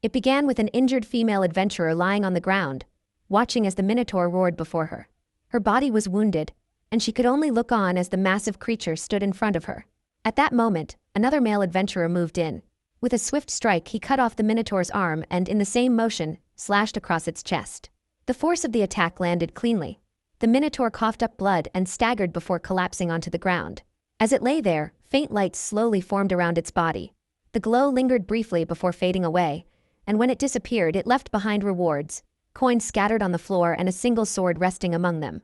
It began with an injured female adventurer lying on the ground, watching as the Minotaur roared before her. Her body was wounded, and she could only look on as the massive creature stood in front of her. At that moment, another male adventurer moved in. With a swift strike, he cut off the Minotaur's arm and, in the same motion, slashed across its chest. The force of the attack landed cleanly. The Minotaur coughed up blood and staggered before collapsing onto the ground. As it lay there, faint lights slowly formed around its body. The glow lingered briefly before fading away, and when it disappeared, it left behind rewards, coins scattered on the floor and a single sword resting among them.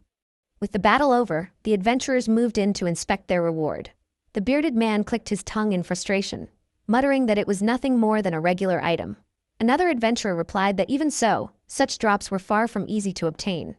With the battle over, the adventurers moved in to inspect their reward. The bearded man clicked his tongue in frustration, muttering that it was nothing more than a regular item. Another adventurer replied that even so, such drops were far from easy to obtain.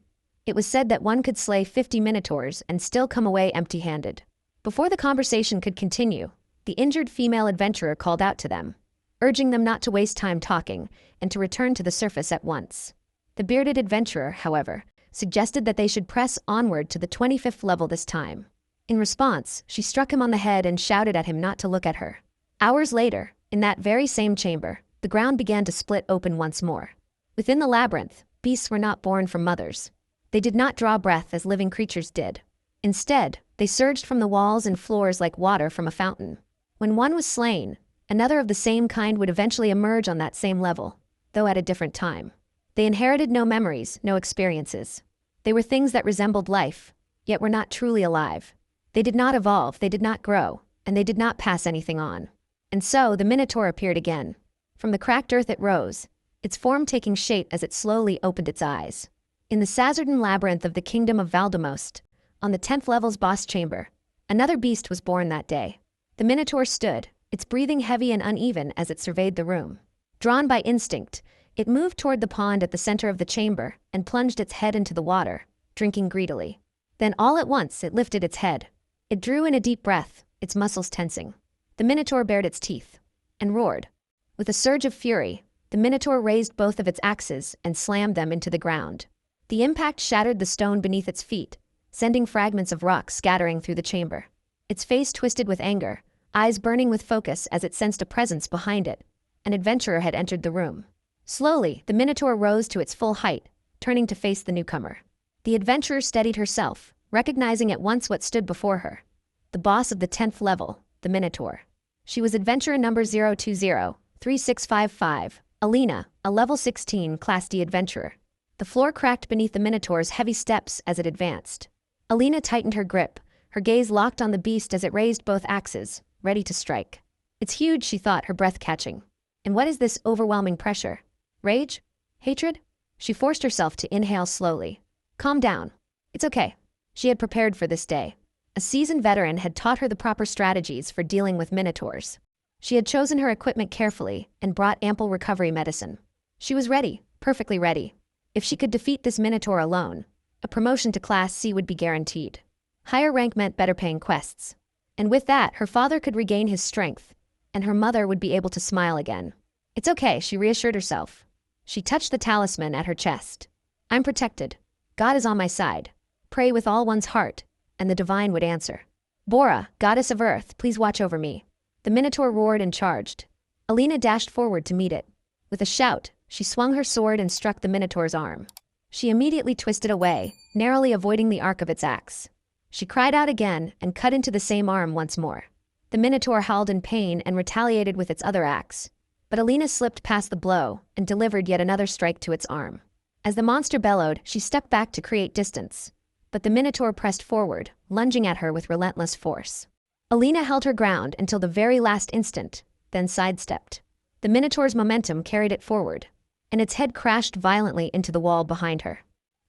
It was said that one could slay 50 minotaurs and still come away empty-handed. Before the conversation could continue, the injured female adventurer called out to them, urging them not to waste time talking and to return to the surface at once. The bearded adventurer, however, suggested that they should press onward to the 25th level this time. In response, she struck him on the head and shouted at him not to look at her. Hours later, in that very same chamber, the ground began to split open once more. Within the labyrinth, beasts were not born from mothers. They did not draw breath as living creatures did. Instead, they surged from the walls and floors like water from a fountain. When one was slain, another of the same kind would eventually emerge on that same level, though at a different time. They inherited no memories, no experiences. They were things that resembled life, yet were not truly alive. They did not evolve, they did not grow, and they did not pass anything on. And so the Minotaur appeared again. From the cracked earth it rose, its form taking shape as it slowly opened its eyes. In the Sazerdan labyrinth of the kingdom of Valdemost, on the 10th level's boss chamber, another beast was born that day. The Minotaur stood, its breathing heavy and uneven as it surveyed the room. Drawn by instinct, it moved toward the pond at the center of the chamber and plunged its head into the water, drinking greedily. Then all at once it lifted its head. It drew in a deep breath, its muscles tensing. The Minotaur bared its teeth and roared. With a surge of fury, the Minotaur raised both of its axes and slammed them into the ground. The impact shattered the stone beneath its feet, sending fragments of rock scattering through the chamber. Its face twisted with anger, eyes burning with focus as it sensed a presence behind it. An adventurer had entered the room. Slowly, the Minotaur rose to its full height, turning to face the newcomer. The adventurer steadied herself, recognizing at once what stood before her. The boss of the 10th level, the Minotaur. She was adventurer number 020-3655, Alina, a level 16 Class D adventurer. The floor cracked beneath the Minotaur's heavy steps as it advanced. Alina tightened her grip, her gaze locked on the beast as it raised both axes, ready to strike. It's huge, she thought, her breath catching. And what is this overwhelming pressure? Rage? Hatred? She forced herself to inhale slowly. Calm down. It's okay. She had prepared for this day. A seasoned veteran had taught her the proper strategies for dealing with minotaurs. She had chosen her equipment carefully and brought ample recovery medicine. She was ready, perfectly ready. If she could defeat this minotaur alone, a promotion to Class C would be guaranteed. Higher rank meant better paying quests. And with that, her father could regain his strength, and her mother would be able to smile again. It's okay, she reassured herself. She touched the talisman at her chest. I'm protected. God is on my side. Pray with all one's heart, and the divine would answer. Bora, goddess of earth, please watch over me. The Minotaur roared and charged. Alina dashed forward to meet it. With a shout, she swung her sword and struck the Minotaur's arm. She immediately twisted away, narrowly avoiding the arc of its axe. She cried out again and cut into the same arm once more. The Minotaur howled in pain and retaliated with its other axe. But Alina slipped past the blow and delivered yet another strike to its arm. As the monster bellowed, she stepped back to create distance. But the Minotaur pressed forward, lunging at her with relentless force. Alina held her ground until the very last instant, then sidestepped. The Minotaur's momentum carried it forward, and its head crashed violently into the wall behind her.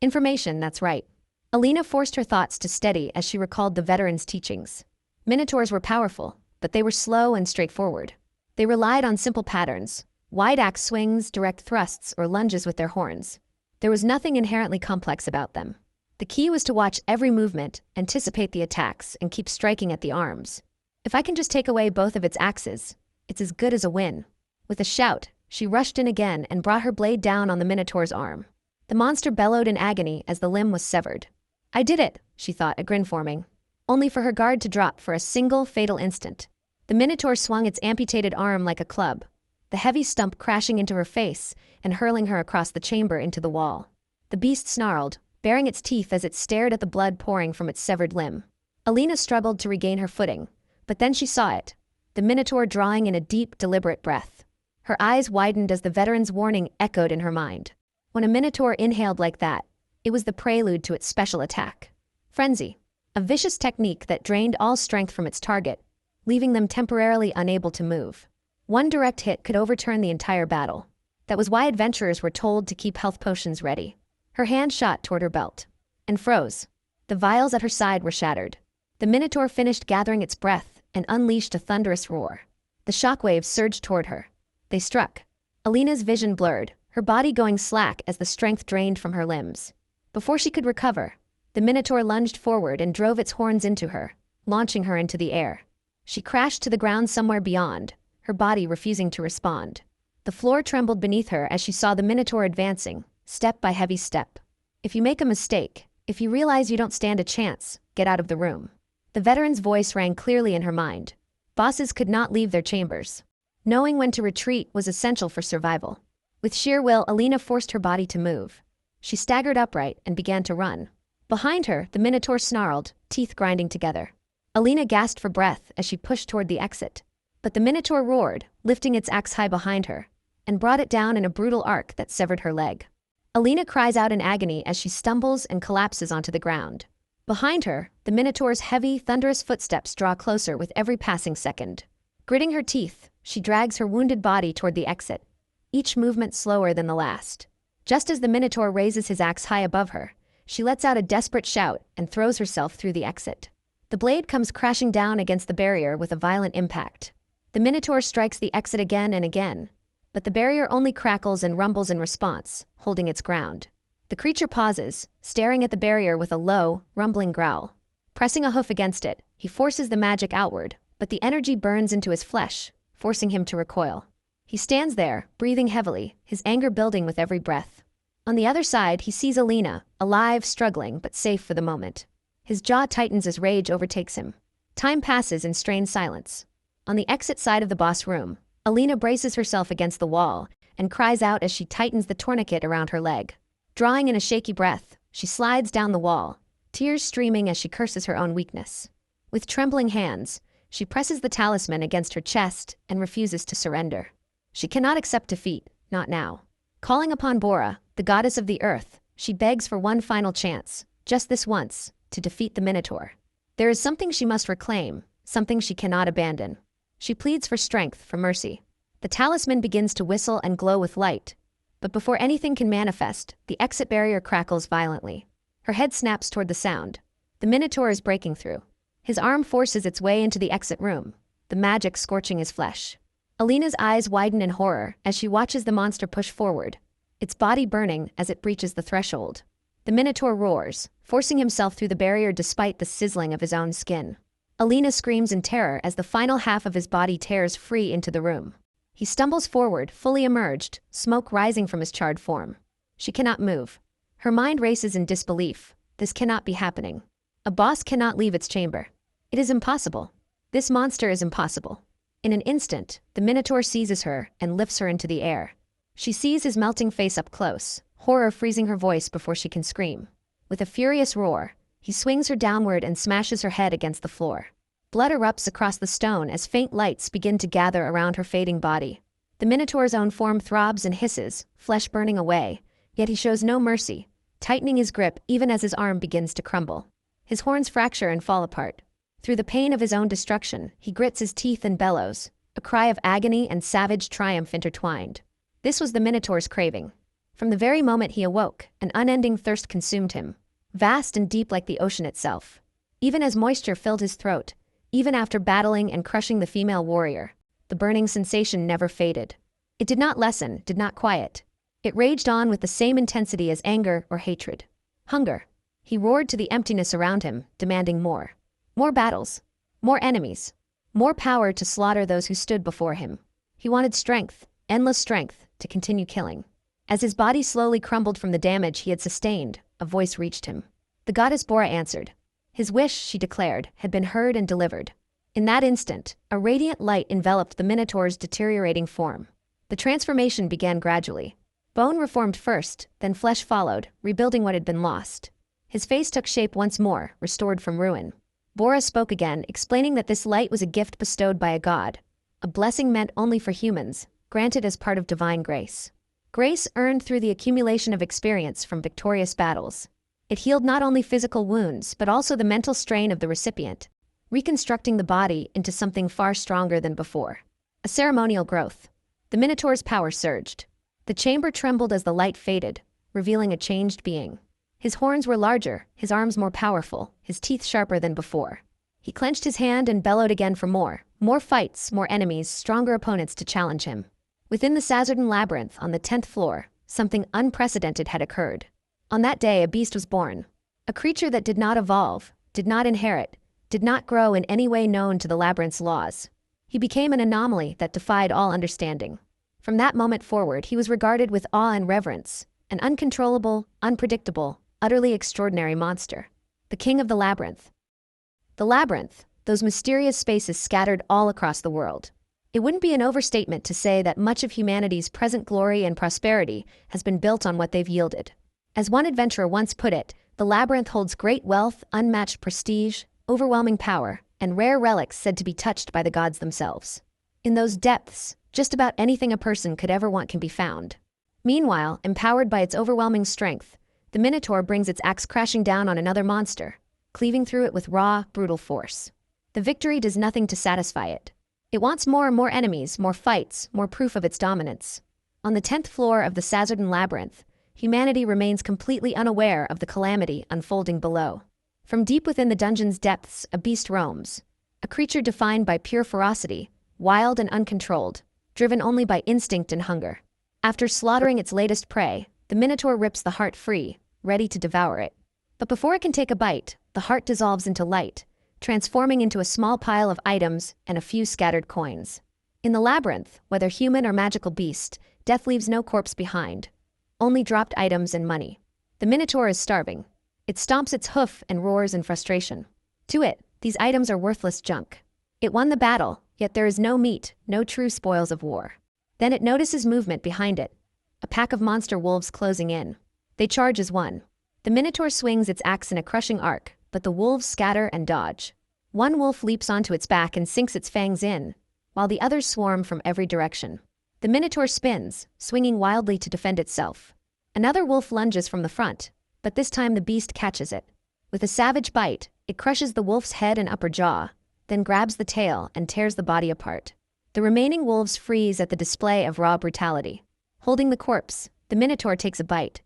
Information, that's right. Alina forced her thoughts to steady as she recalled the veteran's teachings. Minotaurs were powerful, but they were slow and straightforward. They relied on simple patterns, wide axe swings, direct thrusts, or lunges with their horns. There was nothing inherently complex about them. The key was to watch every movement, anticipate the attacks, and keep striking at the arms. If I can just take away both of its axes, it's as good as a win. With a shout, she rushed in again and brought her blade down on the Minotaur's arm. The monster bellowed in agony as the limb was severed. I did it, she thought, a grin forming. Only for her guard to drop for a single fatal instant. The Minotaur swung its amputated arm like a club, the heavy stump crashing into her face and hurling her across the chamber into the wall. The beast snarled, baring its teeth as it stared at the blood pouring from its severed limb. Alina struggled to regain her footing, but then she saw it, the Minotaur drawing in a deep, deliberate breath. Her eyes widened as the veteran's warning echoed in her mind. When a Minotaur inhaled like that, it was the prelude to its special attack. Frenzy, a vicious technique that drained all strength from its target, leaving them temporarily unable to move. One direct hit could overturn the entire battle. That was why adventurers were told to keep health potions ready. Her hand shot toward her belt and froze. The vials at her side were shattered. The Minotaur finished gathering its breath and unleashed a thunderous roar. The shockwaves surged toward her. They struck. Alina's vision blurred, her body going slack as the strength drained from her limbs. Before she could recover, the Minotaur lunged forward and drove its horns into her, launching her into the air. She crashed to the ground somewhere beyond, her body refusing to respond. The floor trembled beneath her as she saw the Minotaur advancing, step by heavy step. If you make a mistake, if you realize you don't stand a chance, get out of the room. The veteran's voice rang clearly in her mind. Bosses could not leave their chambers. Knowing when to retreat was essential for survival. With sheer will, Alina forced her body to move. She staggered upright and began to run. Behind her, the Minotaur snarled, teeth grinding together. Alina gasped for breath as she pushed toward the exit. But the Minotaur roared, lifting its axe high behind her, and brought it down in a brutal arc that severed her leg. Alina cries out in agony as she stumbles and collapses onto the ground. Behind her, the Minotaur's heavy, thunderous footsteps draw closer with every passing second. Gritting her teeth, she drags her wounded body toward the exit, each movement slower than the last. Just as the Minotaur raises his axe high above her, she lets out a desperate shout and throws herself through the exit. The blade comes crashing down against the barrier with a violent impact. The Minotaur strikes the exit again and again, but the barrier only crackles and rumbles in response, holding its ground. The creature pauses, staring at the barrier with a low, rumbling growl. Pressing a hoof against it, he forces the magic outward, but the energy burns into his flesh, forcing him to recoil. He stands there, breathing heavily, his anger building with every breath. On the other side, he sees Alina, alive, struggling, but safe for the moment. His jaw tightens as rage overtakes him. Time passes in strained silence. On the exit side of the boss room, Alina braces herself against the wall and cries out as she tightens the tourniquet around her leg. Drawing in a shaky breath, she slides down the wall, tears streaming as she curses her own weakness. With trembling hands, she presses the talisman against her chest and refuses to surrender. She cannot accept defeat, not now. Calling upon Bora, the goddess of the earth, she begs for one final chance, just this once, to defeat the Minotaur. There is something she must reclaim, something she cannot abandon. She pleads for strength, for mercy. The talisman begins to whistle and glow with light, but before anything can manifest, the exit barrier crackles violently. Her head snaps toward the sound. The Minotaur is breaking through. His arm forces its way into the exit room, the magic scorching his flesh. Alina's eyes widen in horror as she watches the monster push forward, its body burning as it breaches the threshold. The Minotaur roars, forcing himself through the barrier despite the sizzling of his own skin. Alina screams in terror as the final half of his body tears free into the room. He stumbles forward, fully emerged, smoke rising from his charred form. She cannot move. Her mind races in disbelief. This cannot be happening. A boss cannot leave its chamber. It is impossible. This monster is impossible. In an instant, the Minotaur seizes her and lifts her into the air. She sees his melting face up close, horror freezing her voice before she can scream. With a furious roar, he swings her downward and smashes her head against the floor. Blood erupts across the stone as faint lights begin to gather around her fading body. The Minotaur's own form throbs and hisses, flesh burning away, yet he shows no mercy, tightening his grip even as his arm begins to crumble. His horns fracture and fall apart. Through the pain of his own destruction, he grits his teeth and bellows, a cry of agony and savage triumph intertwined. This was the Minotaur's craving. From the very moment he awoke, an unending thirst consumed him, vast and deep like the ocean itself. Even as moisture filled his throat, even after battling and crushing the female warrior, the burning sensation never faded. It did not lessen, did not quiet. It raged on with the same intensity as anger or hatred. Hunger. He roared to the emptiness around him, demanding more. More battles. More enemies. More power to slaughter those who stood before him. He wanted strength, endless strength, to continue killing. As his body slowly crumbled from the damage he had sustained, a voice reached him. The goddess Bora answered. His wish, she declared, had been heard and delivered. In that instant, a radiant light enveloped the Minotaur's deteriorating form. The transformation began gradually. Bone reformed first, then flesh followed, rebuilding what had been lost. His face took shape once more, restored from ruin. Bora spoke again, explaining that this light was a gift bestowed by a god, a blessing meant only for humans, granted as part of divine grace. Grace earned through the accumulation of experience from victorious battles. It healed not only physical wounds, but also the mental strain of the recipient, reconstructing the body into something far stronger than before. A ceremonial growth. The Minotaur's power surged. The chamber trembled as the light faded, revealing a changed being. His horns were larger, his arms more powerful, his teeth sharper than before. He clenched his hand and bellowed again for more fights, more enemies, stronger opponents to challenge him. Within the Sazerdan labyrinth on the 10th floor, something unprecedented had occurred. On that day, a beast was born. A creature that did not evolve, did not inherit, did not grow in any way known to the labyrinth's laws. He became an anomaly that defied all understanding. From that moment forward, he was regarded with awe and reverence, an uncontrollable, unpredictable, utterly extraordinary monster. The king of the labyrinth. The labyrinth, those mysterious spaces scattered all across the world. It wouldn't be an overstatement to say that much of humanity's present glory and prosperity has been built on what they've yielded. As one adventurer once put it, the labyrinth holds great wealth, unmatched prestige, overwhelming power, and rare relics said to be touched by the gods themselves. In those depths, just about anything a person could ever want can be found. Meanwhile, empowered by its overwhelming strength, the Minotaur brings its axe crashing down on another monster, cleaving through it with raw, brutal force. The victory does nothing to satisfy it. It wants more and more enemies, more fights, more proof of its dominance. On the 10th floor of the Sazerdan labyrinth, humanity remains completely unaware of the calamity unfolding below. From deep within the dungeon's depths, a beast roams. A creature defined by pure ferocity, wild and uncontrolled, driven only by instinct and hunger. After slaughtering its latest prey, the Minotaur rips the heart free, ready to devour it. But before it can take a bite, the heart dissolves into light, transforming into a small pile of items and a few scattered coins. In the labyrinth, whether human or magical beast, death leaves no corpse behind. Only dropped items and money. The Minotaur is starving. It stomps its hoof and roars in frustration. To it, these items are worthless junk. It won the battle, yet there is no meat, no true spoils of war. Then it notices movement behind it. A pack of monster wolves closing in. They charge as one. The Minotaur swings its axe in a crushing arc, but the wolves scatter and dodge. One wolf leaps onto its back and sinks its fangs in, while the others swarm from every direction. The Minotaur spins, swinging wildly to defend itself. Another wolf lunges from the front, but this time the beast catches it. With a savage bite, it crushes the wolf's head and upper jaw, then grabs the tail and tears the body apart. The remaining wolves freeze at the display of raw brutality. Holding the corpse, the Minotaur takes a bite,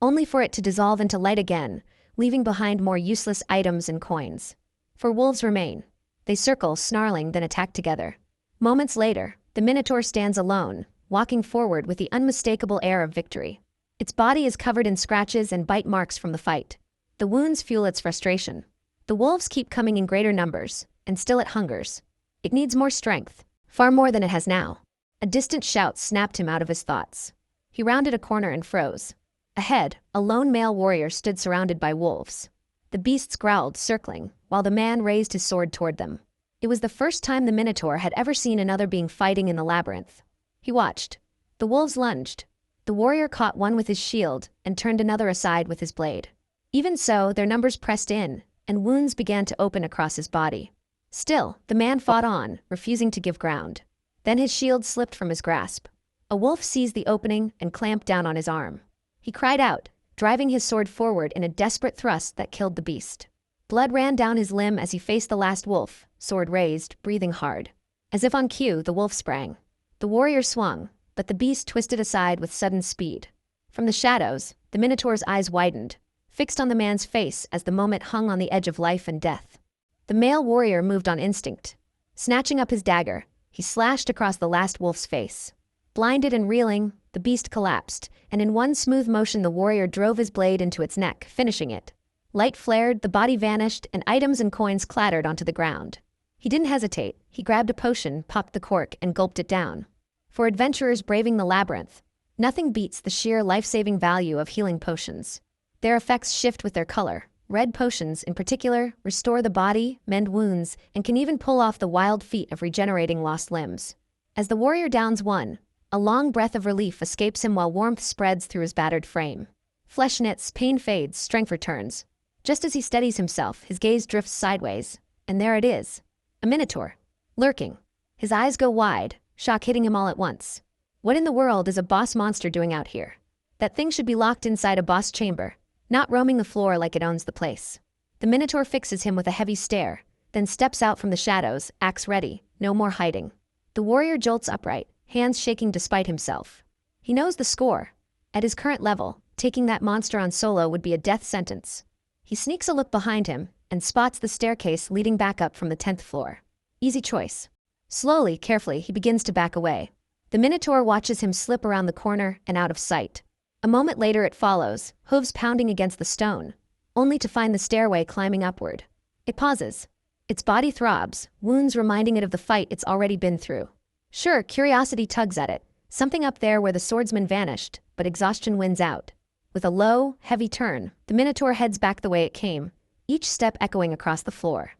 only for it to dissolve into light again, leaving behind more useless items and coins. For wolves remain. They circle, snarling, then attack together. Moments later, the Minotaur stands alone, walking forward with the unmistakable air of victory. Its body is covered in scratches and bite marks from the fight. The wounds fuel its frustration. The wolves keep coming in greater numbers, and still it hungers. It needs more strength, far more than it has now. A distant shout snapped him out of his thoughts. He rounded a corner and froze. Ahead, a lone male warrior stood surrounded by wolves. The beasts growled, circling, while the man raised his sword toward them. It was the first time the Minotaur had ever seen another being fighting in the labyrinth. He watched. The wolves lunged. The warrior caught one with his shield and turned another aside with his blade. Even so, their numbers pressed in, and wounds began to open across his body. Still, the man fought on, refusing to give ground. Then his shield slipped from his grasp. A wolf seized the opening and clamped down on his arm. He cried out, driving his sword forward in a desperate thrust that killed the beast. Blood ran down his limb as he faced the last wolf, sword raised, breathing hard. As if on cue, the wolf sprang. The warrior swung, but the beast twisted aside with sudden speed. From the shadows, the Minotaur's eyes widened, fixed on the man's face as the moment hung on the edge of life and death. The male warrior moved on instinct. Snatching up his dagger, he slashed across the last wolf's face. Blinded and reeling, the beast collapsed, and in one smooth motion the warrior drove his blade into its neck, finishing it. Light flared, the body vanished, and items and coins clattered onto the ground. He didn't hesitate. He grabbed a potion, popped the cork, and gulped it down. For adventurers braving the labyrinth, nothing beats the sheer life-saving value of healing potions. Their effects shift with their color. Red potions, in particular, restore the body, mend wounds, and can even pull off the wild feat of regenerating lost limbs. As the warrior downs one, A long breath of relief escapes him while warmth spreads through his battered frame. Flesh knits, pain fades, strength returns. Just as he steadies himself, his gaze drifts sideways, and there it is. A minotaur. Lurking. His eyes go wide, shock hitting him all at once. What in the world is a boss monster doing out here? That thing should be locked inside a boss chamber, not roaming the floor like it owns the place. The minotaur fixes him with a heavy stare, then steps out from the shadows, axe ready, no more hiding. The warrior jolts upright, hands shaking despite himself. He knows the score. At his current level, taking that monster on solo would be a death sentence. He sneaks a look behind him and spots the staircase leading back up from the 10th floor. Easy choice. Slowly, carefully, he begins to back away. The minotaur watches him slip around the corner and out of sight. A moment later it follows, hooves pounding against the stone, only to find the stairway climbing upward. It pauses. Its body throbs, wounds reminding it of the fight it's already been through. Sure, curiosity tugs at it, something up there where the swordsman vanished, but exhaustion wins out. With a low, heavy turn, the minotaur heads back the way it came, each step echoing across the floor.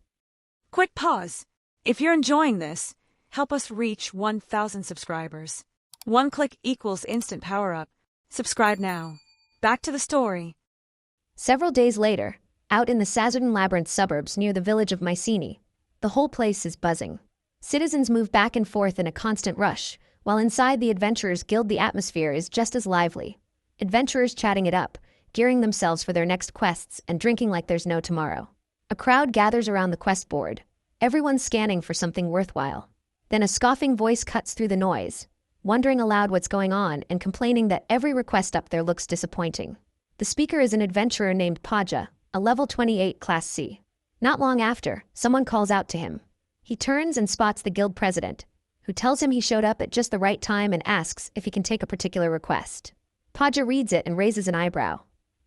Quick pause. If you're enjoying this, help us reach 1,000 subscribers. One click equals instant power-up. Subscribe now. Back to the story. Several days later, out in the Sazerdan Labyrinth suburbs near the village of Mycenae, the whole place is buzzing. Citizens move back and forth in a constant rush, while inside the Adventurers Guild the atmosphere is just as lively. Adventurers chatting it up, gearing themselves for their next quests and drinking like there's no tomorrow. A crowd gathers around the quest board, everyone scanning for something worthwhile. Then a scoffing voice cuts through the noise, wondering aloud what's going on and complaining that every request up there looks disappointing. The speaker is an adventurer named Paja, a level 28 Class C. Not long after, someone calls out to him. He turns and spots the guild president, who tells him he showed up at just the right time and asks if he can take a particular request. Paja reads it and raises an eyebrow.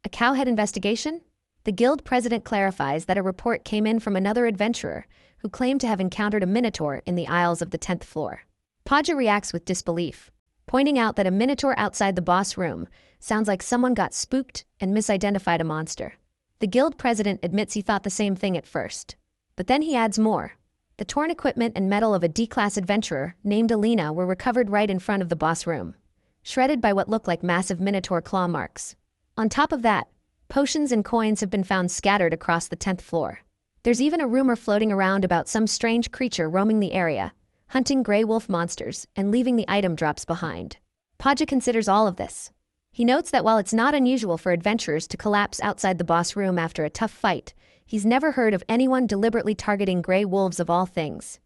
A cowhead investigation? The guild president clarifies that a report came in from another adventurer who claimed to have encountered a minotaur in the aisles of the 10th floor. Paja reacts with disbelief, pointing out that a minotaur outside the boss room sounds like someone got spooked and misidentified a monster. The guild president admits he thought the same thing at first. But then he adds more. The torn equipment and metal of a D-class adventurer named Alina were recovered right in front of the boss room, shredded by what looked like massive minotaur claw marks. On top of that, potions and coins have been found scattered across the 10th floor. There's even a rumor floating around about some strange creature roaming the area, hunting gray wolf monsters and leaving the item drops behind. Paja considers all of this. He notes that while it's not unusual for adventurers to collapse outside the boss room after a tough fight, he's never heard of anyone deliberately targeting gray wolves of all things.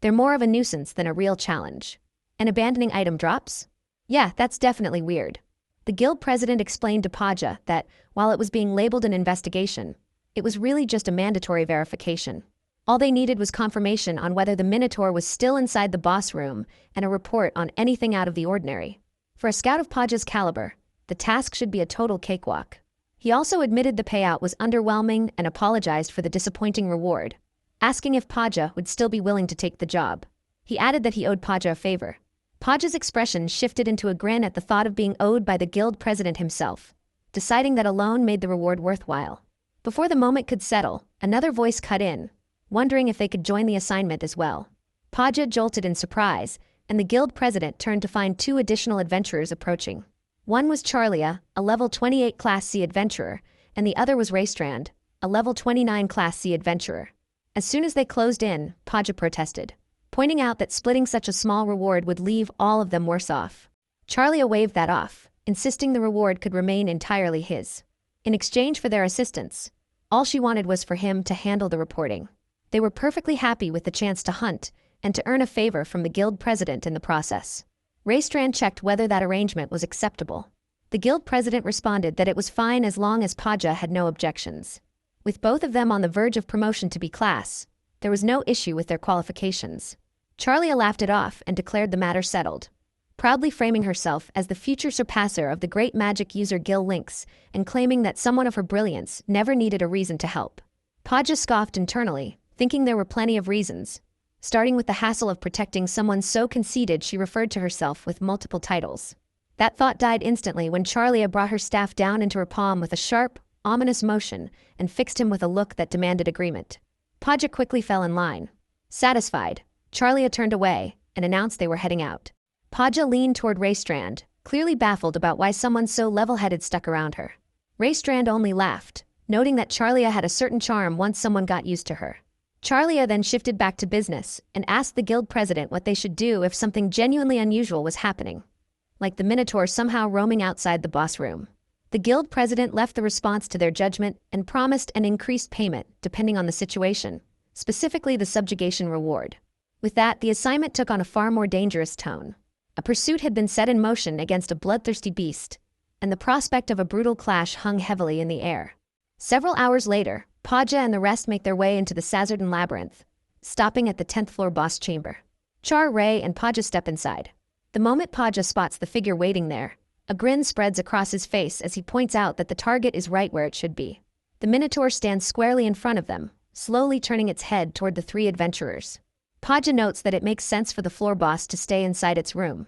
They're more of a nuisance than a real challenge. And abandoning item drops? Yeah, that's definitely weird. The guild president explained to Paja that, while it was being labeled an investigation, it was really just a mandatory verification. All they needed was confirmation on whether the minotaur was still inside the boss room and a report on anything out of the ordinary. For a scout of Paja's caliber, the task should be a total cakewalk. He also admitted the payout was underwhelming and apologized for the disappointing reward, asking if Paja would still be willing to take the job. He added that he owed Paja a favor. Paja's expression shifted into a grin at the thought of being owed by the guild president himself, deciding that alone made the reward worthwhile. Before the moment could settle, another voice cut in, wondering if they could join the assignment as well. Paja jolted in surprise, and the guild president turned to find two additional adventurers approaching. One was Charlia, a level 28 Class C adventurer, and the other was Raystrand, a level 29 Class C adventurer. As soon as they closed in, Paja protested, pointing out that splitting such a small reward would leave all of them worse off. Charlia waved that off, insisting the reward could remain entirely his. In exchange for their assistance, all she wanted was for him to handle the reporting. They were perfectly happy with the chance to hunt and to earn a favor from the guild president in the process. Raystrand checked whether that arrangement was acceptable. The guild president responded that it was fine as long as Paja had no objections. With both of them on the verge of promotion to B-class, there was no issue with their qualifications. Charlia laughed it off and declared the matter settled, proudly framing herself as the future surpasser of the great magic user Gil Lynx and claiming that someone of her brilliance never needed a reason to help. Paja scoffed internally, thinking there were plenty of reasons, starting with the hassle of protecting someone so conceited she referred to herself with multiple titles. That thought died instantly when Charlia brought her staff down into her palm with a sharp, ominous motion and fixed him with a look that demanded agreement. Paja quickly fell in line. Satisfied, Charlia turned away and announced they were heading out. Paja leaned toward Raystrand, clearly baffled about why someone so level-headed stuck around her. Raystrand only laughed, noting that Charlia had a certain charm once someone got used to her. Charlia then shifted back to business and asked the guild president what they should do if something genuinely unusual was happening, like the Minotaur somehow roaming outside the boss room. The guild president left the response to their judgment and promised an increased payment depending on the situation, specifically the subjugation reward. With that, the assignment took on a far more dangerous tone. A pursuit had been set in motion against a bloodthirsty beast, and the prospect of a brutal clash hung heavily in the air. Several hours later, Paja and the rest make their way into the Sazerdan Labyrinth, stopping at the 10th floor boss chamber. Char, Ray, and Paja step inside. The moment Paja spots the figure waiting there, a grin spreads across his face as he points out that the target is right where it should be. The Minotaur stands squarely in front of them, slowly turning its head toward the three adventurers. Paja notes that it makes sense for the floor boss to stay inside its room,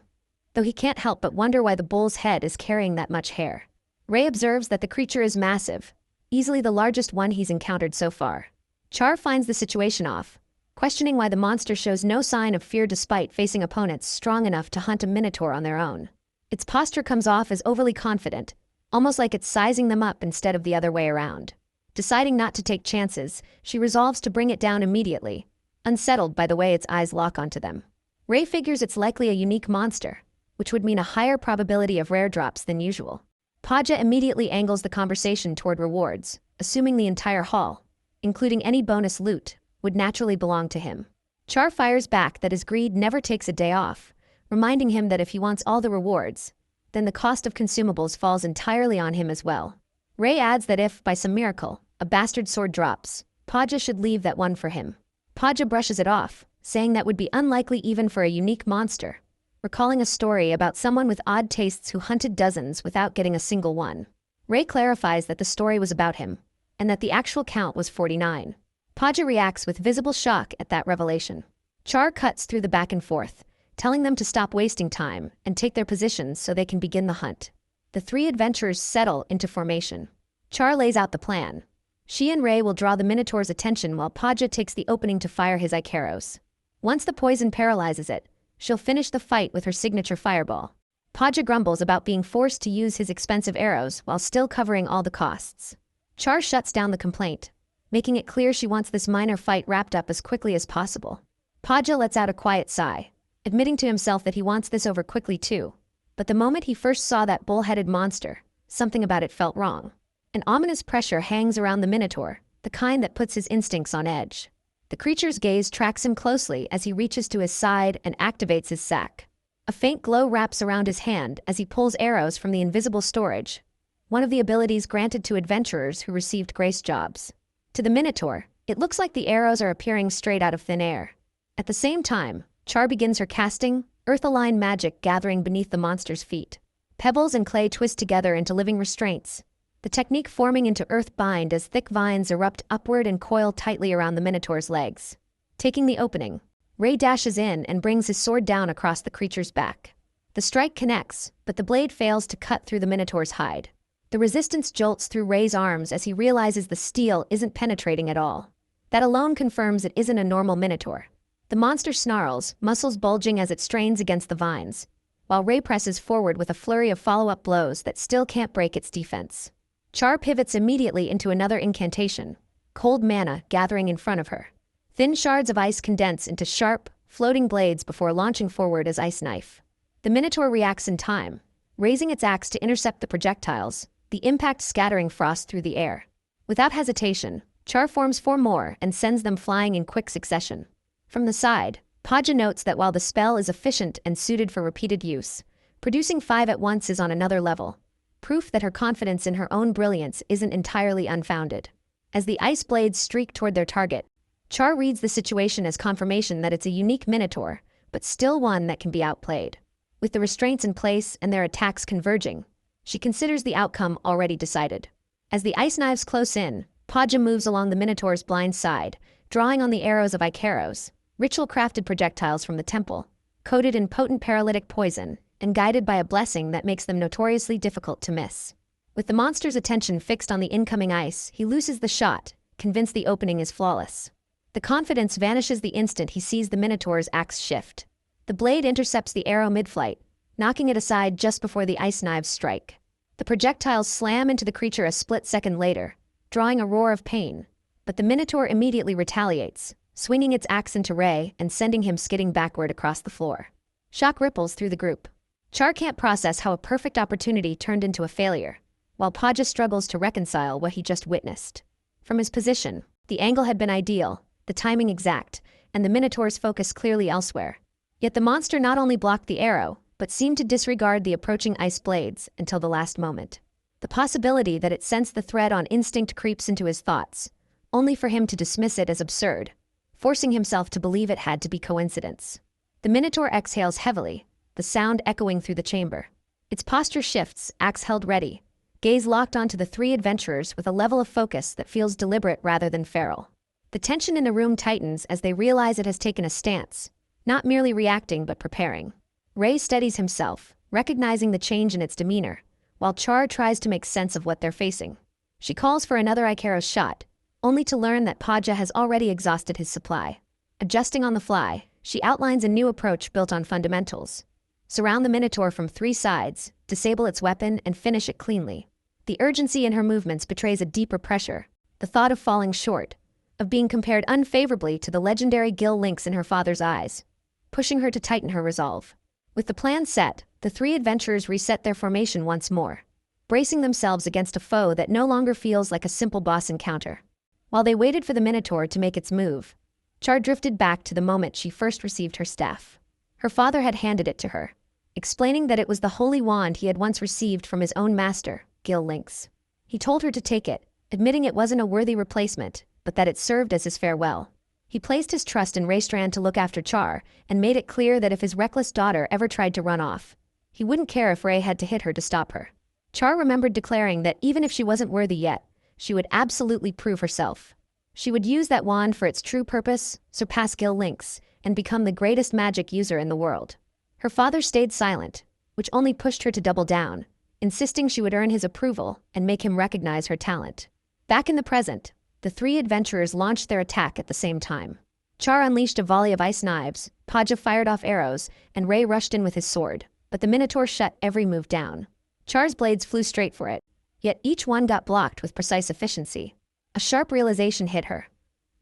though he can't help but wonder why the bull's head is carrying that much hair. Ray observes that the creature is massive, easily the largest one he's encountered so far. Char finds the situation off, questioning why the monster shows no sign of fear despite facing opponents strong enough to hunt a Minotaur on their own. Its posture comes off as overly confident, almost like it's sizing them up instead of the other way around. Deciding not to take chances, she resolves to bring it down immediately, unsettled by the way its eyes lock onto them. Ray figures it's likely a unique monster, which would mean a higher probability of rare drops than usual. Paja immediately angles the conversation toward rewards, assuming the entire haul, including any bonus loot, would naturally belong to him. Char fires back that his greed never takes a day off, reminding him that if he wants all the rewards, then the cost of consumables falls entirely on him as well. Ray adds that if, by some miracle, a bastard sword drops, Paja should leave that one for him. Paja brushes it off, saying that would be unlikely even for a unique monster, recalling a story about someone with odd tastes who hunted dozens without getting a single one. Ray clarifies that the story was about him, and that the actual count was 49. Paja reacts with visible shock at that revelation. Char cuts through the back and forth, telling them to stop wasting time and take their positions so they can begin the hunt. The three adventurers settle into formation. Char lays out the plan. She and Ray will draw the Minotaur's attention while Paja takes the opening to fire his Icaros. Once the poison paralyzes it, she'll finish the fight with her signature fireball. Paja grumbles about being forced to use his expensive arrows while still covering all the costs. Char shuts down the complaint, making it clear she wants this minor fight wrapped up as quickly as possible. Paja lets out a quiet sigh, admitting to himself that he wants this over quickly too. But the moment he first saw that bull-headed monster, something about it felt wrong. An ominous pressure hangs around the Minotaur, the kind that puts his instincts on edge. The creature's gaze tracks him closely as he reaches to his side and activates his sack. A faint glow wraps around his hand as he pulls arrows from the invisible storage, one of the abilities granted to adventurers who received grace jobs. To the Minotaur, it looks like the arrows are appearing straight out of thin air. At the same time, Char begins her casting, earth-aligned magic gathering beneath the monster's feet. Pebbles and clay twist together into living restraints, the technique forming into earth bind as thick vines erupt upward and coil tightly around the Minotaur's legs. Taking the opening, Ray dashes in and brings his sword down across the creature's back. The strike connects, but the blade fails to cut through the Minotaur's hide. The resistance jolts through Ray's arms as he realizes the steel isn't penetrating at all. That alone confirms it isn't a normal Minotaur. The monster snarls, muscles bulging as it strains against the vines, while Ray presses forward with a flurry of follow-up blows that still can't break its defense. Char pivots immediately into another incantation, cold mana gathering in front of her. Thin shards of ice condense into sharp, floating blades before launching forward as ice knife. The Minotaur reacts in time, raising its axe to intercept the projectiles, the impact scattering frost through the air. Without hesitation, Char forms 4 more and sends them flying in quick succession. From the side, Paja notes that while the spell is efficient and suited for repeated use, producing 5 at once is on another level, proof that her confidence in her own brilliance isn't entirely unfounded. As the ice blades streak toward their target, Char reads the situation as confirmation that it's a unique Minotaur, but still one that can be outplayed. With the restraints in place and their attacks converging, she considers the outcome already decided. As the ice knives close in, Paja moves along the Minotaur's blind side, drawing on the arrows of Icaros, ritual-crafted projectiles from the temple, coated in potent paralytic poison, and guided by a blessing that makes them notoriously difficult to miss. With the monster's attention fixed on the incoming ice, he looses the shot, convinced the opening is flawless. The confidence vanishes the instant he sees the Minotaur's axe shift. The blade intercepts the arrow mid-flight, knocking it aside just before the ice knives strike. The projectiles slam into the creature a split second later, drawing a roar of pain, but the Minotaur immediately retaliates, swinging its axe into Ray and sending him skidding backward across the floor. Shock ripples through the group. Char can't process how a perfect opportunity turned into a failure, while Paja struggles to reconcile what he just witnessed. From his position, the angle had been ideal, the timing exact, and the Minotaur's focus clearly elsewhere. Yet the monster not only blocked the arrow, but seemed to disregard the approaching ice blades until the last moment. The possibility that it sensed the threat on instinct creeps into his thoughts, only for him to dismiss it as absurd, forcing himself to believe it had to be coincidence. The Minotaur exhales heavily, the sound echoing through the chamber. Its posture shifts, axe held ready, gaze locked onto the three adventurers with a level of focus that feels deliberate rather than feral. The tension in the room tightens as they realize it has taken a stance, not merely reacting but preparing. Ray steadies himself, recognizing the change in its demeanor, while Char tries to make sense of what they're facing. She calls for another Ikaros shot, only to learn that Paja has already exhausted his supply. Adjusting on the fly, she outlines a new approach built on fundamentals. Surround the Minotaur from three sides, disable its weapon, and finish it cleanly. The urgency in her movements betrays a deeper pressure, the thought of falling short, of being compared unfavorably to the legendary Gil Lynx in her father's eyes, pushing her to tighten her resolve. With the plan set, the three adventurers reset their formation once more, bracing themselves against a foe that no longer feels like a simple boss encounter. While they waited for the Minotaur to make its move, Char drifted back to the moment she first received her staff. Her father had handed it to her, explaining that it was the holy wand he had once received from his own master, Gil Lynx. He told her to take it, admitting it wasn't a worthy replacement, but that it served as his farewell. He placed his trust in Raystrand to look after Char, and made it clear that if his reckless daughter ever tried to run off, he wouldn't care if Ray had to hit her to stop her. Char remembered declaring that even if she wasn't worthy yet, she would absolutely prove herself. She would use that wand for its true purpose, surpass Gil Lynx, and become the greatest magic user in the world. Her father stayed silent, which only pushed her to double down, insisting she would earn his approval and make him recognize her talent. Back in the present, the three adventurers launched their attack at the same time. Char unleashed a volley of ice knives, Paja fired off arrows, and Ray rushed in with his sword, but the Minotaur shut every move down. Char's blades flew straight for it, yet each one got blocked with precise efficiency. A sharp realization hit her.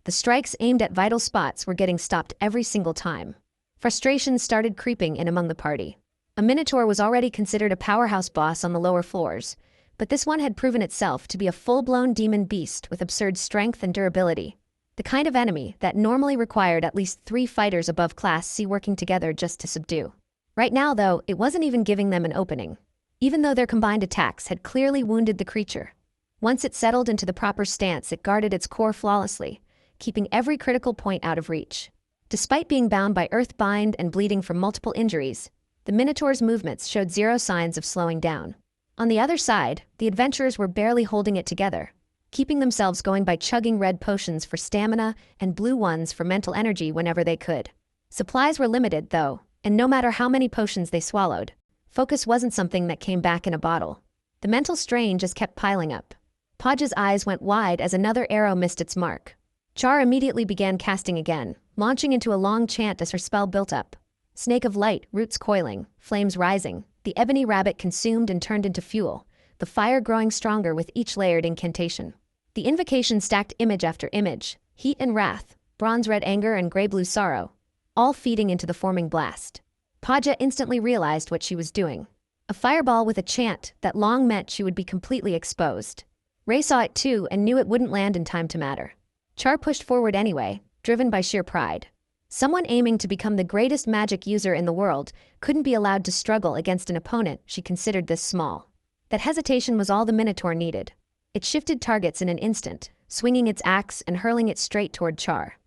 The strikes aimed at vital spots were getting stopped every single time. Frustration started creeping in among the party. A Minotaur was already considered a powerhouse boss on the lower floors, but this one had proven itself to be a full-blown demon beast with absurd strength and durability. The kind of enemy that normally required at least 3 fighters above Class C working together just to subdue. Right now, though, it wasn't even giving them an opening, even though their combined attacks had clearly wounded the creature. Once it settled into the proper stance, it guarded its core flawlessly, keeping every critical point out of reach. Despite being bound by Earthbind and bleeding from multiple injuries, the Minotaur's movements showed zero signs of slowing down. On the other side, the adventurers were barely holding it together, keeping themselves going by chugging red potions for stamina and blue ones for mental energy whenever they could. Supplies were limited, though, and no matter how many potions they swallowed, focus wasn't something that came back in a bottle. The mental strain just kept piling up. Paja's eyes went wide as another arrow missed its mark. Char immediately began casting again, launching into a long chant as her spell built up. Snake of light, roots coiling, flames rising, the ebony rabbit consumed and turned into fuel, the fire growing stronger with each layered incantation. The invocation stacked image after image, heat and wrath, bronze-red anger and gray-blue sorrow, all feeding into the forming blast. Paja instantly realized what she was doing. A fireball with a chant that long meant she would be completely exposed. Ray saw it too and knew it wouldn't land in time to matter. Char pushed forward anyway, driven by sheer pride. Someone aiming to become the greatest magic user in the world couldn't be allowed to struggle against an opponent she considered this small. That hesitation was all the Minotaur needed. It shifted targets in an instant, swinging its axe and hurling it straight toward Char.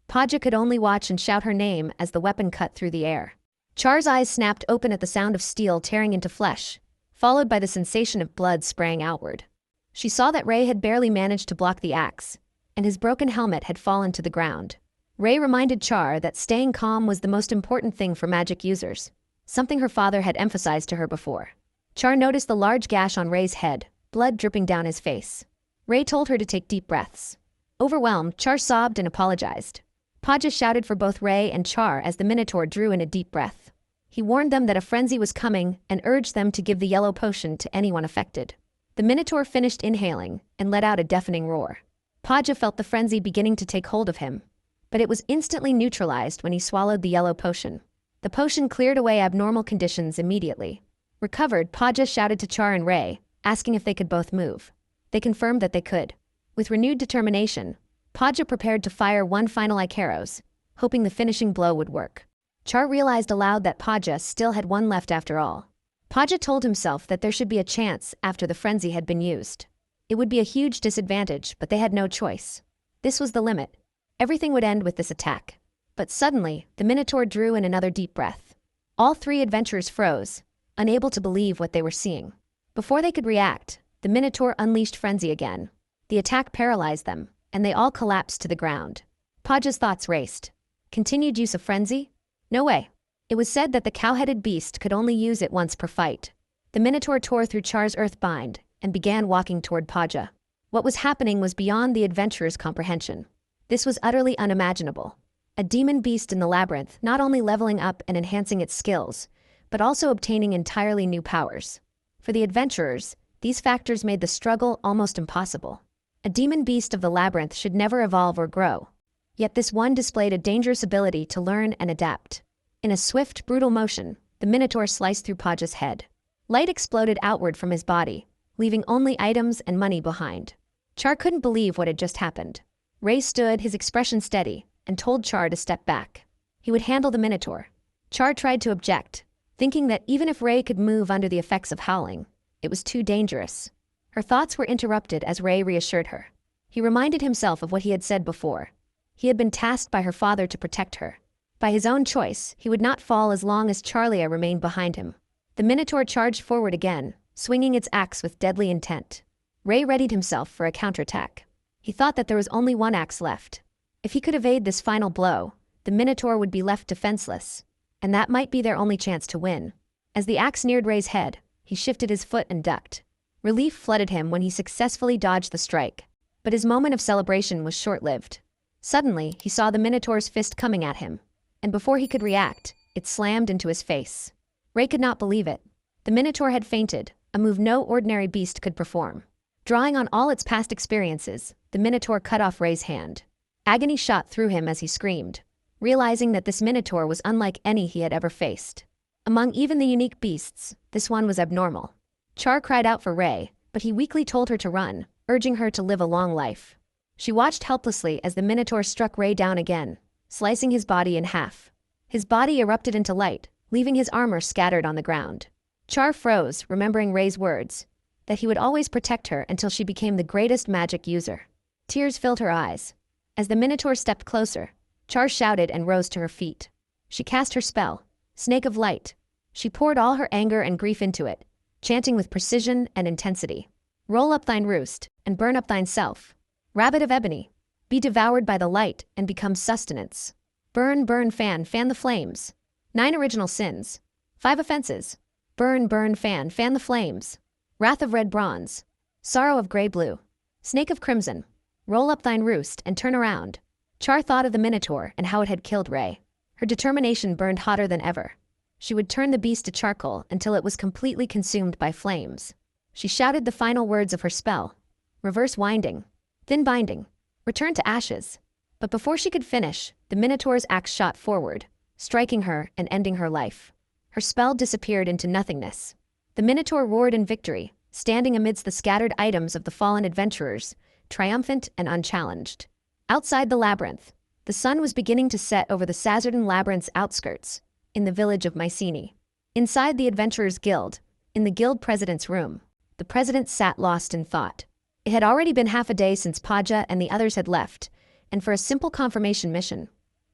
Paja could only watch and shout her name as the weapon cut through the air. Char's eyes snapped open at the sound of steel tearing into flesh, followed by the sensation of blood spraying outward. She saw that Ray had barely managed to block the axe, and his broken helmet had fallen to the ground. Ray reminded Char that staying calm was the most important thing for magic users, something her father had emphasized to her before. Char noticed the large gash on Ray's head, blood dripping down his face. Ray told her to take deep breaths. Overwhelmed, Char sobbed and apologized. Paja shouted for both Ray and Char as the Minotaur drew in a deep breath. He warned them that a frenzy was coming and urged them to give the yellow potion to anyone affected. The Minotaur finished inhaling and let out a deafening roar. Paja felt the frenzy beginning to take hold of him, but it was instantly neutralized when he swallowed the yellow potion. The potion cleared away abnormal conditions immediately. Recovered, Paja shouted to Char and Ray, asking if they could both move. They confirmed that they could. With renewed determination, Paja prepared to fire one final Icaros, hoping the finishing blow would work. Char realized aloud that Paja still had one left after all. Paja told himself that there should be a chance after the frenzy had been used. It would be a huge disadvantage, but they had no choice. This was the limit. Everything would end with this attack. But suddenly, the Minotaur drew in another deep breath. All three adventurers froze, unable to believe what they were seeing. Before they could react, the Minotaur unleashed frenzy again. The attack paralyzed them, and they all collapsed to the ground. Paja's thoughts raced. Continued use of frenzy? No way. It was said that the cow-headed beast could only use it once per fight. The Minotaur tore through Char's earth bind and began walking toward Paja. What was happening was beyond the adventurer's comprehension. This was utterly unimaginable. A demon beast in the labyrinth, not only leveling up and enhancing its skills, but also obtaining entirely new powers. For the adventurers, these factors made the struggle almost impossible. A demon beast of the labyrinth should never evolve or grow. Yet this one displayed a dangerous ability to learn and adapt. In a swift, brutal motion, the Minotaur sliced through Paja's head. Light exploded outward from his body, leaving only items and money behind. Char couldn't believe what had just happened. Ray stood, his expression steady, and told Char to step back. He would handle the Minotaur. Char tried to object, thinking that even if Ray could move under the effects of howling, it was too dangerous. Her thoughts were interrupted as Ray reassured her. He reminded himself of what he had said before. He had been tasked by her father to protect her. By his own choice, he would not fall as long as Charlia remained behind him. The Minotaur charged forward again, swinging its axe with deadly intent. Ray readied himself for a counterattack. He thought that there was only one axe left. If he could evade this final blow, the Minotaur would be left defenseless, and that might be their only chance to win. As the axe neared Ray's head, he shifted his foot and ducked. Relief flooded him when he successfully dodged the strike, but his moment of celebration was short-lived. Suddenly, he saw the Minotaur's fist coming at him, and before he could react, it slammed into his face. Ray could not believe it. The Minotaur had fainted, a move no ordinary beast could perform. Drawing on all its past experiences, the Minotaur cut off Ray's hand. Agony shot through him as he screamed, realizing that this Minotaur was unlike any he had ever faced. Among even the unique beasts, this one was abnormal. Char cried out for Ray, but he weakly told her to run, urging her to live a long life. She watched helplessly as the Minotaur struck Ray down again, slicing his body in half. His body erupted into light, leaving his armor scattered on the ground. Char froze, remembering Ray's words, that he would always protect her until she became the greatest magic user. Tears filled her eyes. As the Minotaur stepped closer, Char shouted and rose to her feet. She cast her spell, Snake of Light. She poured all her anger and grief into it, chanting with precision and intensity. Roll up thine roost, and burn up thine self. Rabbit of ebony, be devoured by the light and become sustenance. Burn, burn, fan the flames. 9 original sins. 5 offenses. Burn, burn, fan the flames. Wrath of red bronze. Sorrow of gray blue. Snake of crimson. Roll up thine roost and turn around. Char thought of the Minotaur and how it had killed Ray. Her determination burned hotter than ever. She would turn the beast to charcoal until it was completely consumed by flames. She shouted the final words of her spell. Reverse winding. Thin binding. Return to ashes. But before she could finish, the Minotaur's axe shot forward, striking her and ending her life. Her spell disappeared into nothingness. The Minotaur roared in victory, standing amidst the scattered items of the fallen adventurers, triumphant and unchallenged. Outside the labyrinth, the sun was beginning to set over the Sazerdan labyrinth's outskirts, in the village of Mycenae. Inside the Adventurers' Guild, in the guild president's room, the president sat lost in thought. It had already been half a day since Paja and the others had left, and for a simple confirmation mission,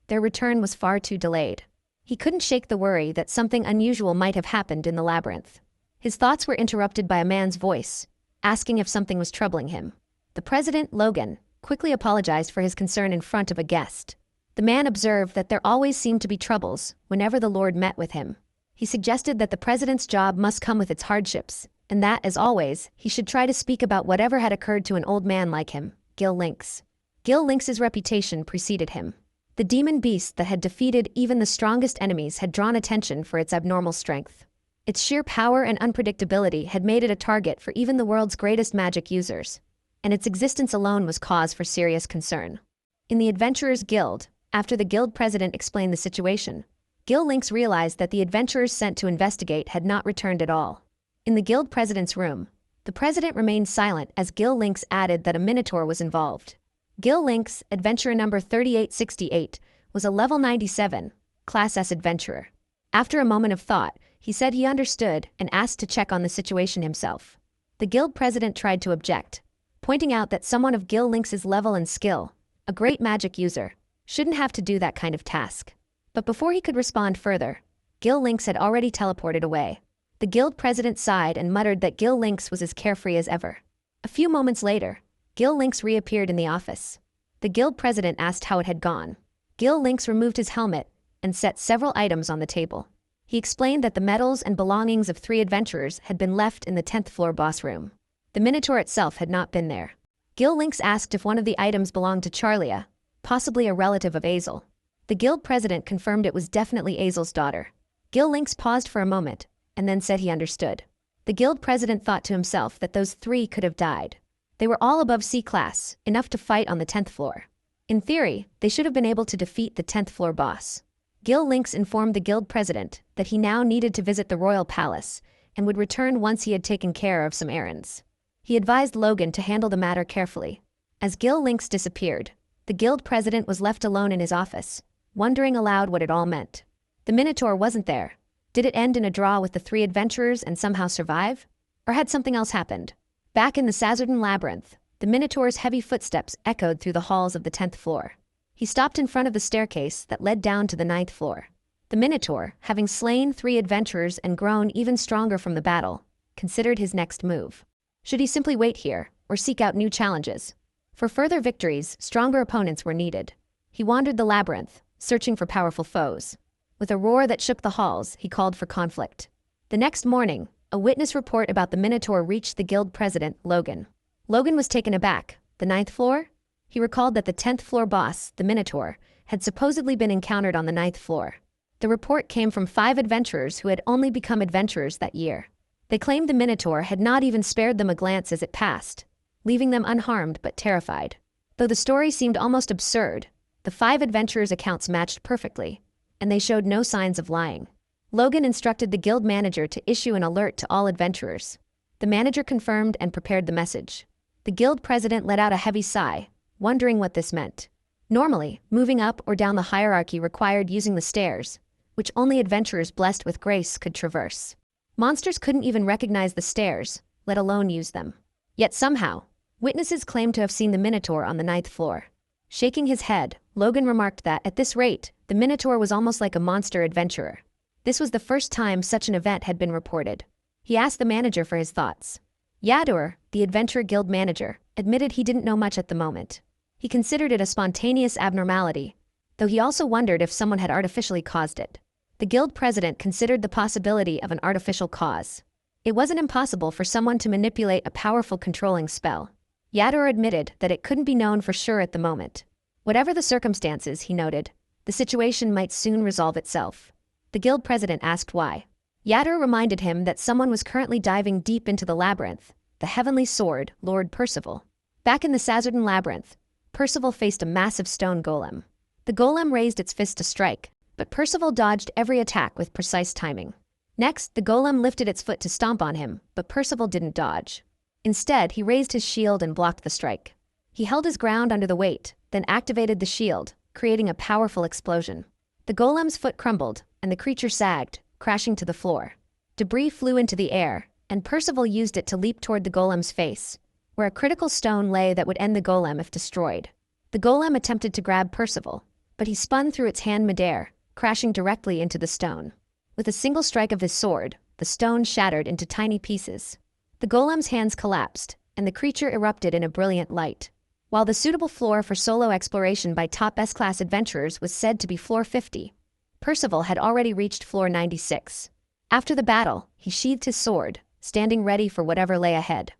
their return was far too delayed. He couldn't shake the worry that something unusual might have happened in the labyrinth. His thoughts were interrupted by a man's voice, asking if something was troubling him. The president, Logan, quickly apologized for his concern in front of a guest. The man observed that there always seemed to be troubles whenever the Lord met with him. He suggested that the president's job must come with its hardships, and that, as always, he should try to speak about whatever had occurred to an old man like him, Gil Lynx. Gil Lynx's reputation preceded him. The demon beast that had defeated even the strongest enemies had drawn attention for its abnormal strength. Its sheer power and unpredictability had made it a target for even the world's greatest magic users, and its existence alone was cause for serious concern. In the Adventurers Guild, after the guild president explained the situation, Gil Lynx realized that the adventurers sent to investigate had not returned at all. In the guild president's room, the president remained silent as Gil Lynx added that a Minotaur was involved. Gil Lynx, adventurer number 3868, was a level 97, Class S adventurer. After a moment of thought, he said he understood and asked to check on the situation himself. The guild president tried to object, pointing out that someone of Gil Lynx's level and skill, a great magic user, shouldn't have to do that kind of task. But before he could respond further, Gil Lynx had already teleported away. The guild president sighed and muttered that Gil Lynx was as carefree as ever. A few moments later, Gil Lynx reappeared in the office. The guild president asked how it had gone. Gil Lynx removed his helmet and set several items on the table. He explained that the medals and belongings of 3 adventurers had been left in the 10th floor boss room. The Minotaur itself had not been there. Gil Lynx asked if one of the items belonged to Charlia, possibly a relative of Azel. The guild president confirmed it was definitely Azel's daughter. Gil Lynx paused for a moment, and then said he understood. The guild president thought to himself that those 3 could have died. They were all above C class, enough to fight on the 10th floor. In theory, they should have been able to defeat the 10th floor boss. Gil Lynx informed the guild president that he now needed to visit the royal palace and would return once he had taken care of some errands. He advised Logan to handle the matter carefully. As Gil Lynx disappeared, the guild president was left alone in his office, wondering aloud what it all meant. The Minotaur wasn't there. Did it end in a draw with the 3 adventurers and somehow survive? Or had something else happened? Back in the Sazerden Labyrinth, the Minotaur's heavy footsteps echoed through the halls of the 10th floor. He stopped in front of the staircase that led down to the 9th floor. The Minotaur, having slain 3 adventurers and grown even stronger from the battle, considered his next move. Should he simply wait here, or seek out new challenges? For further victories, stronger opponents were needed. He wandered the labyrinth, searching for powerful foes. With a roar that shook the halls, he called for conflict. The next morning, a witness report about the Minotaur reached the guild president, Logan. Logan was taken aback. The 9th floor? He recalled that the 10th floor boss, the Minotaur, had supposedly been encountered on the 9th floor. The report came from 5 adventurers who had only become adventurers that year. They claimed the Minotaur had not even spared them a glance as it passed, leaving them unharmed but terrified. Though the story seemed almost absurd, the 5 adventurers' accounts matched perfectly, and they showed no signs of lying. Logan instructed the guild manager to issue an alert to all adventurers. The manager confirmed and prepared the message. The guild president let out a heavy sigh, wondering what this meant. Normally, moving up or down the hierarchy required using the stairs, which only adventurers blessed with grace could traverse. Monsters couldn't even recognize the stairs, let alone use them. Yet somehow, witnesses claimed to have seen the Minotaur on the 9th floor. Shaking his head, Logan remarked that, at this rate, the Minotaur was almost like a monster adventurer. This was the first time such an event had been reported. He asked the manager for his thoughts. Yadur, the Adventurer Guild manager, admitted he didn't know much at the moment. He considered it a spontaneous abnormality, though he also wondered if someone had artificially caused it. The guild president considered the possibility of an artificial cause. It wasn't impossible for someone to manipulate a powerful controlling spell. Yadur admitted that it couldn't be known for sure at the moment. Whatever the circumstances, he noted, the situation might soon resolve itself. The guild president asked why. Yadur reminded him that someone was currently diving deep into the labyrinth, the heavenly sword, Lord Percival. Back in the Sazerden Labyrinth, Percival faced a massive stone golem. The golem raised its fist to strike, but Percival dodged every attack with precise timing. Next, the golem lifted its foot to stomp on him, but Percival didn't dodge. Instead, he raised his shield and blocked the strike. He held his ground under the weight, then activated the shield, creating a powerful explosion. The golem's foot crumbled, and the creature sagged, crashing to the floor. Debris flew into the air, and Percival used it to leap toward the golem's face, where a critical stone lay that would end the golem if destroyed. The golem attempted to grab Percival, but he spun through its hand midair, crashing directly into the stone. With a single strike of his sword, the stone shattered into tiny pieces. The golem's hands collapsed, and the creature erupted in a brilliant light. While the suitable floor for solo exploration by top S-class adventurers was said to be floor 50, Percival had already reached floor 96. After the battle, he sheathed his sword, standing ready for whatever lay ahead.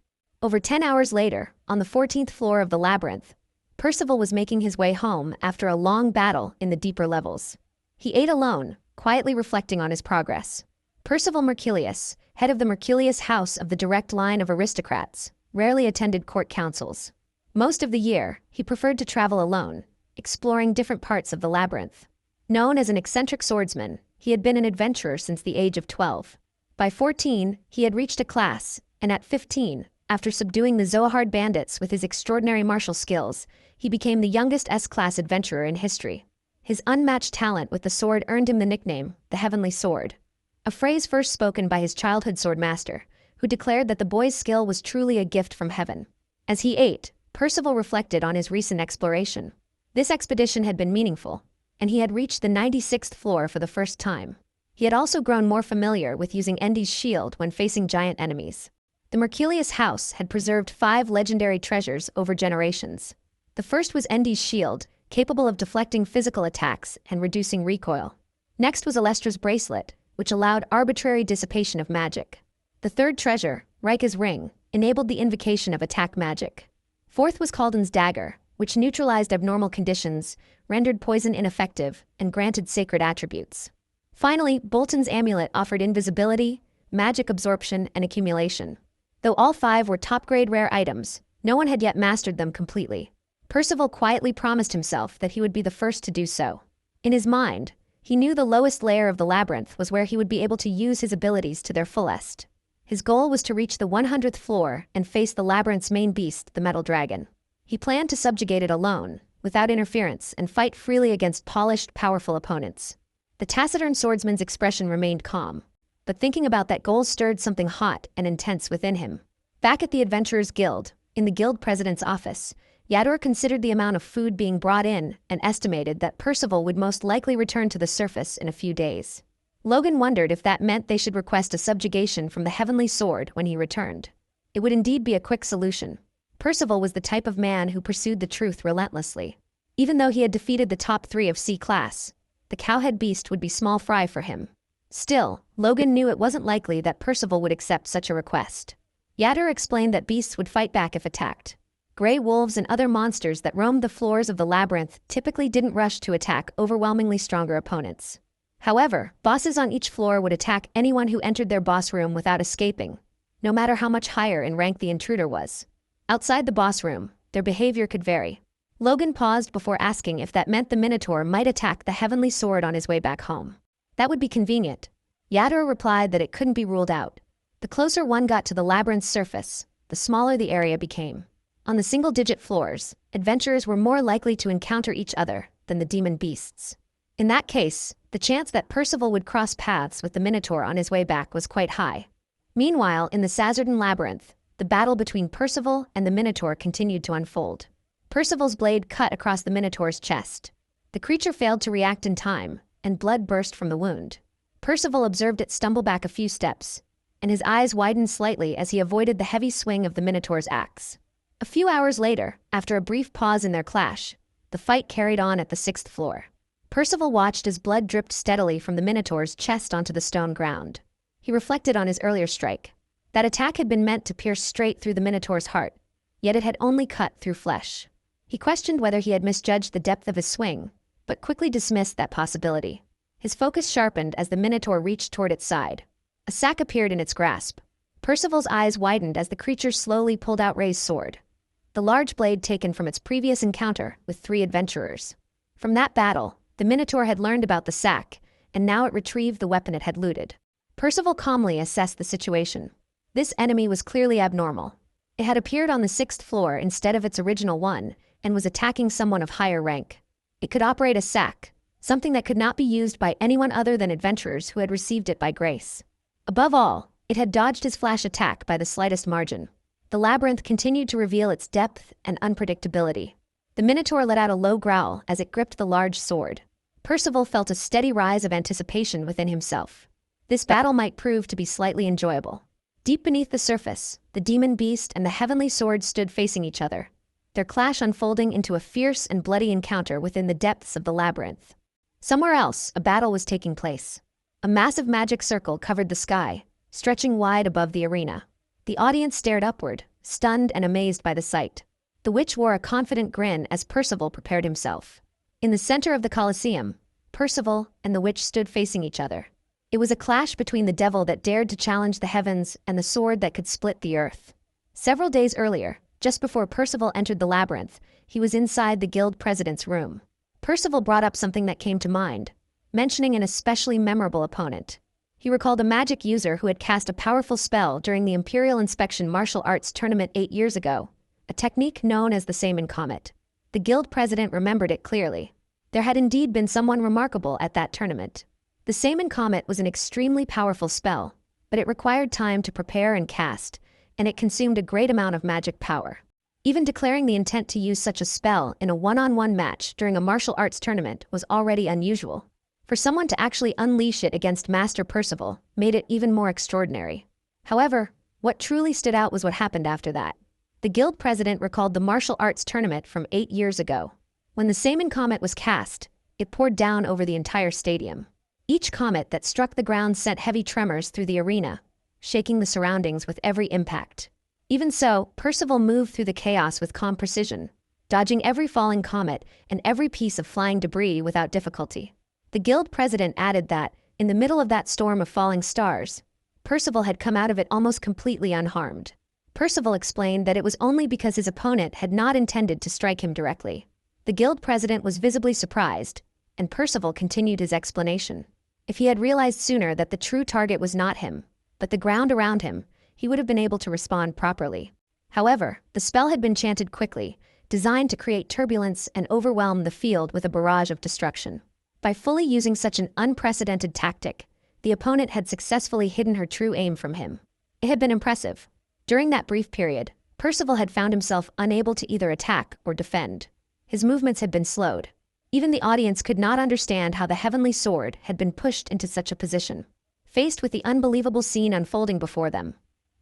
Over 10 hours later, on the 14th floor of the labyrinth, Percival was making his way home after a long battle in the deeper levels. He ate alone, quietly reflecting on his progress. Percival Mercurius, head of the Mercurius house of the direct line of aristocrats, rarely attended court councils. Most of the year, he preferred to travel alone, exploring different parts of the labyrinth. Known as an eccentric swordsman, he had been an adventurer since the age of 12. By 14, he had reached a class, and at 15, after subduing the Zoahard bandits with his extraordinary martial skills, he became the youngest S-class adventurer in history. His unmatched talent with the sword earned him the nickname, the Heavenly Sword, a phrase first spoken by his childhood swordmaster, who declared that the boy's skill was truly a gift from heaven. As he ate, Percival reflected on his recent exploration. This expedition had been meaningful, and he had reached the 96th floor for the first time. He had also grown more familiar with using Endi's shield when facing giant enemies. The Mercurius house had preserved 5 legendary treasures over generations. The first was Endi's shield, capable of deflecting physical attacks and reducing recoil. Next was Alestra's bracelet, which allowed arbitrary dissipation of magic. The third treasure, Rika's ring, enabled the invocation of attack magic. Fourth was Kalden's dagger, which neutralized abnormal conditions, rendered poison ineffective, and granted sacred attributes. Finally, Bolton's amulet offered invisibility, magic absorption, and accumulation. Though all 5 were top-grade rare items, no one had yet mastered them completely. Percival quietly promised himself that he would be the first to do so. In his mind, he knew the lowest layer of the labyrinth was where he would be able to use his abilities to their fullest. His goal was to reach the 100th floor and face the labyrinth's main beast, the Metal Dragon. He planned to subjugate it alone, without interference, and fight freely against polished, powerful opponents. The taciturn swordsman's expression remained calm, but thinking about that goal stirred something hot and intense within him. Back at the Adventurer's Guild, in the guild president's office, Yador considered the amount of food being brought in and estimated that Percival would most likely return to the surface in a few days. Logan wondered if that meant they should request a subjugation from the Heavenly Sword when he returned. It would indeed be a quick solution. Percival was the type of man who pursued the truth relentlessly. Even though he had defeated the top 3 of C-class, the cowhead beast would be small fry for him. Still, Logan knew it wasn't likely that Percival would accept such a request. Yador explained that beasts would fight back if attacked. Grey wolves and other monsters that roamed the floors of the labyrinth typically didn't rush to attack overwhelmingly stronger opponents. However, bosses on each floor would attack anyone who entered their boss room without escaping, no matter how much higher in rank the intruder was. Outside the boss room, their behavior could vary. Logan paused before asking if that meant the Minotaur might attack the Heavenly Sword on his way back home. That would be convenient. Yador replied that it couldn't be ruled out. The closer one got to the labyrinth's surface, the smaller the area became. On the single-digit floors, adventurers were more likely to encounter each other than the demon beasts. In that case, the chance that Percival would cross paths with the Minotaur on his way back was quite high. Meanwhile, in the Sazerdan labyrinth, the battle between Percival and the Minotaur continued to unfold. Percival's blade cut across the Minotaur's chest. The creature failed to react in time, and blood burst from the wound. Percival observed it stumble back a few steps, and his eyes widened slightly as he avoided the heavy swing of the Minotaur's axe. A few hours later, after a brief pause in their clash, the fight carried on at the 6th floor. Percival watched as blood dripped steadily from the Minotaur's chest onto the stone ground. He reflected on his earlier strike. That attack had been meant to pierce straight through the Minotaur's heart, yet it had only cut through flesh. He questioned whether he had misjudged the depth of his swing, but quickly dismissed that possibility. His focus sharpened as the Minotaur reached toward its side. A sack appeared in its grasp. Percival's eyes widened as the creature slowly pulled out Ray's sword, the large blade taken from its previous encounter with 3 adventurers. From that battle, the Minotaur had learned about the sack, and now it retrieved the weapon it had looted. Percival calmly assessed the situation. This enemy was clearly abnormal. It had appeared on the 6th floor instead of its original one, and was attacking someone of higher rank. It could operate a sack, something that could not be used by anyone other than adventurers who had received it by grace. Above all, it had dodged his flash attack by the slightest margin. The labyrinth continued to reveal its depth and unpredictability. The Minotaur let out a low growl as it gripped the large sword. Percival felt a steady rise of anticipation within himself. This battle might prove to be slightly enjoyable. Deep beneath the surface, the demon beast and the heavenly sword stood facing each other, their clash unfolding into a fierce and bloody encounter within the depths of the labyrinth. Somewhere else, a battle was taking place. A massive magic circle covered the sky, stretching wide above the arena. The audience stared upward, stunned and amazed by the sight. The witch wore a confident grin as Percival prepared himself. In the center of the Colosseum, Percival and the witch stood facing each other. It was a clash between the devil that dared to challenge the heavens and the sword that could split the earth. Several days earlier, just before Percival entered the labyrinth, he was inside the guild president's room. Percival brought up something that came to mind, mentioning an especially memorable opponent. He recalled a magic user who had cast a powerful spell during the Imperial Inspection Martial Arts Tournament 8 years ago, a technique known as the Saman Comet. The guild president remembered it clearly. There had indeed been someone remarkable at that tournament. The Saman Comet was an extremely powerful spell, but it required time to prepare and cast, and it consumed a great amount of magic power. Even declaring the intent to use such a spell in a one-on-one match during a martial arts tournament was already unusual. For someone to actually unleash it against Master Percival made it even more extraordinary. However, what truly stood out was what happened after that. The guild president recalled the martial arts tournament from 8 years ago. When the Saman Comet was cast, it poured down over the entire stadium. Each comet that struck the ground sent heavy tremors through the arena, shaking the surroundings with every impact. Even so, Percival moved through the chaos with calm precision, dodging every falling comet and every piece of flying debris without difficulty. The guild president added that, in the middle of that storm of falling stars, Percival had come out of it almost completely unharmed. Percival explained that it was only because his opponent had not intended to strike him directly. The guild president was visibly surprised, and Percival continued his explanation. If he had realized sooner that the true target was not him, but the ground around him, he would have been able to respond properly. However, the spell had been chanted quickly, designed to create turbulence and overwhelm the field with a barrage of destruction. By fully using such an unprecedented tactic, the opponent had successfully hidden her true aim from him. It had been impressive. During that brief period, Percival had found himself unable to either attack or defend. His movements had been slowed. Even the audience could not understand how the heavenly sword had been pushed into such a position. Faced with the unbelievable scene unfolding before them,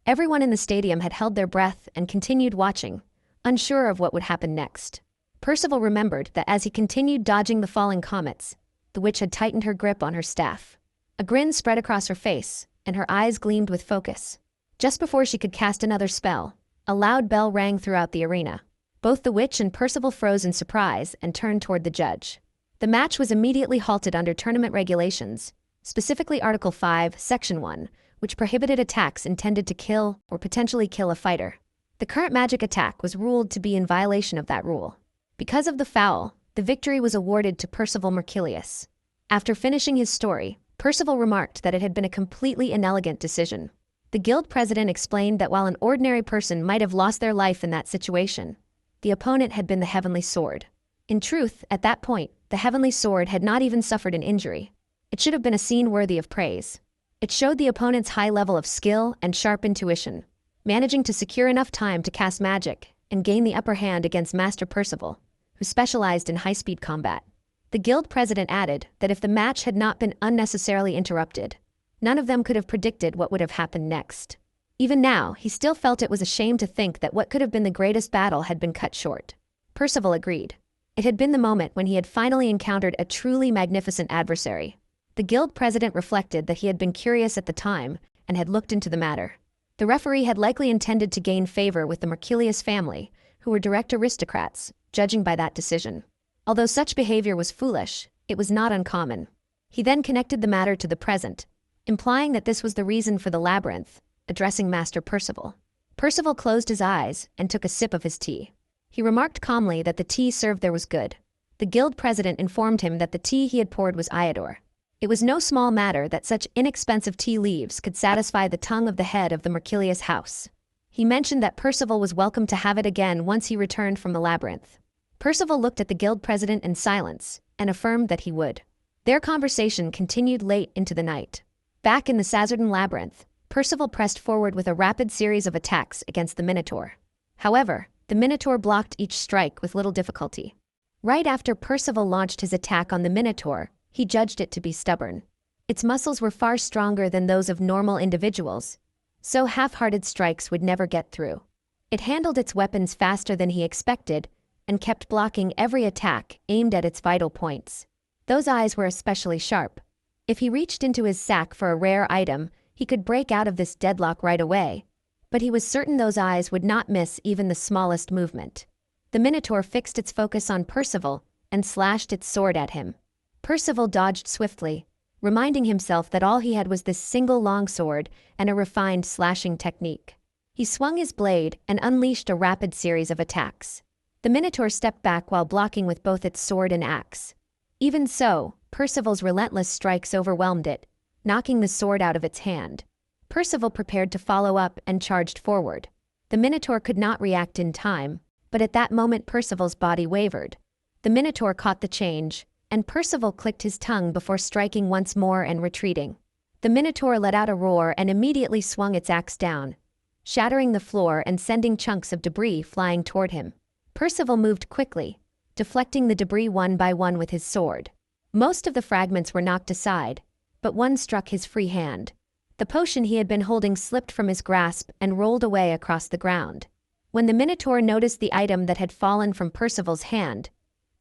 everyone in the stadium had held their breath and continued watching, unsure of what would happen next. Percival remembered that as he continued dodging the falling comets, the witch had tightened her grip on her staff. A grin spread across her face, and her eyes gleamed with focus. Just before she could cast another spell, a loud bell rang throughout the arena. Both the witch and Percival froze in surprise and turned toward the judge. The match was immediately halted under tournament regulations, specifically Article 5, Section 1, which prohibited attacks intended to kill or potentially kill a fighter. The current magic attack was ruled to be in violation of that rule. Because of the foul, the victory was awarded to Percival Mercurius. After finishing his story, Percival remarked that it had been a completely inelegant decision. The guild president explained that while an ordinary person might have lost their life in that situation, the opponent had been the heavenly sword. In truth, at that point, the heavenly sword had not even suffered an injury. It should have been a scene worthy of praise. It showed the opponent's high level of skill and sharp intuition, managing to secure enough time to cast magic and gain the upper hand against Master Percival, who specialized in high-speed combat. The guild president added that if the match had not been unnecessarily interrupted, none of them could have predicted what would have happened next. Even now, he still felt it was a shame to think that what could have been the greatest battle had been cut short. Percival agreed. It had been the moment when he had finally encountered a truly magnificent adversary. The guild president reflected that he had been curious at the time and had looked into the matter. The referee had likely intended to gain favor with the Mercurius family, who were direct aristocrats, judging by that decision. Although such behavior was foolish, it was not uncommon. He then connected the matter to the present, implying that this was the reason for the labyrinth, addressing Master Percival. Percival closed his eyes and took a sip of his tea. He remarked calmly that the tea served there was good. The guild president informed him that the tea he had poured was Iodor. It was no small matter that such inexpensive tea leaves could satisfy the tongue of the head of the Mercurius house. He mentioned that Percival was welcome to have it again once he returned from the labyrinth. Percival looked at the guild president in silence and affirmed that he would. Their conversation continued late into the night. Back in the Sazerdan labyrinth, Percival pressed forward with a rapid series of attacks against the Minotaur. However, the Minotaur blocked each strike with little difficulty. Right after Percival launched his attack on the Minotaur, he judged it to be stubborn. Its muscles were far stronger than those of normal individuals, so half-hearted strikes would never get through. It handled its weapons faster than he expected and kept blocking every attack aimed at its vital points. Those eyes were especially sharp. If he reached into his sack for a rare item, he could break out of this deadlock right away. But he was certain those eyes would not miss even the smallest movement. The Minotaur fixed its focus on Percival and slashed its sword at him. Percival dodged swiftly, reminding himself that all he had was this single longsword and a refined slashing technique. He swung his blade and unleashed a rapid series of attacks. The Minotaur stepped back while blocking with both its sword and axe. Even so, Percival's relentless strikes overwhelmed it, knocking the sword out of its hand. Percival prepared to follow up and charged forward. The Minotaur could not react in time, but at that moment Percival's body wavered. The Minotaur caught the change, and Percival clicked his tongue before striking once more and retreating. The Minotaur let out a roar and immediately swung its axe down, shattering the floor and sending chunks of debris flying toward him. Percival moved quickly, deflecting the debris one by one with his sword. Most of the fragments were knocked aside, but one struck his free hand. The potion he had been holding slipped from his grasp and rolled away across the ground. When the Minotaur noticed the item that had fallen from Percival's hand,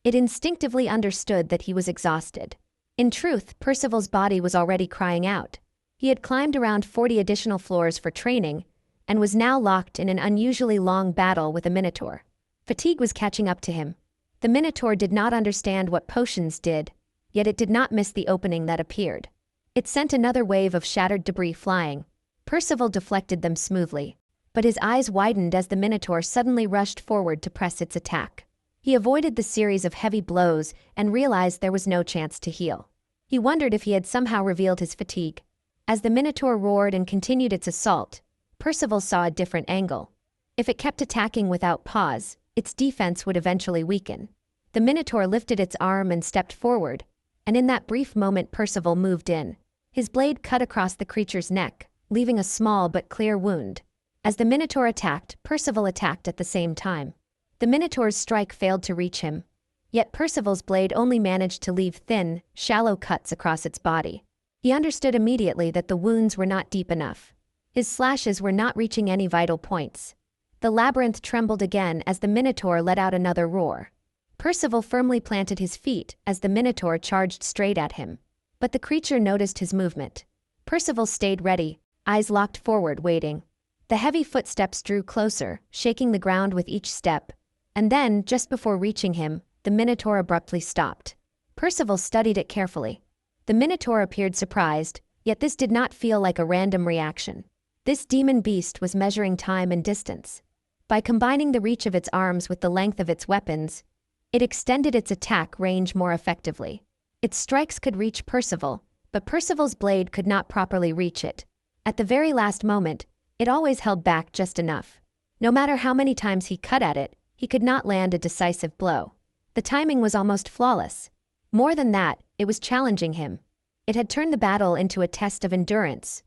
it instinctively understood that he was exhausted. In truth, Percival's body was already crying out. He had climbed around 40 additional floors for training, and was now locked in an unusually long battle with a Minotaur. Fatigue was catching up to him. The Minotaur did not understand what potions did, yet it did not miss the opening that appeared. It sent another wave of shattered debris flying. Percival deflected them smoothly, but his eyes widened as the Minotaur suddenly rushed forward to press its attack. He avoided the series of heavy blows and realized there was no chance to heal. He wondered if he had somehow revealed his fatigue. As the Minotaur roared and continued its assault, Percival saw a different angle. If it kept attacking without pause, its defense would eventually weaken. The Minotaur lifted its arm and stepped forward, and in that brief moment Percival moved in. His blade cut across the creature's neck, leaving a small but clear wound. As the Minotaur attacked, Percival attacked at the same time. The Minotaur's strike failed to reach him, yet Percival's blade only managed to leave thin, shallow cuts across its body. He understood immediately that the wounds were not deep enough. His slashes were not reaching any vital points. The labyrinth trembled again as the Minotaur let out another roar. Percival firmly planted his feet as the Minotaur charged straight at him. But the creature noticed his movement. Percival stayed ready, eyes locked forward, waiting. The heavy footsteps drew closer, shaking the ground with each step, and then, just before reaching him, the Minotaur abruptly stopped. Percival studied it carefully. The Minotaur appeared surprised, yet this did not feel like a random reaction. This demon beast was measuring time and distance. By combining the reach of its arms with the length of its weapons, it extended its attack range more effectively. Its strikes could reach Percival, but Percival's blade could not properly reach it. At the very last moment, it always held back just enough. No matter how many times he cut at it, he could not land a decisive blow. The timing was almost flawless. More than that, it was challenging him. It had turned the battle into a test of endurance.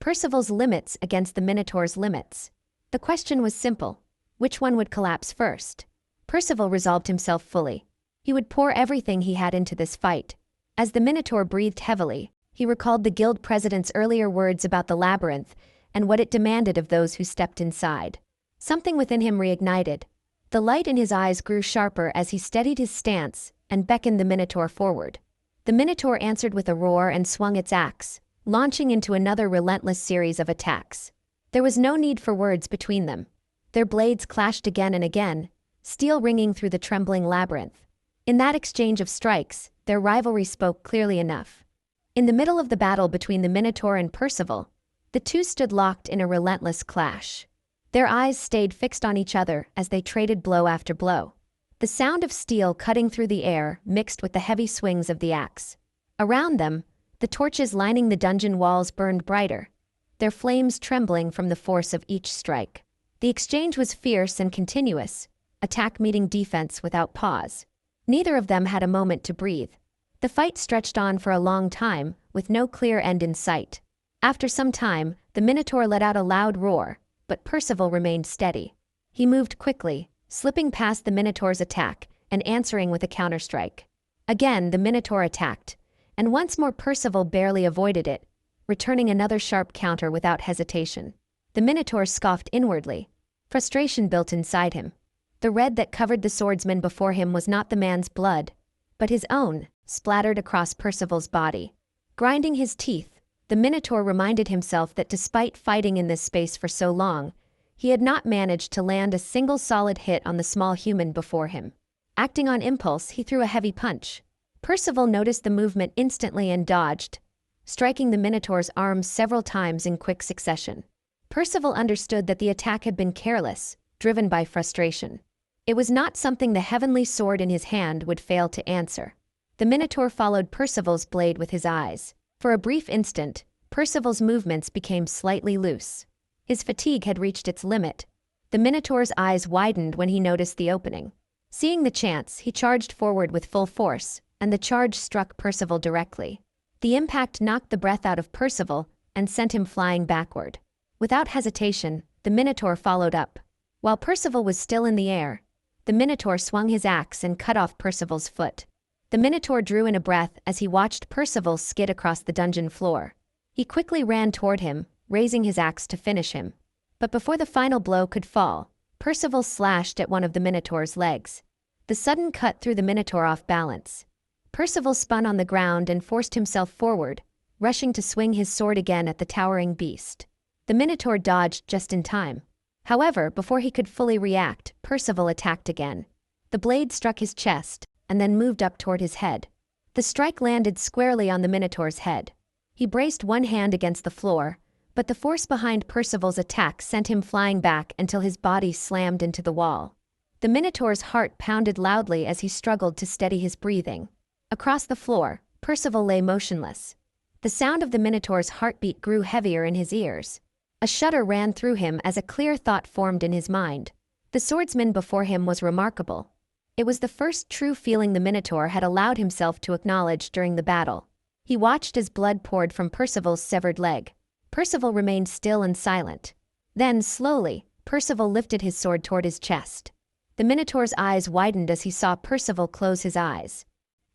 Percival's limits against the Minotaur's limits. The question was simple. Which one would collapse first? Percival resolved himself fully. He would pour everything he had into this fight. As the Minotaur breathed heavily, he recalled the guild president's earlier words about the labyrinth and what it demanded of those who stepped inside. Something within him reignited. The light in his eyes grew sharper as he steadied his stance and beckoned the Minotaur forward. The Minotaur answered with a roar and swung its axe, launching into another relentless series of attacks. There was no need for words between them. Their blades clashed again and again, steel ringing through the trembling labyrinth. In that exchange of strikes, their rivalry spoke clearly enough. In the middle of the battle between the Minotaur and Percival, the two stood locked in a relentless clash. Their eyes stayed fixed on each other as they traded blow after blow. The sound of steel cutting through the air mixed with the heavy swings of the axe. Around them, the torches lining the dungeon walls burned brighter, their flames trembling from the force of each strike. The exchange was fierce and continuous, attack meeting defense without pause. Neither of them had a moment to breathe. The fight stretched on for a long time, with no clear end in sight. After some time, the Minotaur let out a loud roar, but Percival remained steady. He moved quickly, slipping past the Minotaur's attack and answering with a counterstrike. Again, the Minotaur attacked, and once more Percival barely avoided it, returning another sharp counter without hesitation. The Minotaur scoffed inwardly. Frustration built inside him. The red that covered the swordsman before him was not the man's blood, but his own, splattered across Percival's body. Grinding his teeth, the Minotaur reminded himself that despite fighting in this space for so long, He had not managed to land a single solid hit on the small human before him. Acting on impulse, he threw a heavy punch. Percival noticed the movement instantly and dodged, striking the Minotaur's arms several times in quick succession. Percival understood that the attack had been careless, driven by frustration. It was not something the heavenly sword in his hand would fail to answer. The Minotaur followed Percival's blade with his eyes. For a brief instant, Percival's movements became slightly loose. His fatigue had reached its limit. The Minotaur's eyes widened when he noticed the opening. Seeing the chance, he charged forward with full force, and the charge struck Percival directly. The impact knocked the breath out of Percival and sent him flying backward. Without hesitation, the Minotaur followed up. While Percival was still in the air, the Minotaur swung his axe and cut off Percival's foot. The Minotaur drew in a breath as he watched Percival skid across the dungeon floor. He quickly ran toward him, raising his axe to finish him. But before the final blow could fall, Percival slashed at one of the Minotaur's legs. The sudden cut threw the Minotaur off balance. Percival spun on the ground and forced himself forward, rushing to swing his sword again at the towering beast. The Minotaur dodged just in time. However, before he could fully react, Percival attacked again. The blade struck his chest, and then moved up toward his head. The strike landed squarely on the Minotaur's head. He braced one hand against the floor, but the force behind Percival's attack sent him flying back until his body slammed into the wall. The Minotaur's heart pounded loudly as he struggled to steady his breathing. Across the floor, Percival lay motionless. The sound of the Minotaur's heartbeat grew heavier in his ears. A shudder ran through him as a clear thought formed in his mind. The swordsman before him was remarkable. It was the first true feeling the Minotaur had allowed himself to acknowledge during the battle. He watched as blood poured from Percival's severed leg. Percival remained still and silent. Then, slowly, Percival lifted his sword toward his chest. The Minotaur's eyes widened as he saw Percival close his eyes.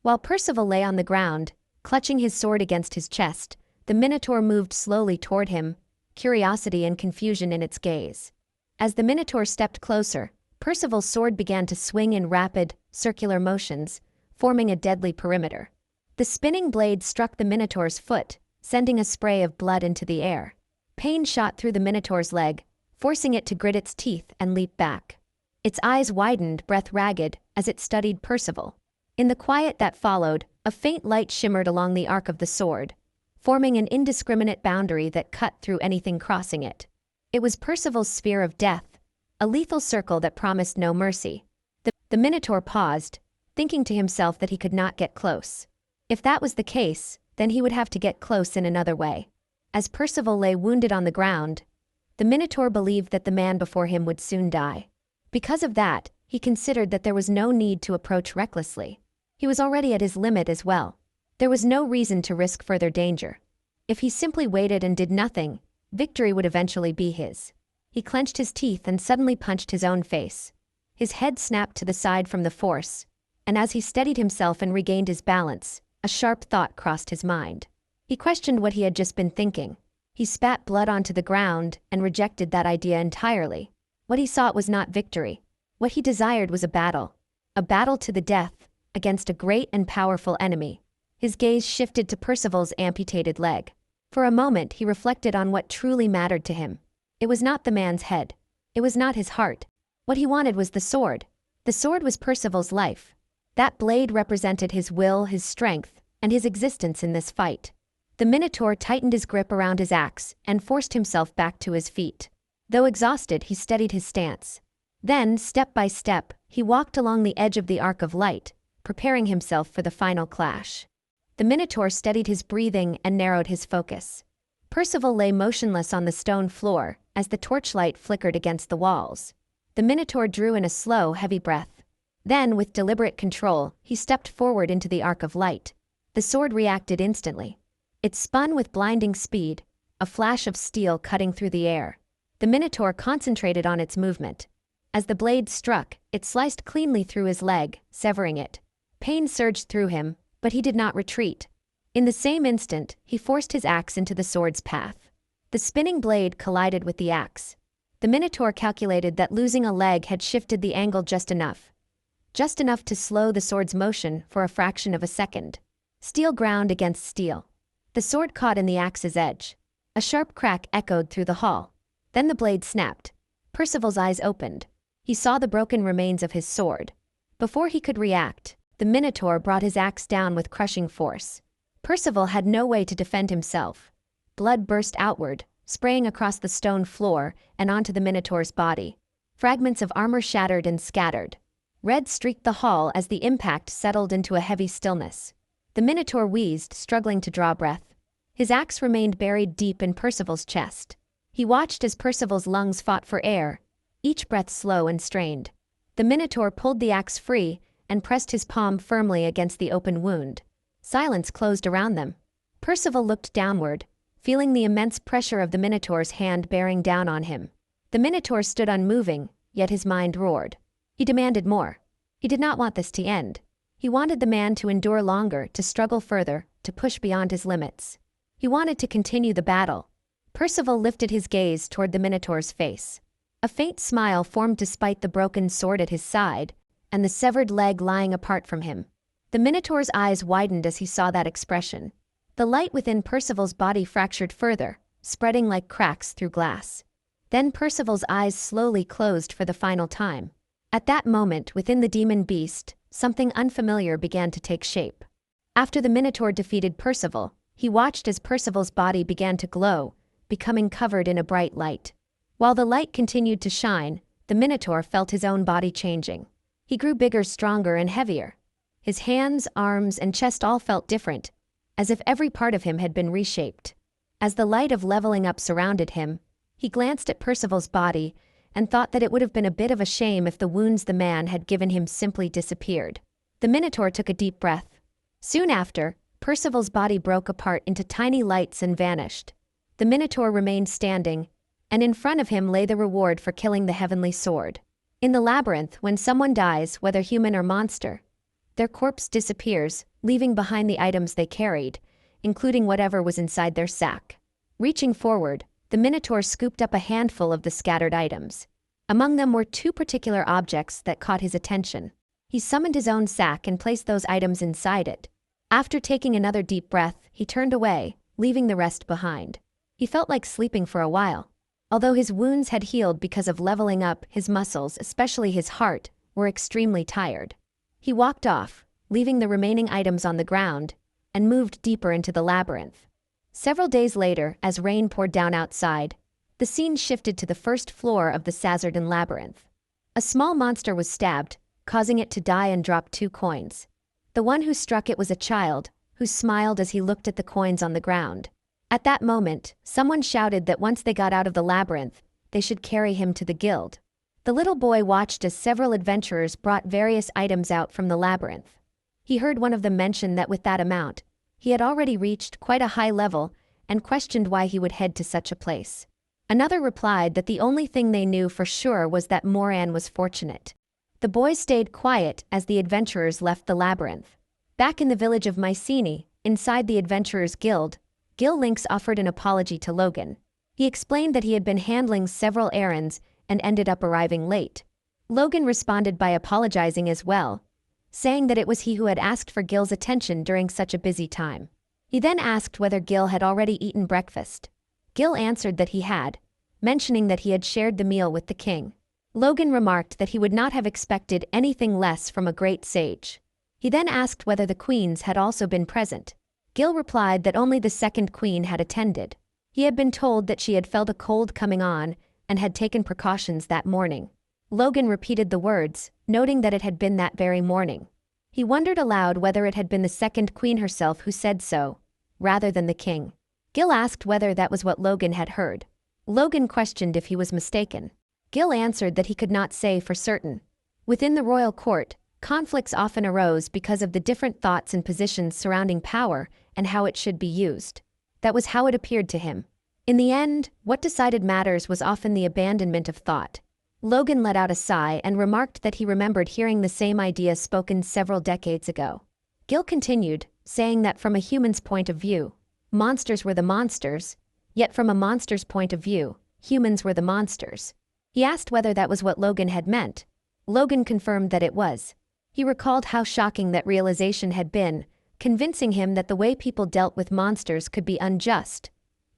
While Percival lay on the ground, clutching his sword against his chest, the Minotaur moved slowly toward him, curiosity and confusion in its gaze. As the Minotaur stepped closer, Percival's sword began to swing in rapid, circular motions, forming a deadly perimeter. The spinning blade struck the Minotaur's foot, sending a spray of blood into the air. Pain shot through the Minotaur's leg, forcing it to grit its teeth and leap back. Its eyes widened, breath ragged, as it studied Percival. In the quiet that followed, a faint light shimmered along the arc of the sword, forming an indiscriminate boundary that cut through anything crossing it. It was Percival's spear of death, a lethal circle that promised no mercy. The Minotaur paused, thinking to himself that he could not get close. If that was the case, then he would have to get close in another way. As Percival lay wounded on the ground, the Minotaur believed that the man before him would soon die. Because of that, he considered that there was no need to approach recklessly. He was already at his limit as well. There was no reason to risk further danger. If he simply waited and did nothing, victory would eventually be his. He clenched his teeth and suddenly punched his own face. His head snapped to the side from the force, and as he steadied himself and regained his balance, a sharp thought crossed his mind. He questioned what he had just been thinking. He spat blood onto the ground and rejected that idea entirely. What he sought was not victory. What he desired was a battle to the death, against a great and powerful enemy. His gaze shifted to Percival's amputated leg. For a moment he reflected on what truly mattered to him. It was not the man's head. It was not his heart. What he wanted was the sword. The sword was Percival's life. That blade represented his will, his strength, and his existence in this fight. The Minotaur tightened his grip around his axe and forced himself back to his feet. Though exhausted, he steadied his stance. Then, step by step, he walked along the edge of the arc of light, preparing himself for the final clash. The Minotaur steadied his breathing and narrowed his focus. Percival lay motionless on the stone floor as the torchlight flickered against the walls. The Minotaur drew in a slow, heavy breath. Then, with deliberate control, he stepped forward into the arc of light. The sword reacted instantly. It spun with blinding speed, a flash of steel cutting through the air. The Minotaur concentrated on its movement. As the blade struck, it sliced cleanly through his leg, severing it. Pain surged through him, but he did not retreat. In the same instant, he forced his axe into the sword's path. The spinning blade collided with the axe. The Minotaur calculated that losing a leg had shifted the angle just enough to slow the sword's motion for a fraction of a second. Steel ground against steel. The sword caught in the axe's edge. A sharp crack echoed through the hall. Then the blade snapped. Percival's eyes opened. He saw the broken remains of his sword. Before he could react, the Minotaur brought his axe down with crushing force. Percival had no way to defend himself. Blood burst outward, spraying across the stone floor and onto the Minotaur's body. Fragments of armor shattered and scattered. Red streaked the hall as the impact settled into a heavy stillness. The Minotaur wheezed, struggling to draw breath. His axe remained buried deep in Percival's chest. He watched as Percival's lungs fought for air, each breath slow and strained. The Minotaur pulled the axe free and pressed his palm firmly against the open wound. Silence closed around them. Percival looked downward, feeling the immense pressure of the Minotaur's hand bearing down on him. The Minotaur stood unmoving, yet his mind roared. He demanded more. He did not want this to end. He wanted the man to endure longer, to struggle further, to push beyond his limits. He wanted to continue the battle. Percival lifted his gaze toward the Minotaur's face. A faint smile formed despite the broken sword at his side, and the severed leg lying apart from him. The Minotaur's eyes widened as he saw that expression. The light within Percival's body fractured further, spreading like cracks through glass. Then Percival's eyes slowly closed for the final time. At that moment, within the demon beast, something unfamiliar began to take shape. After the Minotaur defeated Percival, he watched as Percival's body began to glow, becoming covered in a bright light. While the light continued to shine, the Minotaur felt his own body changing. He grew bigger, stronger, and heavier. His hands, arms, and chest all felt different, as if every part of him had been reshaped. As the light of leveling up surrounded him, he glanced at Percival's body and thought that it would have been a bit of a shame if the wounds the man had given him simply disappeared. The Minotaur took a deep breath. Soon after, Percival's body broke apart into tiny lights and vanished. The Minotaur remained standing, and in front of him lay the reward for killing the heavenly sword. In the labyrinth, when someone dies, whether human or monster, their corpse disappears, leaving behind the items they carried, including whatever was inside their sack. Reaching forward, the Minotaur scooped up a handful of the scattered items. Among them were two particular objects that caught his attention. He summoned his own sack and placed those items inside it. After taking another deep breath, he turned away, leaving the rest behind. He felt like sleeping for a while. Although his wounds had healed because of leveling up, his muscles, especially his heart, were extremely tired. He walked off, leaving the remaining items on the ground, and moved deeper into the labyrinth. Several days later, as rain poured down outside, the scene shifted to the first floor of the Sazeradan labyrinth. A small monster was stabbed, causing it to die and drop 2 coins. The one who struck it was a child, who smiled as he looked at the coins on the ground. At that moment, someone shouted that once they got out of the labyrinth, they should carry him to the guild. The little boy watched as several adventurers brought various items out from the labyrinth. He heard one of them mention that with that amount, he had already reached quite a high level and questioned why he would head to such a place. Another replied that the only thing they knew for sure was that Moran was fortunate. The boys stayed quiet as the adventurers left the labyrinth. Back in the village of Mycenae, inside the Adventurer's Guild, Gil Lynx offered an apology to Logan. He explained that he had been handling several errands and ended up arriving late. Logan responded by apologizing as well, saying that it was he who had asked for Gil's attention during such a busy time. He then asked whether Gil had already eaten breakfast. Gil answered that he had, mentioning that he had shared the meal with the king. Logan remarked that he would not have expected anything less from a great sage. He then asked whether the queens had also been present. Gil replied that only the second queen had attended. He had been told that she had felt a cold coming on and had taken precautions that morning. Logan repeated the words, noting that it had been that very morning. He wondered aloud whether it had been the second queen herself who said so, rather than the king. Gil asked whether that was what Logan had heard. Logan questioned if he was mistaken. Gil answered that he could not say for certain. Within the royal court, conflicts often arose because of the different thoughts and positions surrounding power and how it should be used. That was how it appeared to him. In the end, what decided matters was often the abandonment of thought. Logan let out a sigh and remarked that he remembered hearing the same idea spoken several decades ago. Gil continued, saying that from a human's point of view, monsters were the monsters, yet from a monster's point of view, humans were the monsters. He asked whether that was what Logan had meant. Logan confirmed that it was. He recalled how shocking that realization had been, convincing him that the way people dealt with monsters could be unjust,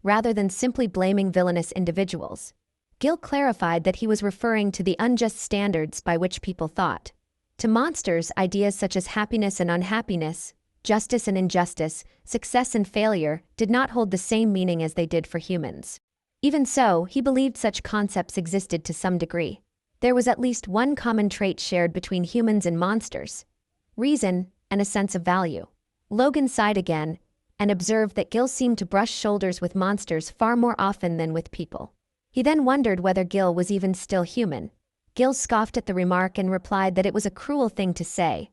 rather than simply blaming villainous individuals. Gil clarified that he was referring to the unjust standards by which people thought. To monsters, ideas such as happiness and unhappiness, justice and injustice, success and failure, did not hold the same meaning as they did for humans. Even so, he believed such concepts existed to some degree. There was at least one common trait shared between humans and monsters: reason and a sense of value. Logan sighed again and observed that Gil seemed to brush shoulders with monsters far more often than with people. He then wondered whether Gil was even still human. Gil scoffed at the remark and replied that it was a cruel thing to say.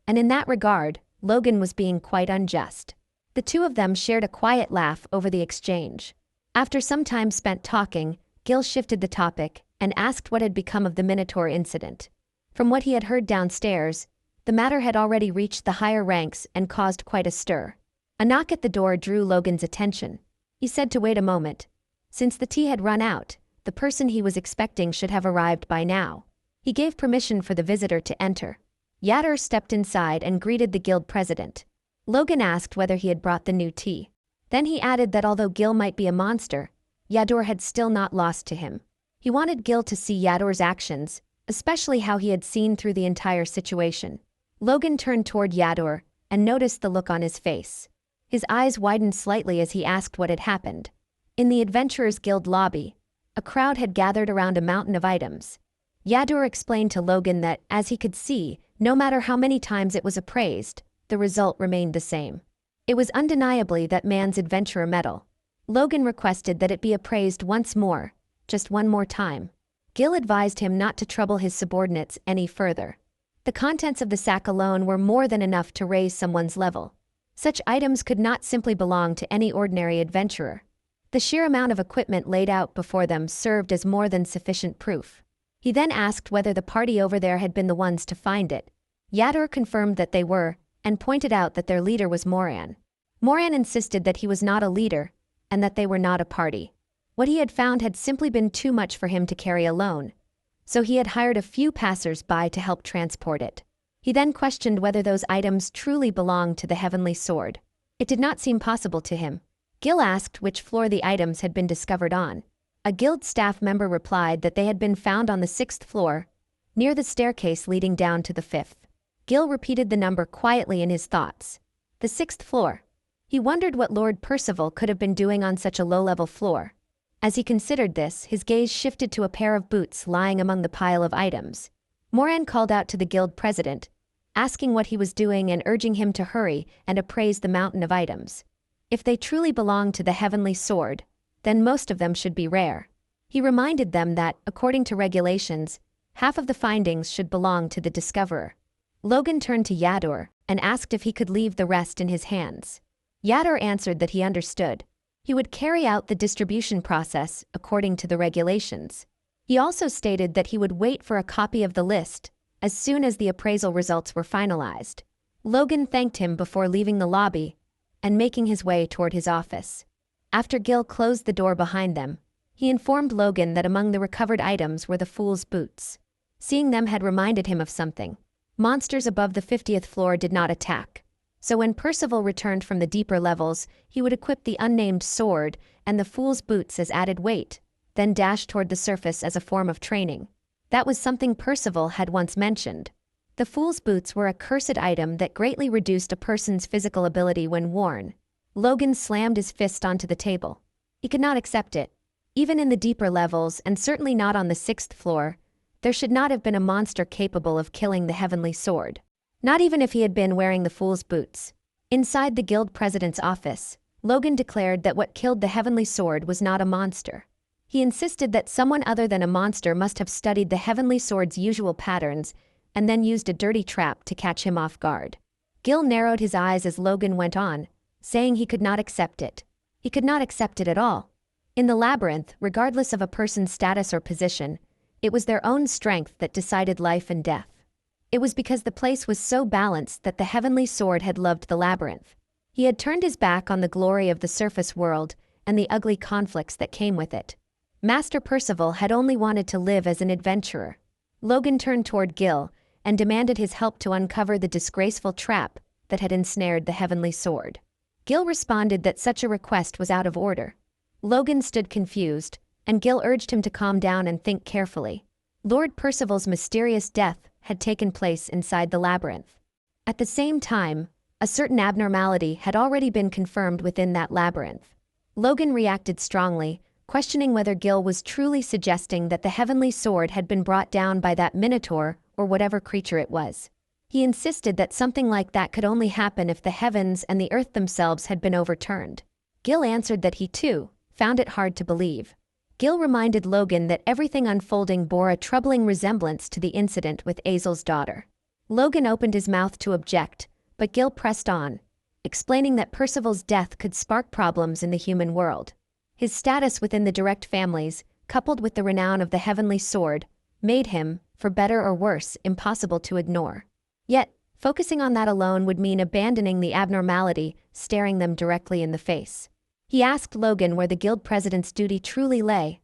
And in that regard, Logan was being quite unjust. The two of them shared a quiet laugh over the exchange. After some time spent talking, Gil shifted the topic and asked what had become of the Minotaur incident. From what he had heard downstairs, the matter had already reached the higher ranks and caused quite a stir. A knock at the door drew Logan's attention. He said to wait a moment. Since the tea had run out, the person he was expecting should have arrived by now. He gave permission for the visitor to enter. Yadur stepped inside and greeted the guild president. Logan asked whether he had brought the new tea. Then he added that although Gil might be a monster, Yadur had still not lost to him. He wanted Gil to see Yadur's actions, especially how he had seen through the entire situation. Logan turned toward Yadur and noticed the look on his face. His eyes widened slightly as he asked what had happened. In the Adventurer's Guild lobby, a crowd had gathered around a mountain of items. Yadur explained to Logan that, as he could see, no matter how many times it was appraised, the result remained the same. It was undeniably that man's adventurer medal. Logan requested that it be appraised once more, just one more time. Gil advised him not to trouble his subordinates any further. The contents of the sack alone were more than enough to raise someone's level. Such items could not simply belong to any ordinary adventurer. The sheer amount of equipment laid out before them served as more than sufficient proof. He then asked whether the party over there had been the ones to find it. Yadur confirmed that they were, and pointed out that their leader was Moran. Moran insisted that he was not a leader, and that they were not a party. What he had found had simply been too much for him to carry alone, so he had hired a few passers-by to help transport it. He then questioned whether those items truly belonged to the Heavenly Sword. It did not seem possible to him. Gil asked which floor the items had been discovered on. A guild staff member replied that they had been found on the 6th floor, near the staircase leading down to the 5th. Gil repeated the number quietly in his thoughts. The 6th floor. He wondered what Lord Percival could have been doing on such a low-level floor. As he considered this, his gaze shifted to a pair of boots lying among the pile of items. Moran called out to the guild president, asking what he was doing and urging him to hurry and appraise the mountain of items. If they truly belonged to the Heavenly Sword, then most of them should be rare. He reminded them that, according to regulations, half of the findings should belong to the discoverer. Logan turned to Yadur and asked if he could leave the rest in his hands. Yadur answered that he understood. He would carry out the distribution process according to the regulations. He also stated that he would wait for a copy of the list as soon as the appraisal results were finalized. Logan thanked him before leaving the lobby and making his way toward his office. After Gil closed the door behind them, he informed Logan that among the recovered items were the fool's boots. Seeing them had reminded him of something. Monsters above the 50th floor did not attack. So when Percival returned from the deeper levels, he would equip the unnamed sword and the fool's boots as added weight, then dash toward the surface as a form of training. That was something Percival had once mentioned. The fool's boots were a cursed item that greatly reduced a person's physical ability when worn. Logan slammed his fist onto the table. He could not accept it. Even in the deeper levels, and certainly not on the 6th floor, there should not have been a monster capable of killing the Heavenly Sword. Not even if he had been wearing the fool's boots. Inside the guild president's office, Logan declared that what killed the Heavenly Sword was not a monster. He insisted that someone other than a monster must have studied the Heavenly Sword's usual patterns and then used a dirty trap to catch him off guard. Gil narrowed his eyes as Logan went on, saying he could not accept it. He could not accept it at all. In the labyrinth, regardless of a person's status or position, it was their own strength that decided life and death. It was because the place was so balanced that the Heavenly Sword had loved the labyrinth. He had turned his back on the glory of the surface world and the ugly conflicts that came with it. Master Percival had only wanted to live as an adventurer. Logan turned toward Gil and demanded his help to uncover the disgraceful trap that had ensnared the Heavenly Sword. Gil responded that such a request was out of order. Logan stood confused, and Gil urged him to calm down and think carefully. Lord Percival's mysterious death had taken place inside the labyrinth. At the same time, a certain abnormality had already been confirmed within that labyrinth. Logan reacted strongly, questioning whether Gil was truly suggesting that the heavenly sword had been brought down by that Minotaur or whatever creature it was. He insisted that something like that could only happen if the heavens and the earth themselves had been overturned. Gil answered that he, too, found it hard to believe. Gil reminded Logan that everything unfolding bore a troubling resemblance to the incident with Azel's daughter. Logan opened his mouth to object, but Gil pressed on, explaining that Percival's death could spark problems in the human world. His status within the direct families, coupled with the renown of the heavenly sword, made him, for better or worse, impossible to ignore. Yet, focusing on that alone would mean abandoning the abnormality staring them directly in the face. He asked Logan where the guild president's duty truly lay,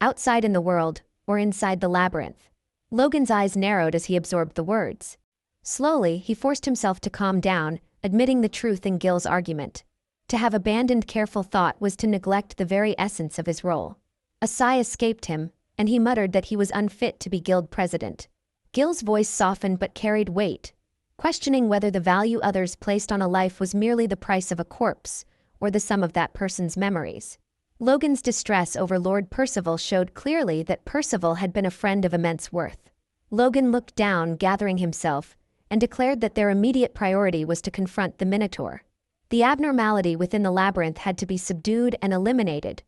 outside in the world, or inside the labyrinth. Logan's eyes narrowed as he absorbed the words. Slowly, he forced himself to calm down, admitting the truth in Gil's argument. To have abandoned careful thought was to neglect the very essence of his role. A sigh escaped him, and he muttered that he was unfit to be guild president. Gil's voice softened but carried weight, questioning whether the value others placed on a life was merely the price of a corpse, or the sum of that person's memories. Logan's distress over Lord Percival showed clearly that Percival had been a friend of immense worth. Logan looked down, gathering himself, and declared that their immediate priority was to confront the Minotaur. The abnormality within the labyrinth had to be subdued and eliminated,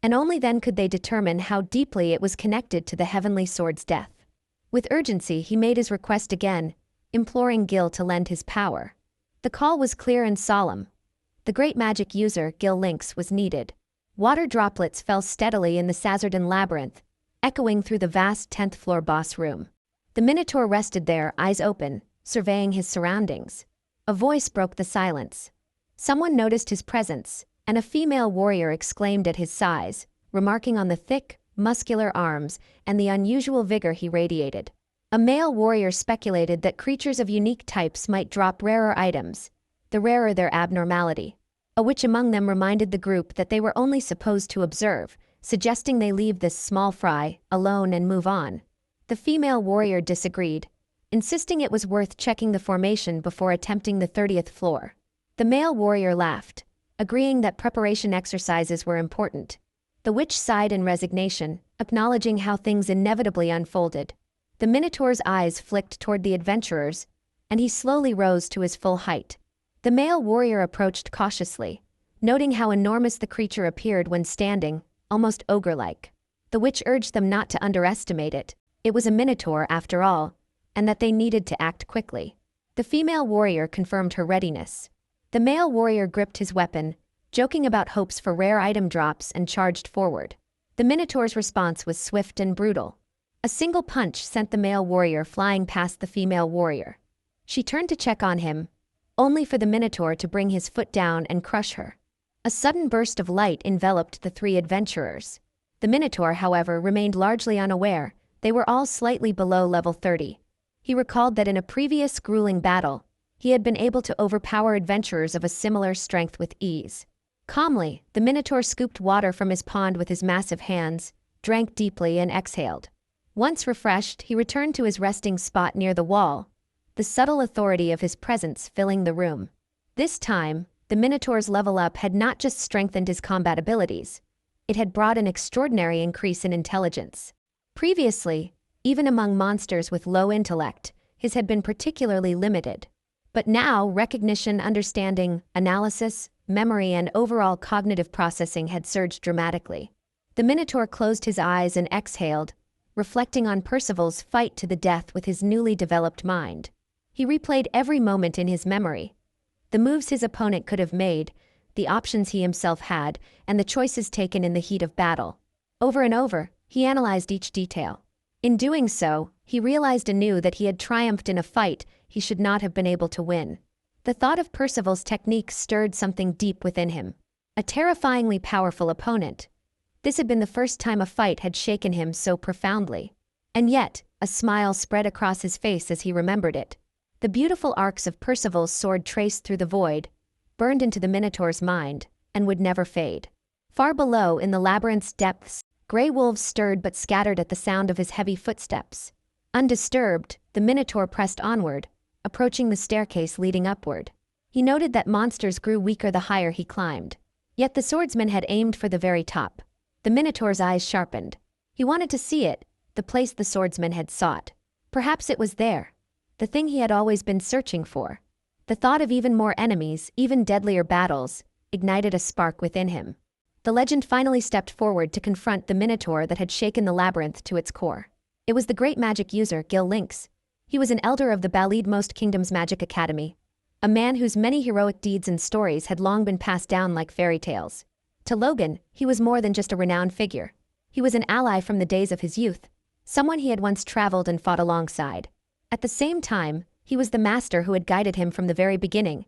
and only then could they determine how deeply it was connected to the heavenly sword's death. With urgency, he made his request again, imploring Gil to lend his power. The call was clear and solemn. The great magic user, Gil Lynx, was needed. Water droplets fell steadily in the Sazerdan labyrinth, echoing through the vast 10th floor boss room. The Minotaur rested there, eyes open, surveying his surroundings. A voice broke the silence. Someone noticed his presence, and a female warrior exclaimed at his size, remarking on the thick, muscular arms and the unusual vigor he radiated. A male warrior speculated that creatures of unique types might drop rarer items, the rarer their abnormality. A witch among them reminded the group that they were only supposed to observe, suggesting they leave this small fry alone and move on. The female warrior disagreed, insisting it was worth checking the formation before attempting the 30th floor. The male warrior laughed, agreeing that preparation exercises were important. The witch sighed in resignation, acknowledging how things inevitably unfolded. The Minotaur's eyes flicked toward the adventurers, and he slowly rose to his full height. The male warrior approached cautiously, noting how enormous the creature appeared when standing, almost ogre-like. The witch urged them not to underestimate it. It was a Minotaur, after all, and that they needed to act quickly. The female warrior confirmed her readiness. The male warrior gripped his weapon, joking about hopes for rare item drops, and charged forward. The Minotaur's response was swift and brutal. A single punch sent the male warrior flying past the female warrior. She turned to check on him, only for the Minotaur to bring his foot down and crush her. A sudden burst of light enveloped the three adventurers. The Minotaur, however, remained largely unaware. They were all slightly below level 30. He recalled that in a previous grueling battle, he had been able to overpower adventurers of a similar strength with ease. Calmly, the Minotaur scooped water from his pond with his massive hands, drank deeply, and exhaled. Once refreshed, he returned to his resting spot near the wall, the subtle authority of his presence filling the room. This time, the Minotaur's level up had not just strengthened his combat abilities, it had brought an extraordinary increase in intelligence. Previously, even among monsters with low intellect, his had been particularly limited. But now, recognition, understanding, analysis, memory, and overall cognitive processing had surged dramatically. The Minotaur closed his eyes and exhaled, reflecting on Percival's fight to the death with his newly developed mind. He replayed every moment in his memory. The moves his opponent could have made, the options he himself had, and the choices taken in the heat of battle. Over and over, he analyzed each detail. In doing so, he realized anew that he had triumphed in a fight he should not have been able to win. The thought of Percival's technique stirred something deep within him. A terrifyingly powerful opponent. This had been the first time a fight had shaken him so profoundly. And yet, a smile spread across his face as he remembered it. The beautiful arcs of Percival's sword traced through the void, burned into the Minotaur's mind, and would never fade. Far below, in the labyrinth's depths, Gray wolves stirred but scattered at the sound of his heavy footsteps. Undisturbed, the Minotaur pressed onward, approaching the staircase leading upward. He noted that monsters grew weaker the higher he climbed. Yet the swordsman had aimed for the very top. The Minotaur's eyes sharpened. He wanted to see it, the place the swordsman had sought. Perhaps it was there. The thing he had always been searching for. The thought of even more enemies, even deadlier battles, ignited a spark within him. The legend finally stepped forward to confront the Minotaur that had shaken the labyrinth to its core. It was the great magic user Gil Lynx. He was an elder of the Balidmost Kingdom's Magic Academy, a man whose many heroic deeds and stories had long been passed down like fairy tales. To Logan, he was more than just a renowned figure. He was an ally from the days of his youth, someone he had once traveled and fought alongside. At the same time, he was the master who had guided him from the very beginning,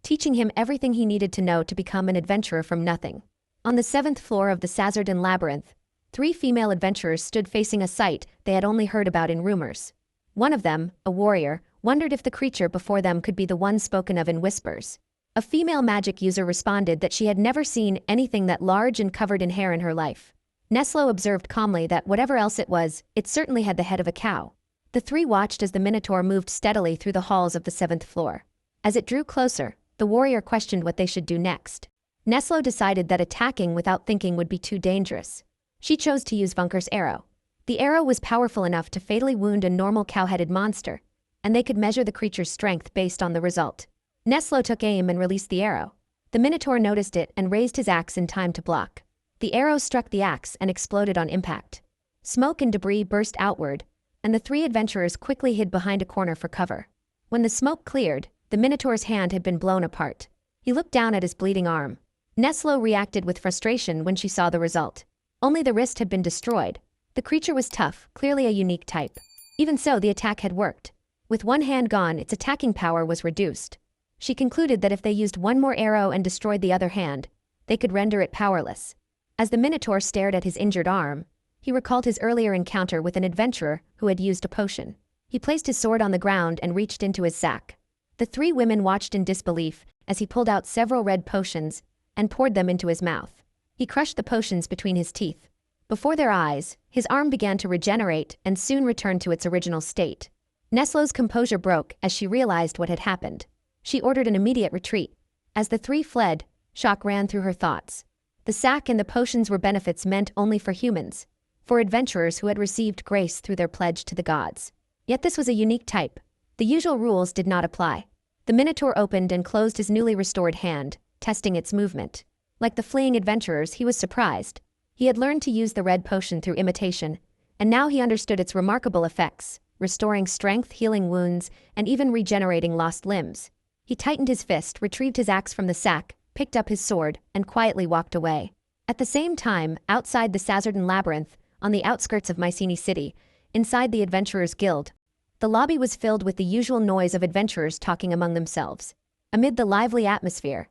teaching him everything he needed to know to become an adventurer from nothing. On the 7th floor of the Sazerdan Labyrinth, 3 female adventurers stood facing a sight they had only heard about in rumors. One of them, a warrior, wondered if the creature before them could be the one spoken of in whispers. A female magic user responded that she had never seen anything that large and covered in hair in her life. Neslo observed calmly that whatever else it was, it certainly had the head of a cow. The 3 watched as the Minotaur moved steadily through the halls of the 7th floor. As it drew closer, the warrior questioned what they should do next. Neslo decided that attacking without thinking would be too dangerous. She chose to use Vunker's arrow. The arrow was powerful enough to fatally wound a normal cow-headed monster, and they could measure the creature's strength based on the result. Neslo took aim and released the arrow. The Minotaur noticed it and raised his axe in time to block. The arrow struck the axe and exploded on impact. Smoke and debris burst outward, and the 3 adventurers quickly hid behind a corner for cover. When the smoke cleared, the Minotaur's hand had been blown apart. He looked down at his bleeding arm. Neslo reacted with frustration when she saw the result. Only the wrist had been destroyed. The creature was tough, clearly a unique type. Even so, the attack had worked. With one hand gone, its attacking power was reduced. She concluded that if they used one more arrow and destroyed the other hand, they could render it powerless. As the Minotaur stared at his injured arm, he recalled his earlier encounter with an adventurer who had used a potion. He placed his sword on the ground and reached into his sack. The 3 women watched in disbelief as he pulled out several red potions and poured them into his mouth. He crushed the potions between his teeth. Before their eyes, his arm began to regenerate and soon returned to its original state. Neslo's composure broke as she realized what had happened. She ordered an immediate retreat. As the 3 fled, shock ran through her thoughts. The sack and the potions were benefits meant only for humans, for adventurers who had received grace through their pledge to the gods. Yet this was a unique type. The usual rules did not apply. The Minotaur opened and closed his newly restored hand, testing its movement. Like the fleeing adventurers, he was surprised. He had learned to use the red potion through imitation, and now he understood its remarkable effects, restoring strength, healing wounds, and even regenerating lost limbs. He tightened his fist, retrieved his axe from the sack, picked up his sword, and quietly walked away. At the same time, outside the Sazerdan Labyrinth, on the outskirts of Mycenae City, inside the Adventurers' Guild, the lobby was filled with the usual noise of adventurers talking among themselves. Amid the lively atmosphere,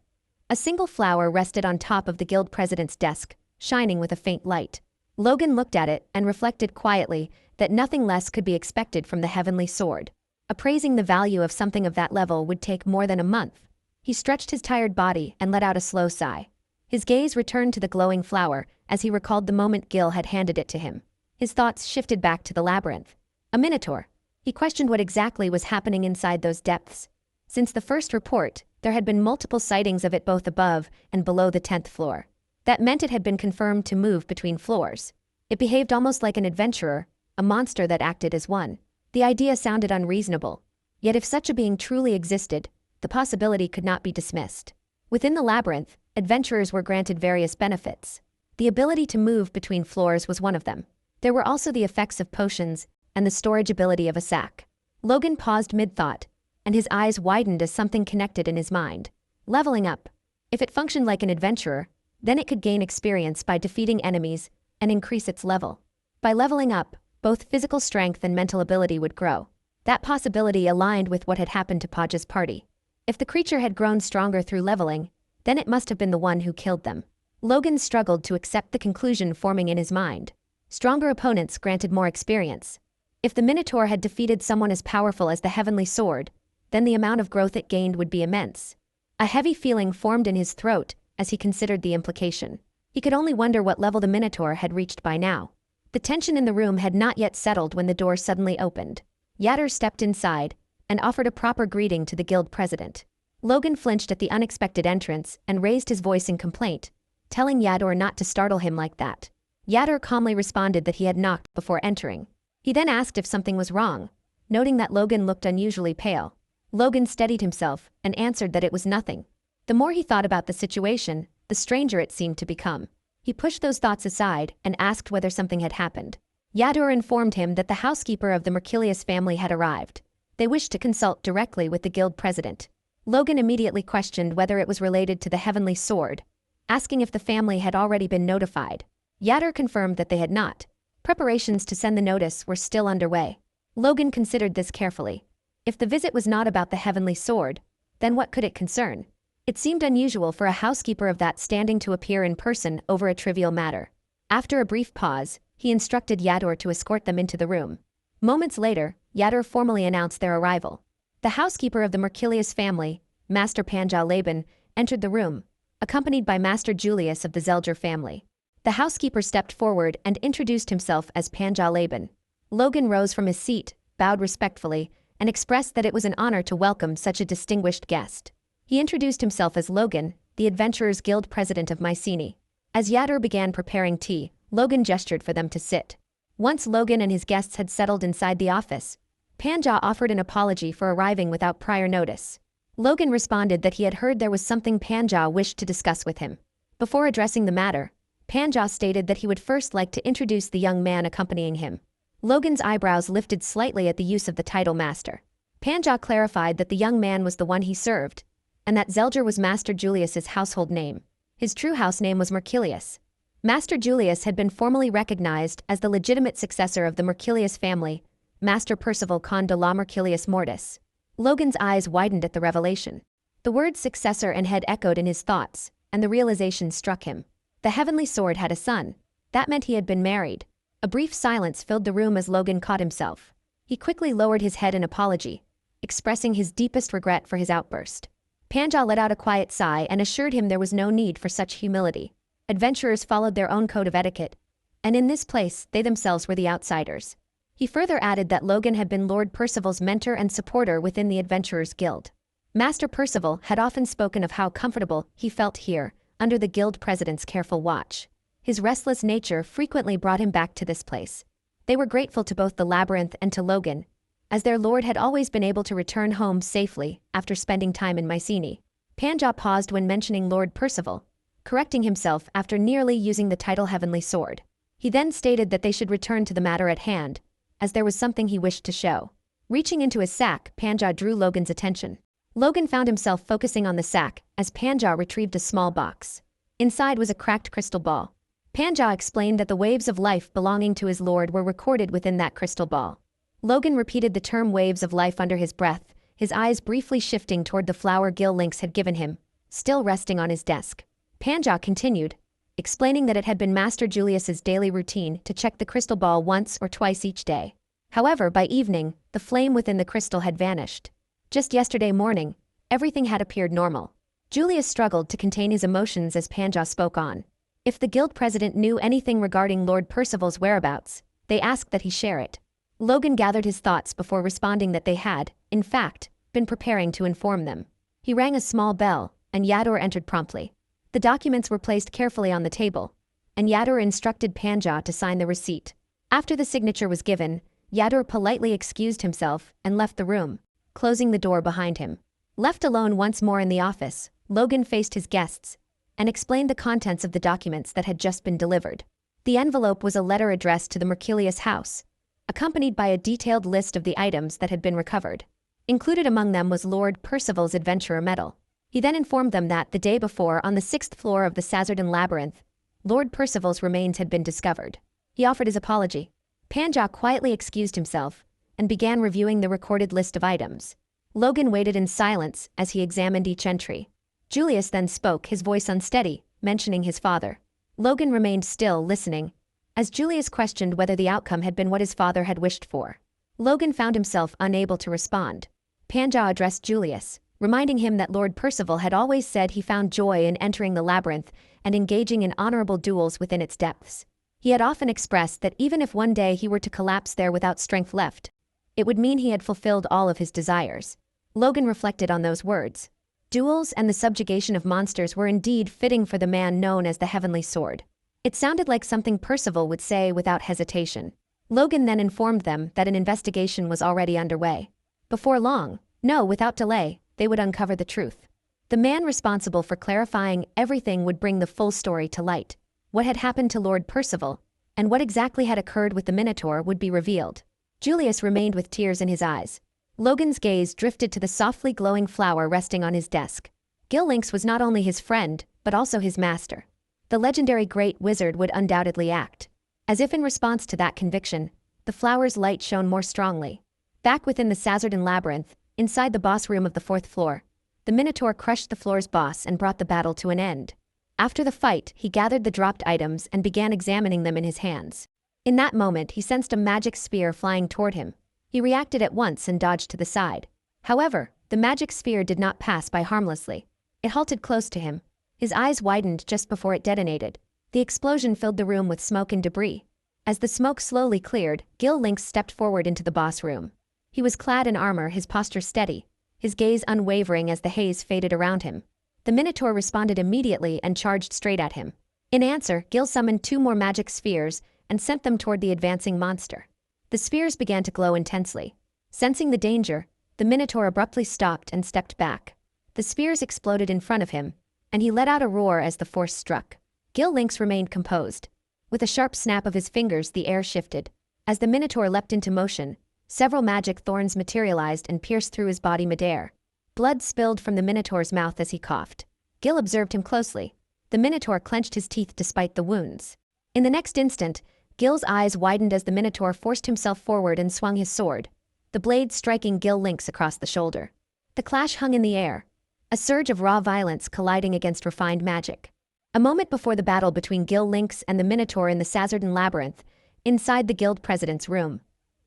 a single flower rested on top of the guild president's desk, shining with a faint light. Logan looked at it and reflected quietly that nothing less could be expected from the heavenly sword. Appraising the value of something of that level would take more than a month. He stretched his tired body and let out a slow sigh. His gaze returned to the glowing flower as he recalled the moment Gil had handed it to him. His thoughts shifted back to the labyrinth. A minotaur. He questioned what exactly was happening inside those depths. Since the first report, there had been multiple sightings of it both above and below the 10th floor. That meant it had been confirmed to move between floors. It behaved almost like an adventurer, a monster that acted as one. The idea sounded unreasonable. Yet if such a being truly existed, the possibility could not be dismissed. Within the labyrinth, adventurers were granted various benefits. The ability to move between floors was one of them. There were also the effects of potions and the storage ability of a sack. Logan paused mid-thought, and his eyes widened as something connected in his mind. Leveling up. If it functioned like an adventurer, then it could gain experience by defeating enemies and increase its level. By leveling up, both physical strength and mental ability would grow. That possibility aligned with what had happened to Podge's party. If the creature had grown stronger through leveling, then it must have been the one who killed them. Logan struggled to accept the conclusion forming in his mind. Stronger opponents granted more experience. If the Minotaur had defeated someone as powerful as the Heavenly Sword, then the amount of growth it gained would be immense. A heavy feeling formed in his throat as he considered the implication. He could only wonder what level the Minotaur had reached by now. The tension in the room had not yet settled when the door suddenly opened. Yatter stepped inside and offered a proper greeting to the guild president. Logan flinched at the unexpected entrance and raised his voice in complaint, telling Yatter not to startle him like that. Yatter calmly responded that he had knocked before entering. He then asked if something was wrong, noting that Logan looked unusually pale. Logan steadied himself and answered that it was nothing. The more he thought about the situation, the stranger it seemed to become. He pushed those thoughts aside and asked whether something had happened. Yadur informed him that the housekeeper of the Mercilius family had arrived. They wished to consult directly with the guild president. Logan immediately questioned whether it was related to the heavenly sword, asking if the family had already been notified. Yadur confirmed that they had not. Preparations to send the notice were still underway. Logan considered this carefully. If the visit was not about the heavenly sword, then what could it concern? It seemed unusual for a housekeeper of that standing to appear in person over a trivial matter. After a brief pause, he instructed Yadur to escort them into the room. Moments later, Yadur formally announced their arrival. The housekeeper of the Mercilius family, Master Panja Laban, entered the room, accompanied by Master Julius of the Zelger family. The housekeeper stepped forward and introduced himself as Panja Laban. Logan rose from his seat, bowed respectfully, and expressed that it was an honor to welcome such a distinguished guest. He introduced himself as Logan, the Adventurer's Guild president of Mycenae. As Yadur began preparing tea, Logan gestured for them to sit. Once Logan and his guests had settled inside the office, Panja offered an apology for arriving without prior notice. Logan responded that he had heard there was something Panja wished to discuss with him. Before addressing the matter, Panja stated that he would first like to introduce the young man accompanying him. Logan's eyebrows lifted slightly at the use of the title Master. Panja clarified that the young man was the one he served, and that Zelger was Master Julius's household name. His true house name was Mercilius. Master Julius had been formally recognized as the legitimate successor of the Mercilius family, Master Percival Conde de la Mercilius Mortis. Logan's eyes widened at the revelation. The words successor and head echoed in his thoughts, and the realization struck him. The heavenly sword had a son. That meant he had been married. A brief silence filled the room as Logan caught himself. He quickly lowered his head in apology, expressing his deepest regret for his outburst. Panja let out a quiet sigh and assured him there was no need for such humility. Adventurers followed their own code of etiquette, and in this place they themselves were the outsiders. He further added that Logan had been Lord Percival's mentor and supporter within the Adventurers' Guild. Master Percival had often spoken of how comfortable he felt here, under the guild president's careful watch. His restless nature frequently brought him back to this place. They were grateful to both the labyrinth and to Logan, as their lord had always been able to return home safely after spending time in Mycenae. Panja paused when mentioning Lord Percival, correcting himself after nearly using the title Heavenly Sword. He then stated that they should return to the matter at hand, as there was something he wished to show. Reaching into his sack, Panja drew Logan's attention. Logan found himself focusing on the sack as Panja retrieved a small box. Inside was a cracked crystal ball. Panja explained that the waves of life belonging to his lord were recorded within that crystal ball. Logan repeated the term waves of life under his breath, his eyes briefly shifting toward the flower Gil Lynx had given him, still resting on his desk. Panja continued, explaining that it had been Master Julius's daily routine to check the crystal ball once or twice each day. However, by evening, the flame within the crystal had vanished. Just yesterday morning, everything had appeared normal. Julius struggled to contain his emotions as Panja spoke on. If the guild president knew anything regarding Lord Percival's whereabouts, they asked that he share it. Logan gathered his thoughts before responding that they had, in fact, been preparing to inform them. He rang a small bell, and Yadur entered promptly. The documents were placed carefully on the table, and Yadur instructed Panja to sign the receipt. After the signature was given, Yadur politely excused himself and left the room, closing the door behind him. Left alone once more in the office, Logan faced his guests and explained the contents of the documents that had just been delivered. The envelope was a letter addressed to the Mercilius house, accompanied by a detailed list of the items that had been recovered. Included among them was Lord Percival's adventurer medal. He then informed them that the day before, on the 6th floor of the Sazerdan Labyrinth, Lord Percival's remains had been discovered. He offered his apology. Panja quietly excused himself and began reviewing the recorded list of items. Logan waited in silence as he examined each entry. Julius then spoke, his voice unsteady, mentioning his father. Logan remained still, listening, as Julius questioned whether the outcome had been what his father had wished for. Logan found himself unable to respond. Panja addressed Julius, reminding him that Lord Percival had always said he found joy in entering the labyrinth and engaging in honorable duels within its depths. He had often expressed that even if one day he were to collapse there without strength left, it would mean he had fulfilled all of his desires. Logan reflected on those words. Duels and the subjugation of monsters were indeed fitting for the man known as the Heavenly Sword. It sounded like something Percival would say without hesitation. Logan then informed them that an investigation was already underway. Before long, no, without delay, they would uncover the truth. The man responsible for clarifying everything would bring the full story to light. What had happened to Lord Percival, and what exactly had occurred with the Minotaur would be revealed. Julius remained with tears in his eyes. Logan's gaze drifted to the softly glowing flower resting on his desk. Gil Lynx was not only his friend, but also his master. The legendary Great Wizard would undoubtedly act. As if in response to that conviction, the flower's light shone more strongly. Back within the Sazerdan Labyrinth, inside the boss room of the 4th floor, the Minotaur crushed the floor's boss and brought the battle to an end. After the fight, he gathered the dropped items and began examining them in his hands. In that moment, he sensed a magic sphere flying toward him. He reacted at once and dodged to the side. However, the magic sphere did not pass by harmlessly. It halted close to him. His eyes widened just before it detonated. The explosion filled the room with smoke and debris. As the smoke slowly cleared, Gil Lynx stepped forward into the boss room. He was clad in armor, his posture steady, his gaze unwavering as the haze faded around him. The Minotaur responded immediately and charged straight at him. In answer, Gil summoned 2 more magic spheres and sent them toward the advancing monster. The spheres began to glow intensely. Sensing the danger, the Minotaur abruptly stopped and stepped back. The spheres exploded in front of him, and he let out a roar as the force struck. Gil Lynx remained composed. With a sharp snap of his fingers, the air shifted. As the Minotaur leapt into motion, several magic thorns materialized and pierced through his body midair. Blood spilled from the Minotaur's mouth as he coughed. Gil observed him closely. The Minotaur clenched his teeth despite the wounds. In the next instant, Gil's eyes widened as the Minotaur forced himself forward and swung his sword, the blade striking Gil Lynx across the shoulder. The clash hung in the air, a surge of raw violence colliding against refined magic. A moment before the battle between Gil Lynx and the Minotaur in the Sazerdan Labyrinth, inside the guild president's room,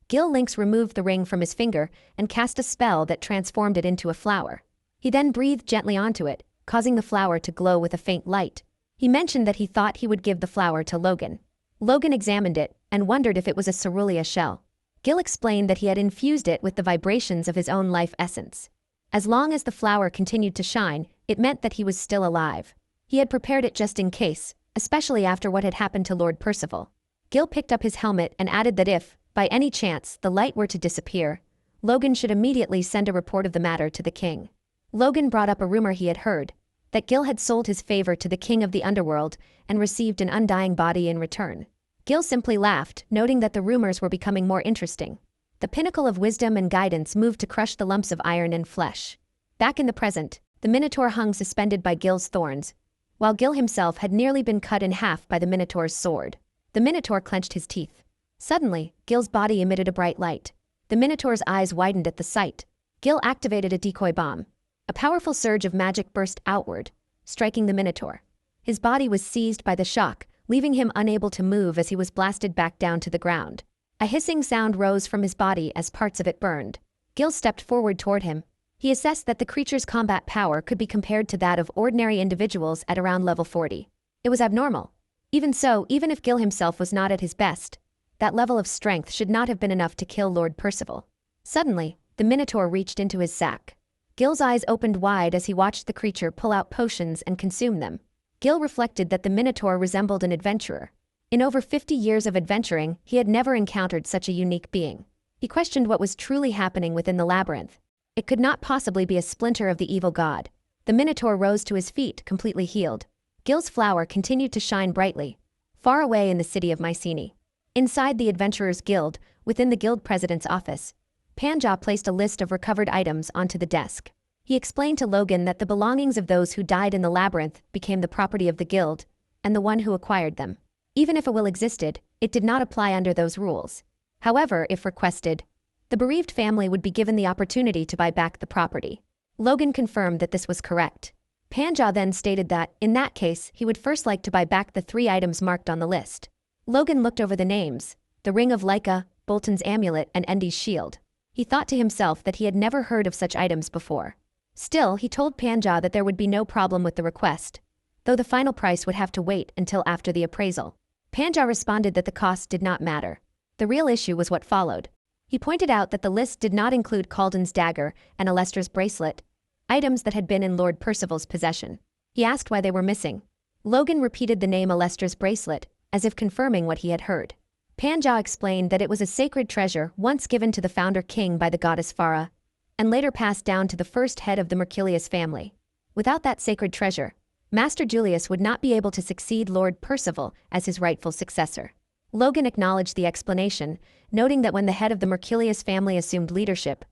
Gil Lynx removed the ring from his finger and cast a spell that transformed it into a flower. He then breathed gently onto it, causing the flower to glow with a faint light. He mentioned that he thought he would give the flower to Logan. Logan examined it and wondered if it was a cerulean shell. Gil explained that he had infused it with the vibrations of his own life essence. As long as the flower continued to shine, it meant that he was still alive. He had prepared it just in case, especially after what had happened to Lord Percival. Gil picked up his helmet and added that if, by any chance, the light were to disappear, Logan should immediately send a report of the matter to the king. Logan brought up a rumor he had heard, that Gil had sold his favor to the king of the underworld and received an undying body in return. Gil simply laughed, noting that the rumors were becoming more interesting. The pinnacle of wisdom and guidance moved to crush the lumps of iron and flesh. Back in the present, the Minotaur hung suspended by Gil's thorns, while Gil himself had nearly been cut in half by the Minotaur's sword. The Minotaur clenched his teeth. Suddenly, Gil's body emitted a bright light. The Minotaur's eyes widened at the sight. Gil activated a decoy bomb. A powerful surge of magic burst outward, striking the Minotaur. His body was seized by the shock, leaving him unable to move as he was blasted back down to the ground. A hissing sound rose from his body as parts of it burned. Gil stepped forward toward him. He assessed that the creature's combat power could be compared to that of ordinary individuals at around level 40. It was abnormal. Even so, even if Gil himself was not at his best, that level of strength should not have been enough to kill Lord Percival. Suddenly, the Minotaur reached into his sack. Gil's eyes opened wide as he watched the creature pull out potions and consume them. Gil reflected that the Minotaur resembled an adventurer. In over 50 years of adventuring, he had never encountered such a unique being. He questioned what was truly happening within the labyrinth. It could not possibly be a splinter of the evil god. The Minotaur rose to his feet, completely healed. Gil's flower continued to shine brightly, far away in the city of Mycenae. Inside the Adventurer's Guild, within the guild president's office, Panja placed a list of recovered items onto the desk. He explained to Logan that the belongings of those who died in the labyrinth became the property of the guild, and the one who acquired them. Even if a will existed, it did not apply under those rules. However, if requested, the bereaved family would be given the opportunity to buy back the property. Logan confirmed that this was correct. Panja then stated that, in that case, he would first like to buy back the 3 items marked on the list. Logan looked over the names: the Ring of Leica, Bolton's amulet, and Endy's shield. He thought to himself that he had never heard of such items before. Still, he told Panja that there would be no problem with the request, though the final price would have to wait until after the appraisal. Panja responded that the cost did not matter. The real issue was what followed. He pointed out that the list did not include Calden's dagger and Alestra's bracelet, items that had been in Lord Percival's possession. He asked why they were missing. Logan repeated the name Alestra's bracelet, as if confirming what he had heard. Panja explained that it was a sacred treasure once given to the founder king by the goddess Farah, and later passed down to the first head of the Mercurius family. Without that sacred treasure, Master Julius would not be able to succeed Lord Percival as his rightful successor. Logan acknowledged the explanation, noting that when the head of the Mercurius family assumed leadership,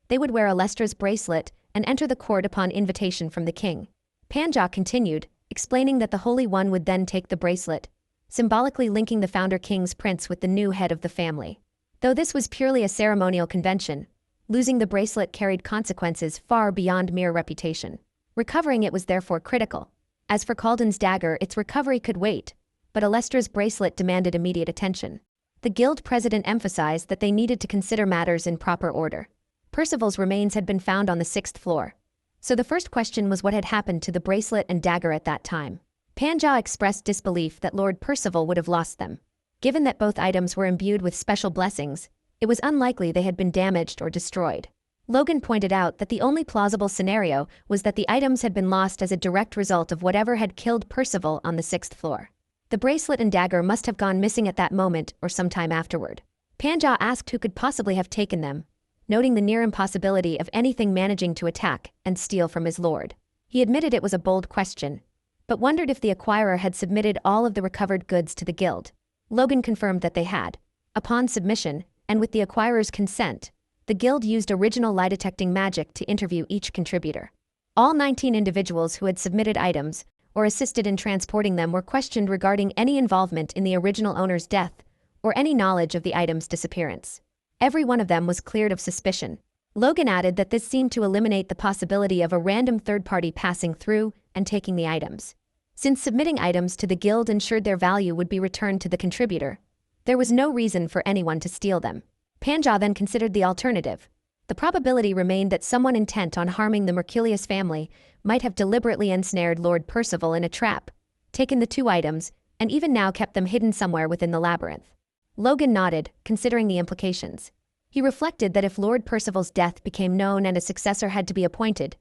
they would wear Alestra's bracelet and enter the court upon invitation from the king. Panja continued, explaining that the Holy One would then take the bracelet, symbolically linking the founder king's prince with the new head of the family. Though this was purely a ceremonial convention, losing the bracelet carried consequences far beyond mere reputation. Recovering it was therefore critical. As for Calden's dagger, its recovery could wait, but Alestra's bracelet demanded immediate attention. The guild president emphasized that they needed to consider matters in proper order. Percival's remains had been found on the 6th floor, so the first question was what had happened to the bracelet and dagger at that time. Panja expressed disbelief that Lord Percival would have lost them. Given that both items were imbued with special blessings, it was unlikely they had been damaged or destroyed. Logan pointed out that the only plausible scenario was that the items had been lost as a direct result of whatever had killed Percival on the 6th floor. The bracelet and dagger must have gone missing at that moment or sometime afterward. Panja asked who could possibly have taken them, noting the near impossibility of anything managing to attack and steal from his lord. He admitted it was a bold question, but wondered if the acquirer had submitted all of the recovered goods to the guild. Logan confirmed that they had. Upon submission, and with the acquirer's consent, the guild used original lie-detecting magic to interview each contributor. All 19 individuals who had submitted items or assisted in transporting them were questioned regarding any involvement in the original owner's death or any knowledge of the item's disappearance. Every one of them was cleared of suspicion. Logan added that this seemed to eliminate the possibility of a random third party passing through and taking the items. Since submitting items to the guild ensured their value would be returned to the contributor, there was no reason for anyone to steal them. Panja then considered the alternative. The probability remained that someone intent on harming the Mercurius family might have deliberately ensnared Lord Percival in a trap, taken the two items, and even now kept them hidden somewhere within the labyrinth. Logan nodded, considering the implications. He reflected that if Lord Percival's death became known and a successor had to be appointed,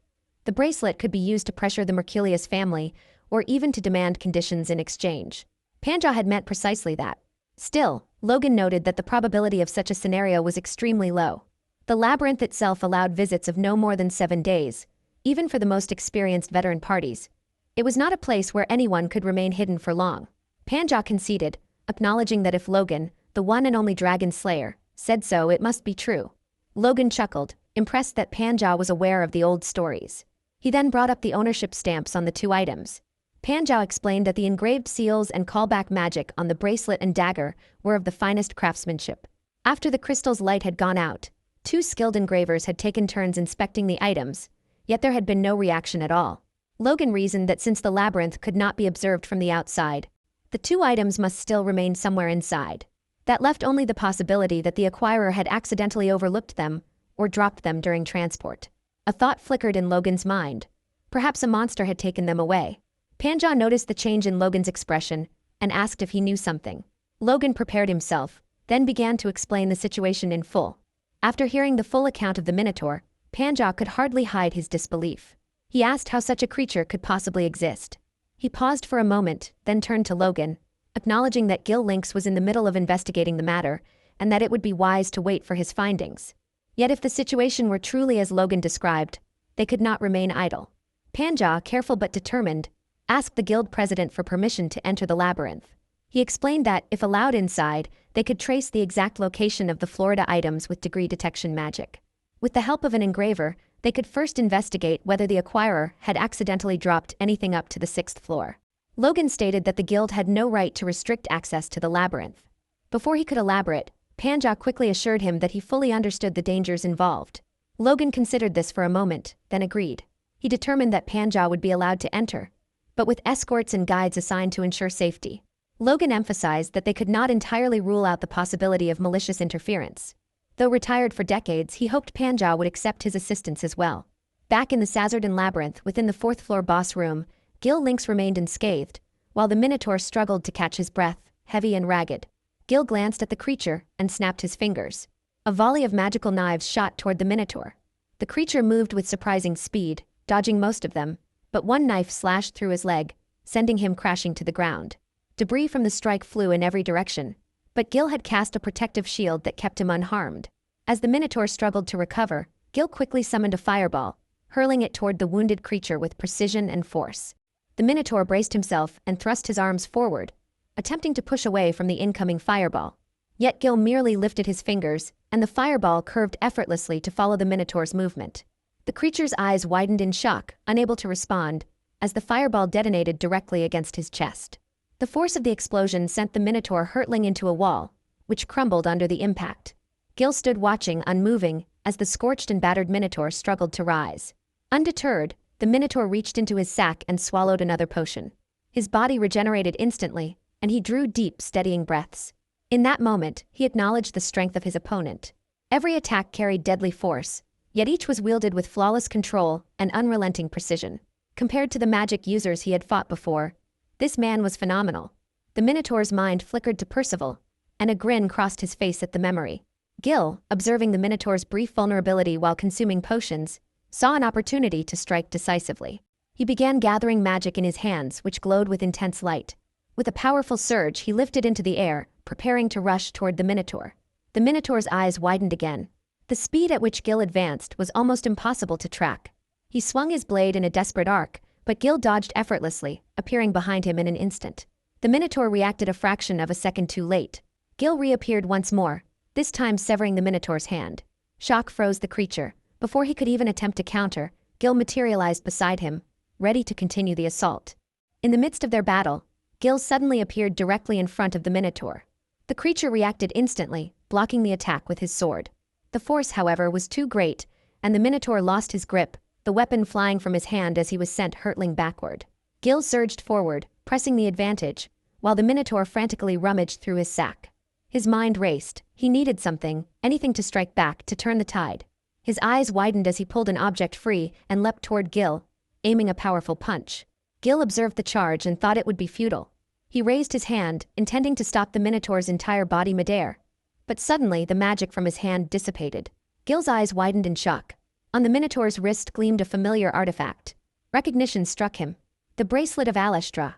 the bracelet could be used to pressure the Mercurius family or even to demand conditions in exchange. Panja had meant precisely that. Still, Logan noted that the probability of such a scenario was extremely low. The labyrinth itself allowed visits of no more than 7 days, even for the most experienced veteran parties. It was not a place where anyone could remain hidden for long. Panja conceded, acknowledging that if Logan, the one and only dragon slayer, said so, it must be true. Logan chuckled, impressed that Panja was aware of the old stories. He then brought up the ownership stamps on the two items. Panja explained that the engraved seals and callback magic on the bracelet and dagger were of the finest craftsmanship. After the crystal's light had gone out, 2 skilled engravers had taken turns inspecting the items, yet there had been no reaction at all. Logan reasoned that since the labyrinth could not be observed from the outside, the 2 items must still remain somewhere inside. That left only the possibility that the acquirer had accidentally overlooked them or dropped them during transport. A thought flickered in Logan's mind. Perhaps a monster had taken them away. Panja noticed the change in Logan's expression and asked if he knew something. Logan prepared himself, then began to explain the situation in full. After hearing the full account of the Minotaur, Panja could hardly hide his disbelief. He asked how such a creature could possibly exist. He paused for a moment, then turned to Logan, acknowledging that Gil Lynx was in the middle of investigating the matter and that it would be wise to wait for his findings. Yet if the situation were truly as Logan described, they could not remain idle. Panja, careful but determined, asked the guild president for permission to enter the labyrinth. He explained that, if allowed inside, they could trace the exact location of the Florida items with degree detection magic. With the help of an engraver, they could first investigate whether the acquirer had accidentally dropped anything up to the 6th floor. Logan stated that the guild had no right to restrict access to the labyrinth. Before he could elaborate, Panja quickly assured him that he fully understood the dangers involved. Logan considered this for a moment, then agreed. He determined that Panja would be allowed to enter, but with escorts and guides assigned to ensure safety. Logan emphasized that they could not entirely rule out the possibility of malicious interference. Though retired for decades, he hoped Panja would accept his assistance as well. Back in the Sazerdan labyrinth within the 4th floor boss room, Gil Lynx remained unscathed, while the Minotaur struggled to catch his breath, heavy and ragged. Gil glanced at the creature and snapped his fingers. A volley of magical knives shot toward the Minotaur. The creature moved with surprising speed, dodging most of them, but one knife slashed through his leg, sending him crashing to the ground. Debris from the strike flew in every direction, but Gil had cast a protective shield that kept him unharmed. As the Minotaur struggled to recover, Gil quickly summoned a fireball, hurling it toward the wounded creature with precision and force. The Minotaur braced himself and thrust his arms forward, attempting to push away from the incoming fireball. Yet Gil merely lifted his fingers, and the fireball curved effortlessly to follow the Minotaur's movement. The creature's eyes widened in shock, unable to respond, as the fireball detonated directly against his chest. The force of the explosion sent the Minotaur hurtling into a wall, which crumbled under the impact. Gil stood watching, unmoving, as the scorched and battered Minotaur struggled to rise. Undeterred, the Minotaur reached into his sack and swallowed another potion. His body regenerated instantly, and he drew deep, steadying breaths. In that moment, he acknowledged the strength of his opponent. Every attack carried deadly force, yet each was wielded with flawless control and unrelenting precision. Compared to the magic users he had fought before, this man was phenomenal. The Minotaur's mind flickered to Percival, and a grin crossed his face at the memory. Gil, observing the Minotaur's brief vulnerability while consuming potions, saw an opportunity to strike decisively. He began gathering magic in his hands, which glowed with intense light. With a powerful surge, he lifted into the air, preparing to rush toward the Minotaur. The Minotaur's eyes widened again. The speed at which Gil advanced was almost impossible to track. He swung his blade in a desperate arc, but Gil dodged effortlessly, appearing behind him in an instant. The Minotaur reacted a fraction of a second too late. Gil reappeared once more, this time severing the Minotaur's hand. Shock froze the creature. Before he could even attempt to counter, Gil materialized beside him, ready to continue the assault. In the midst of their battle, Gil suddenly appeared directly in front of the Minotaur. The creature reacted instantly, blocking the attack with his sword. The force, however, was too great, and the Minotaur lost his grip, the weapon flying from his hand as he was sent hurtling backward. Gil surged forward, pressing the advantage, while the Minotaur frantically rummaged through his sack. His mind raced. He needed something, anything to strike back, to turn the tide. His eyes widened as he pulled an object free and leapt toward Gil, aiming a powerful punch. Gil observed the charge and thought it would be futile. He raised his hand, intending to stop the Minotaur's entire body midair. But suddenly the magic from his hand dissipated. Gil's eyes widened in shock. On the Minotaur's wrist gleamed a familiar artifact. Recognition struck him. The bracelet of Alestra.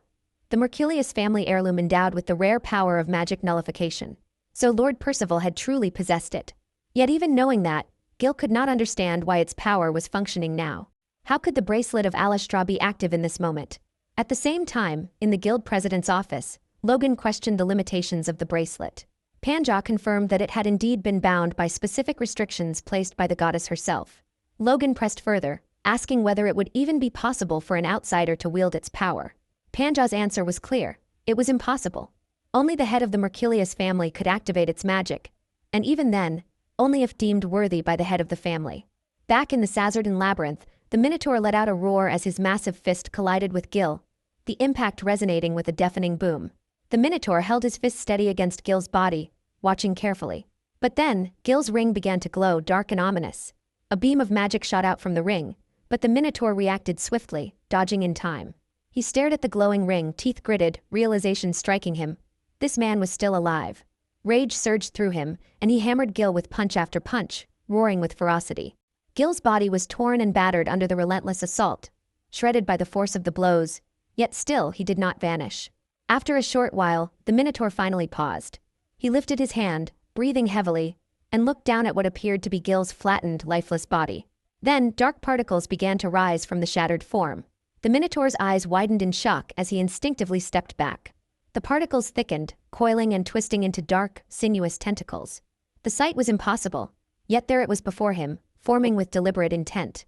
The Mercurius family heirloom endowed with the rare power of magic nullification. So Lord Percival had truly possessed it. Yet even knowing that, Gil could not understand why its power was functioning now. How could the bracelet of Alestra be active in this moment? At the same time, in the guild president's office, Logan questioned the limitations of the bracelet. Panja confirmed that it had indeed been bound by specific restrictions placed by the goddess herself. Logan pressed further, asking whether it would even be possible for an outsider to wield its power. Panja's answer was clear. It was impossible. Only the head of the Mercurius family could activate its magic, and even then, only if deemed worthy by the head of the family. Back in the Sazerdan labyrinth, the Minotaur let out a roar as his massive fist collided with Gil, the impact resonating with a deafening boom. The Minotaur held his fist steady against Gil's body, watching carefully. But then, Gil's ring began to glow dark and ominous. A beam of magic shot out from the ring, but the Minotaur reacted swiftly, dodging in time. He stared at the glowing ring, teeth gritted, realization striking him. This man was still alive. Rage surged through him, and he hammered Gil with punch after punch, roaring with ferocity. Gil's body was torn and battered under the relentless assault, shredded by the force of the blows, yet still he did not vanish. After a short while, the Minotaur finally paused. He lifted his hand, breathing heavily, and looked down at what appeared to be Gil's flattened, lifeless body. Then, dark particles began to rise from the shattered form. The Minotaur's eyes widened in shock as he instinctively stepped back. The particles thickened, coiling and twisting into dark, sinuous tentacles. The sight was impossible, yet there it was before him, forming with deliberate intent.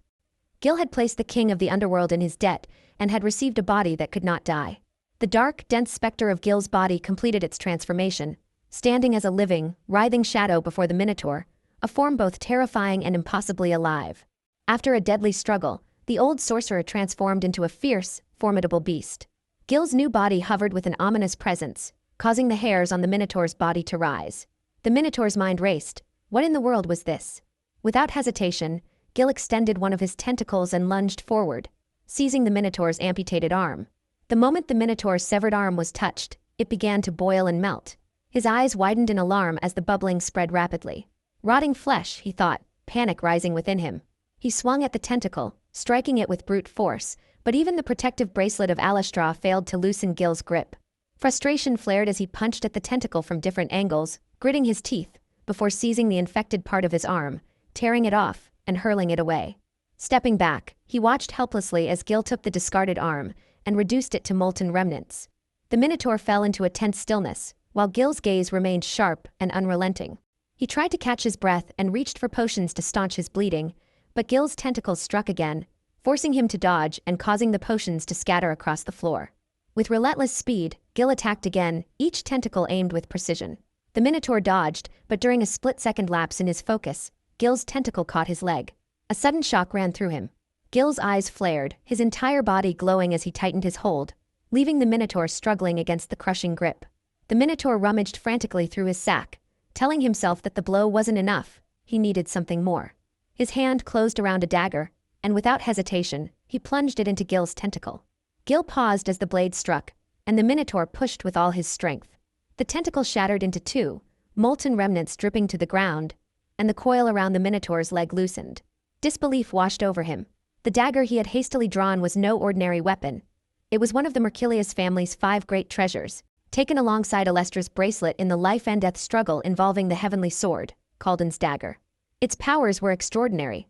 Gil had placed the king of the underworld in his debt, and had received a body that could not die. The dark, dense specter of Gil's body completed its transformation, standing as a living, writhing shadow before the Minotaur, a form both terrifying and impossibly alive. After a deadly struggle, the old sorcerer transformed into a fierce, formidable beast. Gil's new body hovered with an ominous presence, causing the hairs on the Minotaur's body to rise. The Minotaur's mind raced. What in the world was this? Without hesitation, Gil extended one of his tentacles and lunged forward. seizing the Minotaur's amputated arm. The moment the Minotaur's severed arm was touched, it began to boil and melt. His eyes widened in alarm as the bubbling spread rapidly. Rotting flesh, he thought, panic rising within him. He swung at the tentacle, striking it with brute force, but even the protective bracelet of Alastra failed to loosen Gil's grip. Frustration flared as he punched at the tentacle from different angles, gritting his teeth, before seizing the infected part of his arm, tearing it off, and hurling it away. Stepping back, he watched helplessly as Gil took the discarded arm and reduced it to molten remnants. The Minotaur fell into a tense stillness, while Gil's gaze remained sharp and unrelenting. He tried to catch his breath and reached for potions to staunch his bleeding, but Gil's tentacles struck again, forcing him to dodge and causing the potions to scatter across the floor. With relentless speed, Gil attacked again, each tentacle aimed with precision. The Minotaur dodged, but during a split-second lapse in his focus, Gil's tentacle caught his leg. A sudden shock ran through him. Gil's eyes flared, his entire body glowing as he tightened his hold, leaving the Minotaur struggling against the crushing grip. The Minotaur rummaged frantically through his sack, telling himself that the blow wasn't enough, he needed something more. His hand closed around a dagger, and without hesitation, he plunged it into Gil's tentacle. Gil paused as the blade struck, and the Minotaur pushed with all his strength. The tentacle shattered into two, molten remnants dripping to the ground, and the coil around the Minotaur's leg loosened. Disbelief washed over him. The dagger he had hastily drawn was no ordinary weapon. It was one of the Mercilius family's 5 great treasures, taken alongside Alestra's bracelet in the life and death struggle involving the heavenly sword, Calden's dagger. Its powers were extraordinary.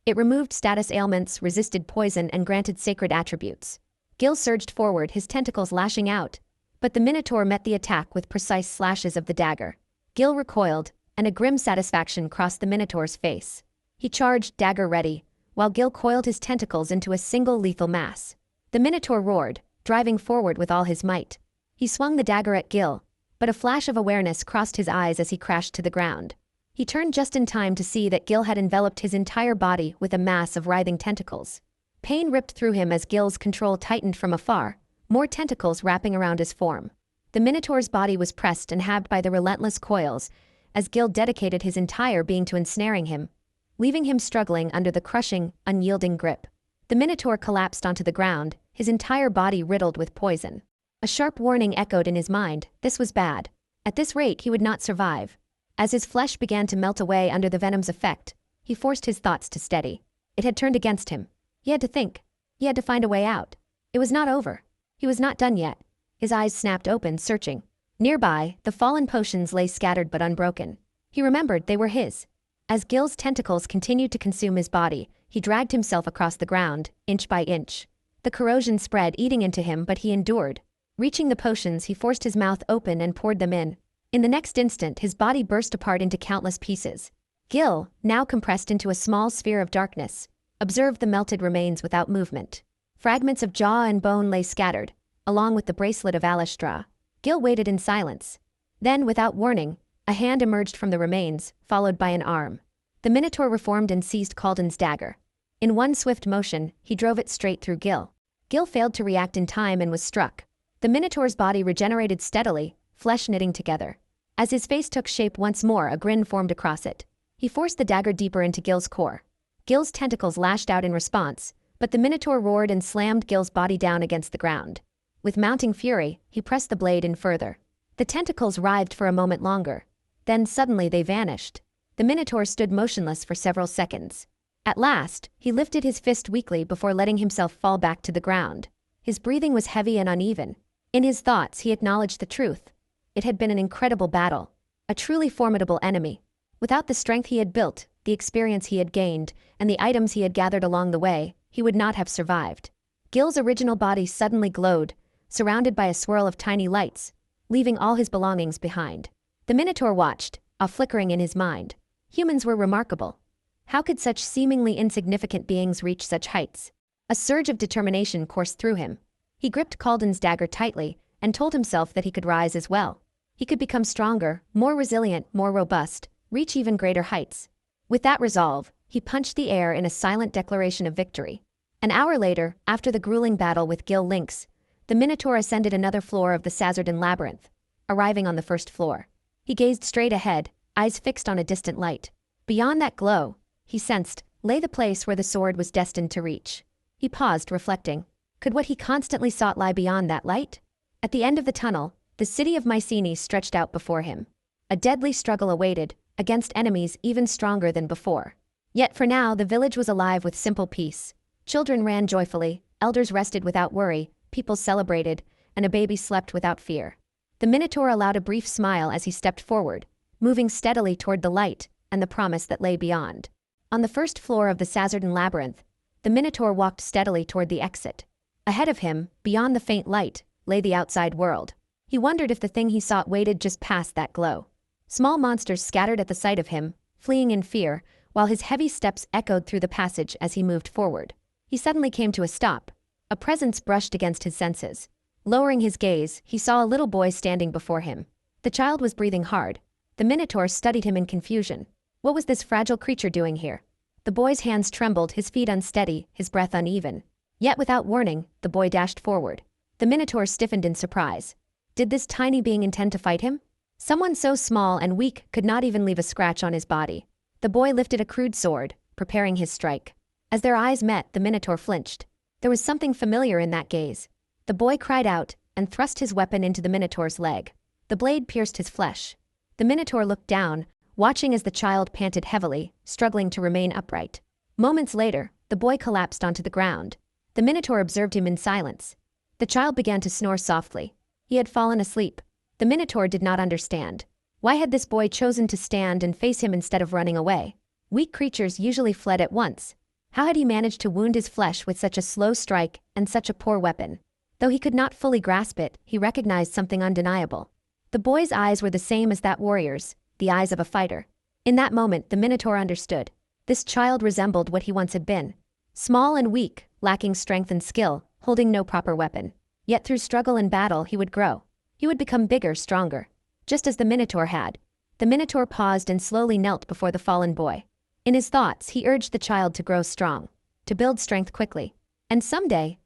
It removed status ailments, resisted poison, and granted sacred attributes. Gil surged forward, his tentacles lashing out, but the Minotaur met the attack with precise slashes of the dagger. Gil recoiled, and a grim satisfaction crossed the Minotaur's face. He charged, dagger ready, while Gil coiled his tentacles into a single lethal mass. The Minotaur roared, driving forward with all his might. He swung the dagger at Gil, but a flash of awareness crossed his eyes as he crashed to the ground. He turned just in time to see that Gil had enveloped his entire body with a mass of writhing tentacles. Pain ripped through him as Gil's control tightened from afar, more tentacles wrapping around his form. The Minotaur's body was pressed and hacked by the relentless coils, as Gil dedicated his entire being to ensnaring him, leaving him struggling under the crushing, unyielding grip. The Minotaur collapsed onto the ground, his entire body riddled with poison. A sharp warning echoed in his mind, this was bad. At this rate he would not survive. As his flesh began to melt away under the venom's effect, he forced his thoughts to steady. It had turned against him. He had to think. He had to find a way out. It was not over. He was not done yet. His eyes snapped open, searching. Nearby, the fallen potions lay scattered but unbroken. He remembered they were his. As Gil's tentacles continued to consume his body, he dragged himself across the ground, inch by inch. The corrosion spread, eating into him, but he endured. Reaching the potions, he forced his mouth open and poured them in. In the next instant, his body burst apart into countless pieces. Gil, now compressed into a small sphere of darkness, observed the melted remains without movement. Fragments of jaw and bone lay scattered, along with the bracelet of Alastra. Gil waited in silence. Then, without warning, a hand emerged from the remains, followed by an arm. The Minotaur reformed and seized Calden's dagger. In one swift motion, he drove it straight through Gil. Gil failed to react in time and was struck. The Minotaur's body regenerated steadily, flesh knitting together. As his face took shape once more, a grin formed across it. He forced the dagger deeper into Gil's core. Gil's tentacles lashed out in response, but the Minotaur roared and slammed Gil's body down against the ground. With mounting fury, he pressed the blade in further. The tentacles writhed for a moment longer. Then suddenly they vanished. The Minotaur stood motionless for several seconds. At last, he lifted his fist weakly before letting himself fall back to the ground. His breathing was heavy and uneven. In his thoughts, he acknowledged the truth. It had been an incredible battle, a truly formidable enemy. Without the strength he had built, the experience he had gained, and the items he had gathered along the way, he would not have survived. Gil's original body suddenly glowed, surrounded by a swirl of tiny lights, leaving all his belongings behind. The Minotaur watched, a flickering in his mind. Humans were remarkable. How could such seemingly insignificant beings reach such heights? A surge of determination coursed through him. He gripped Calden's dagger tightly and told himself that he could rise as well. He could become stronger, more resilient, more robust, reach even greater heights. With that resolve, he punched the air in a silent declaration of victory. An hour later, after the grueling battle with Gil Lynx, the Minotaur ascended another floor of the Sazerdan labyrinth, arriving on the first floor. He gazed straight ahead, eyes fixed on a distant light. Beyond that glow, he sensed, lay the place where the sword was destined to reach. He paused, reflecting. Could what he constantly sought lie beyond that light? At the end of the tunnel, the city of Mycenae stretched out before him. A deadly struggle awaited, against enemies even stronger than before. Yet for now, the village was alive with simple peace. Children ran joyfully, elders rested without worry, people celebrated, and a baby slept without fear. The Minotaur allowed a brief smile as he stepped forward, moving steadily toward the light and the promise that lay beyond. On the first floor of the Sazeradan labyrinth, the Minotaur walked steadily toward the exit. Ahead of him, beyond the faint light, lay the outside world. He wondered if the thing he sought waited just past that glow. Small monsters scattered at the sight of him, fleeing in fear, while his heavy steps echoed through the passage as he moved forward. He suddenly came to a stop. A presence brushed against his senses. Lowering his gaze, he saw a little boy standing before him. The child was breathing hard. The Minotaur studied him in confusion. What was this fragile creature doing here? The boy's hands trembled, his feet unsteady, his breath uneven. Yet without warning, the boy dashed forward. The Minotaur stiffened in surprise. Did this tiny being intend to fight him? Someone so small and weak could not even leave a scratch on his body. The boy lifted a crude sword, preparing his strike. As their eyes met, the Minotaur flinched. There was something familiar in that gaze. The boy cried out and thrust his weapon into the Minotaur's leg. The blade pierced his flesh. The Minotaur looked down, watching as the child panted heavily, struggling to remain upright. Moments later, the boy collapsed onto the ground. The Minotaur observed him in silence. The child began to snore softly. He had fallen asleep. The Minotaur did not understand. Why had this boy chosen to stand and face him instead of running away? Weak creatures usually fled at once. How had he managed to wound his flesh with such a slow strike and such a poor weapon? Though he could not fully grasp it, he recognized something undeniable. The boy's eyes were the same as that warrior's, the eyes of a fighter. In that moment, the Minotaur understood. This child resembled what he once had been. Small and weak, lacking strength and skill, holding no proper weapon. Yet through struggle and battle, he would grow. He would become bigger, stronger. Just as the Minotaur had. The Minotaur paused and slowly knelt before the fallen boy. In his thoughts, he urged the child to grow strong, to build strength quickly, and someday,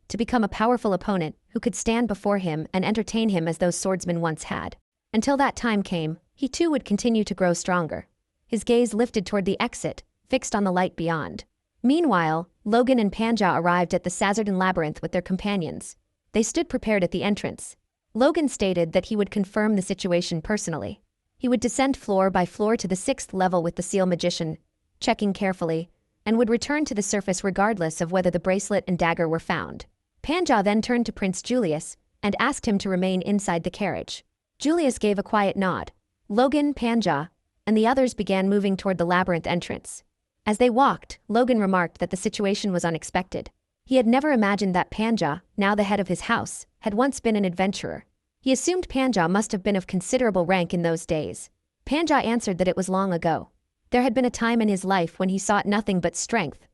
to become a powerful opponent who could stand before him and entertain him as those swordsmen once had. Until that time came, he too would continue to grow stronger. His gaze lifted toward the exit, fixed on the light beyond. Meanwhile, Logan and Panja arrived at the Sazeradan labyrinth with their companions. They stood prepared at the entrance. Logan stated that he would confirm the situation personally. He would descend floor by floor to the 6th level with the seal magician, checking carefully, and would return to the surface regardless of whether the bracelet and dagger were found. Panja then turned to Prince Julius and asked him to remain inside the carriage. Julius gave a quiet nod. Logan, Panja, and the others began moving toward the labyrinth entrance. As they walked, Logan remarked that the situation was unexpected. He had never imagined that Panja, now the head of his house, had once been an adventurer. He assumed Panja must have been of considerable rank in those days. Panja answered that it was long ago. There had been a time in his life when he sought nothing but strength,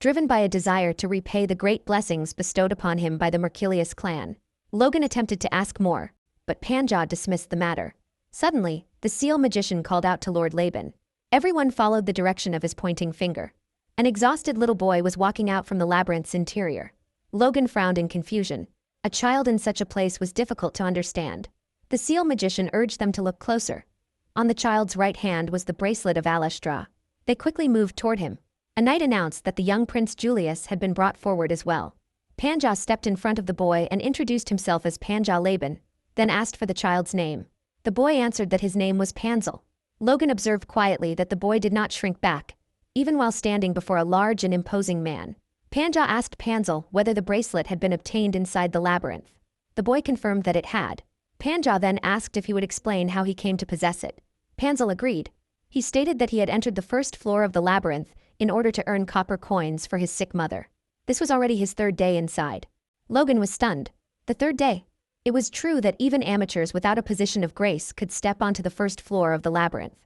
driven by a desire to repay the great blessings bestowed upon him by the Mercilius clan. Logan attempted to ask more, but Panja dismissed the matter. Suddenly, the seal magician called out to Lord Laban. Everyone followed the direction of his pointing finger. An exhausted little boy was walking out from the labyrinth's interior. Logan frowned in confusion. A child in such a place was difficult to understand. The seal magician urged them to look closer. On the child's right hand was the bracelet of Alastra. They quickly moved toward him. A knight announced that the young Prince Julius had been brought forward as well. Panja stepped in front of the boy and introduced himself as Panja Laban, then asked for the child's name. The boy answered that his name was Panzel. Logan observed quietly that the boy did not shrink back, even while standing before a large and imposing man. Panja asked Panzel whether the bracelet had been obtained inside the labyrinth. The boy confirmed that it had. Panja then asked if he would explain how he came to possess it. Panzel agreed. He stated that he had entered the first floor of the labyrinth in order to earn copper coins for his sick mother. This was already his 3rd day inside. Logan was stunned. The 3rd day. It was true that even amateurs without a position of grace could step onto the first floor of the labyrinth.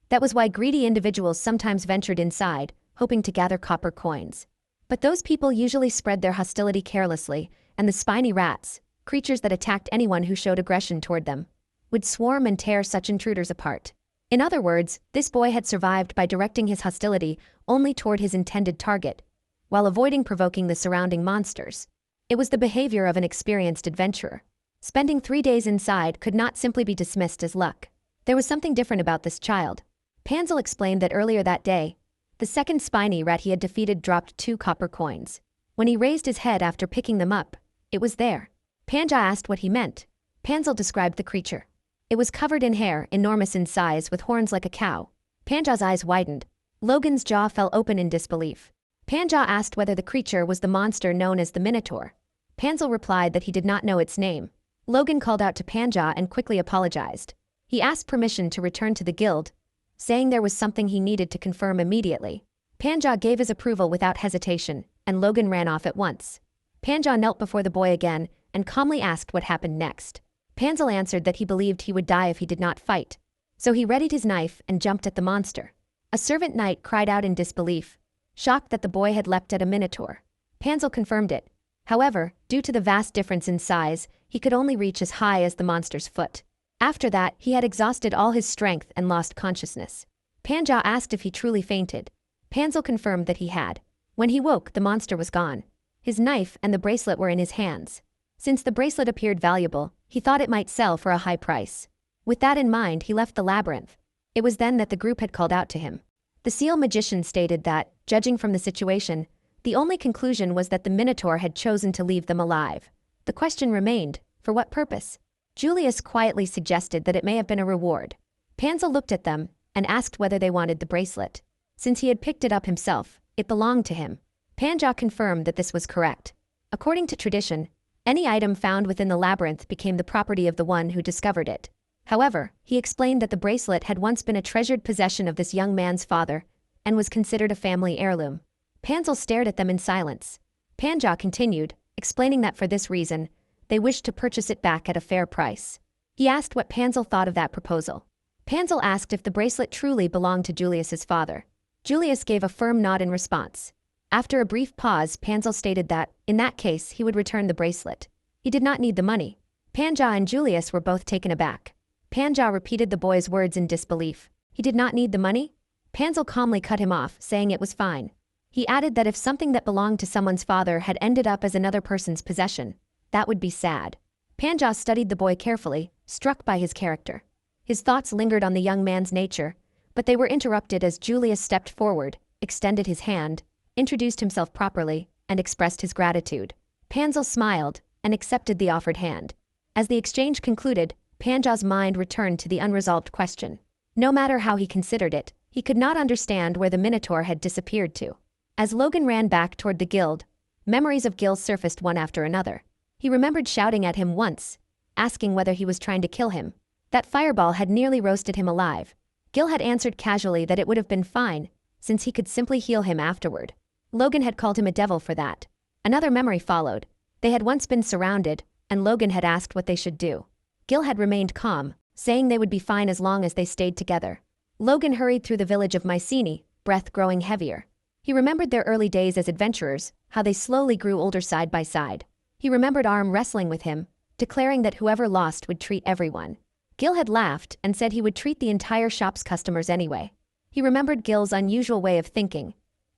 That was why greedy individuals sometimes ventured inside, hoping to gather copper coins. But those people usually spread their hostility carelessly, and the spiny rats, creatures that attacked anyone who showed aggression toward them, would swarm and tear such intruders apart. In other words, this boy had survived by directing his hostility only toward his intended target, while avoiding provoking the surrounding monsters. It was the behavior of an experienced adventurer. Spending 3 days inside could not simply be dismissed as luck. There was something different about this child. Panzel explained that earlier that day, the second spiny rat he had defeated dropped 2 copper coins. When he raised his head after picking them up, it was there. Panja asked what he meant. Panzel described the creature. It was covered in hair, enormous in size, with horns like a cow. Panja's eyes widened. Logan's jaw fell open in disbelief. Panja asked whether the creature was the monster known as the Minotaur. Panzel replied that he did not know its name. Logan called out to Panja and quickly apologized. He asked permission to return to the guild, saying there was something he needed to confirm immediately. Panja gave his approval without hesitation, and Logan ran off at once. Panja knelt before the boy again and calmly asked what happened next. Panzel answered that he believed he would die if he did not fight. So he readied his knife and jumped at the monster. A servant knight cried out in disbelief, shocked that the boy had leapt at a minotaur. Panzel confirmed it. However, due to the vast difference in size, he could only reach as high as the monster's foot. After that, he had exhausted all his strength and lost consciousness. Panja asked if he truly fainted. Panzel confirmed that he had. When he woke, the monster was gone. His knife and the bracelet were in his hands. Since the bracelet appeared valuable, he thought it might sell for a high price. With that in mind, he left the labyrinth. It was then that the group had called out to him. The seal magician stated that, judging from the situation, the only conclusion was that the Minotaur had chosen to leave them alive. The question remained, for what purpose? Julius quietly suggested that it may have been a reward. Panzel looked at them and asked whether they wanted the bracelet. Since he had picked it up himself, it belonged to him. Panja confirmed that this was correct. According to tradition, any item found within the labyrinth became the property of the one who discovered it. However, he explained that the bracelet had once been a treasured possession of this young man's father and was considered a family heirloom. Panzel stared at them in silence. Panja continued, explaining that for this reason, they wished to purchase it back at a fair price. He asked what Panzel thought of that proposal. Panzel asked if the bracelet truly belonged to Julius's father. Julius gave a firm nod in response. After a brief pause, Panzel stated that, in that case, he would return the bracelet. He did not need the money. Panja and Julius were both taken aback. Panja repeated the boy's words in disbelief. He did not need the money? Panzel calmly cut him off, saying it was fine. He added that if something that belonged to someone's father had ended up as another person's possession, that would be sad. Panja studied the boy carefully, struck by his character. His thoughts lingered on the young man's nature, but they were interrupted as Julius stepped forward, extended his hand, introduced himself properly, and expressed his gratitude. Panzel smiled and accepted the offered hand. As the exchange concluded, Panja's mind returned to the unresolved question. No matter how he considered it, he could not understand where the Minotaur had disappeared to. As Logan ran back toward the guild, memories of Gil surfaced one after another. He remembered shouting at him once, asking whether he was trying to kill him. That fireball had nearly roasted him alive. Gil had answered casually that it would have been fine, since he could simply heal him afterward. Logan had called him a devil for that. Another memory followed. They had once been surrounded, and Logan had asked what they should do. Gil had remained calm, saying they would be fine as long as they stayed together. Logan hurried through the village of Mycenae, breath growing heavier. He remembered their early days as adventurers, how they slowly grew older side by side. He remembered Arm wrestling with him, declaring that whoever lost would treat everyone. Gil had laughed and said he would treat the entire shop's customers anyway. He remembered Gil's unusual way of thinking,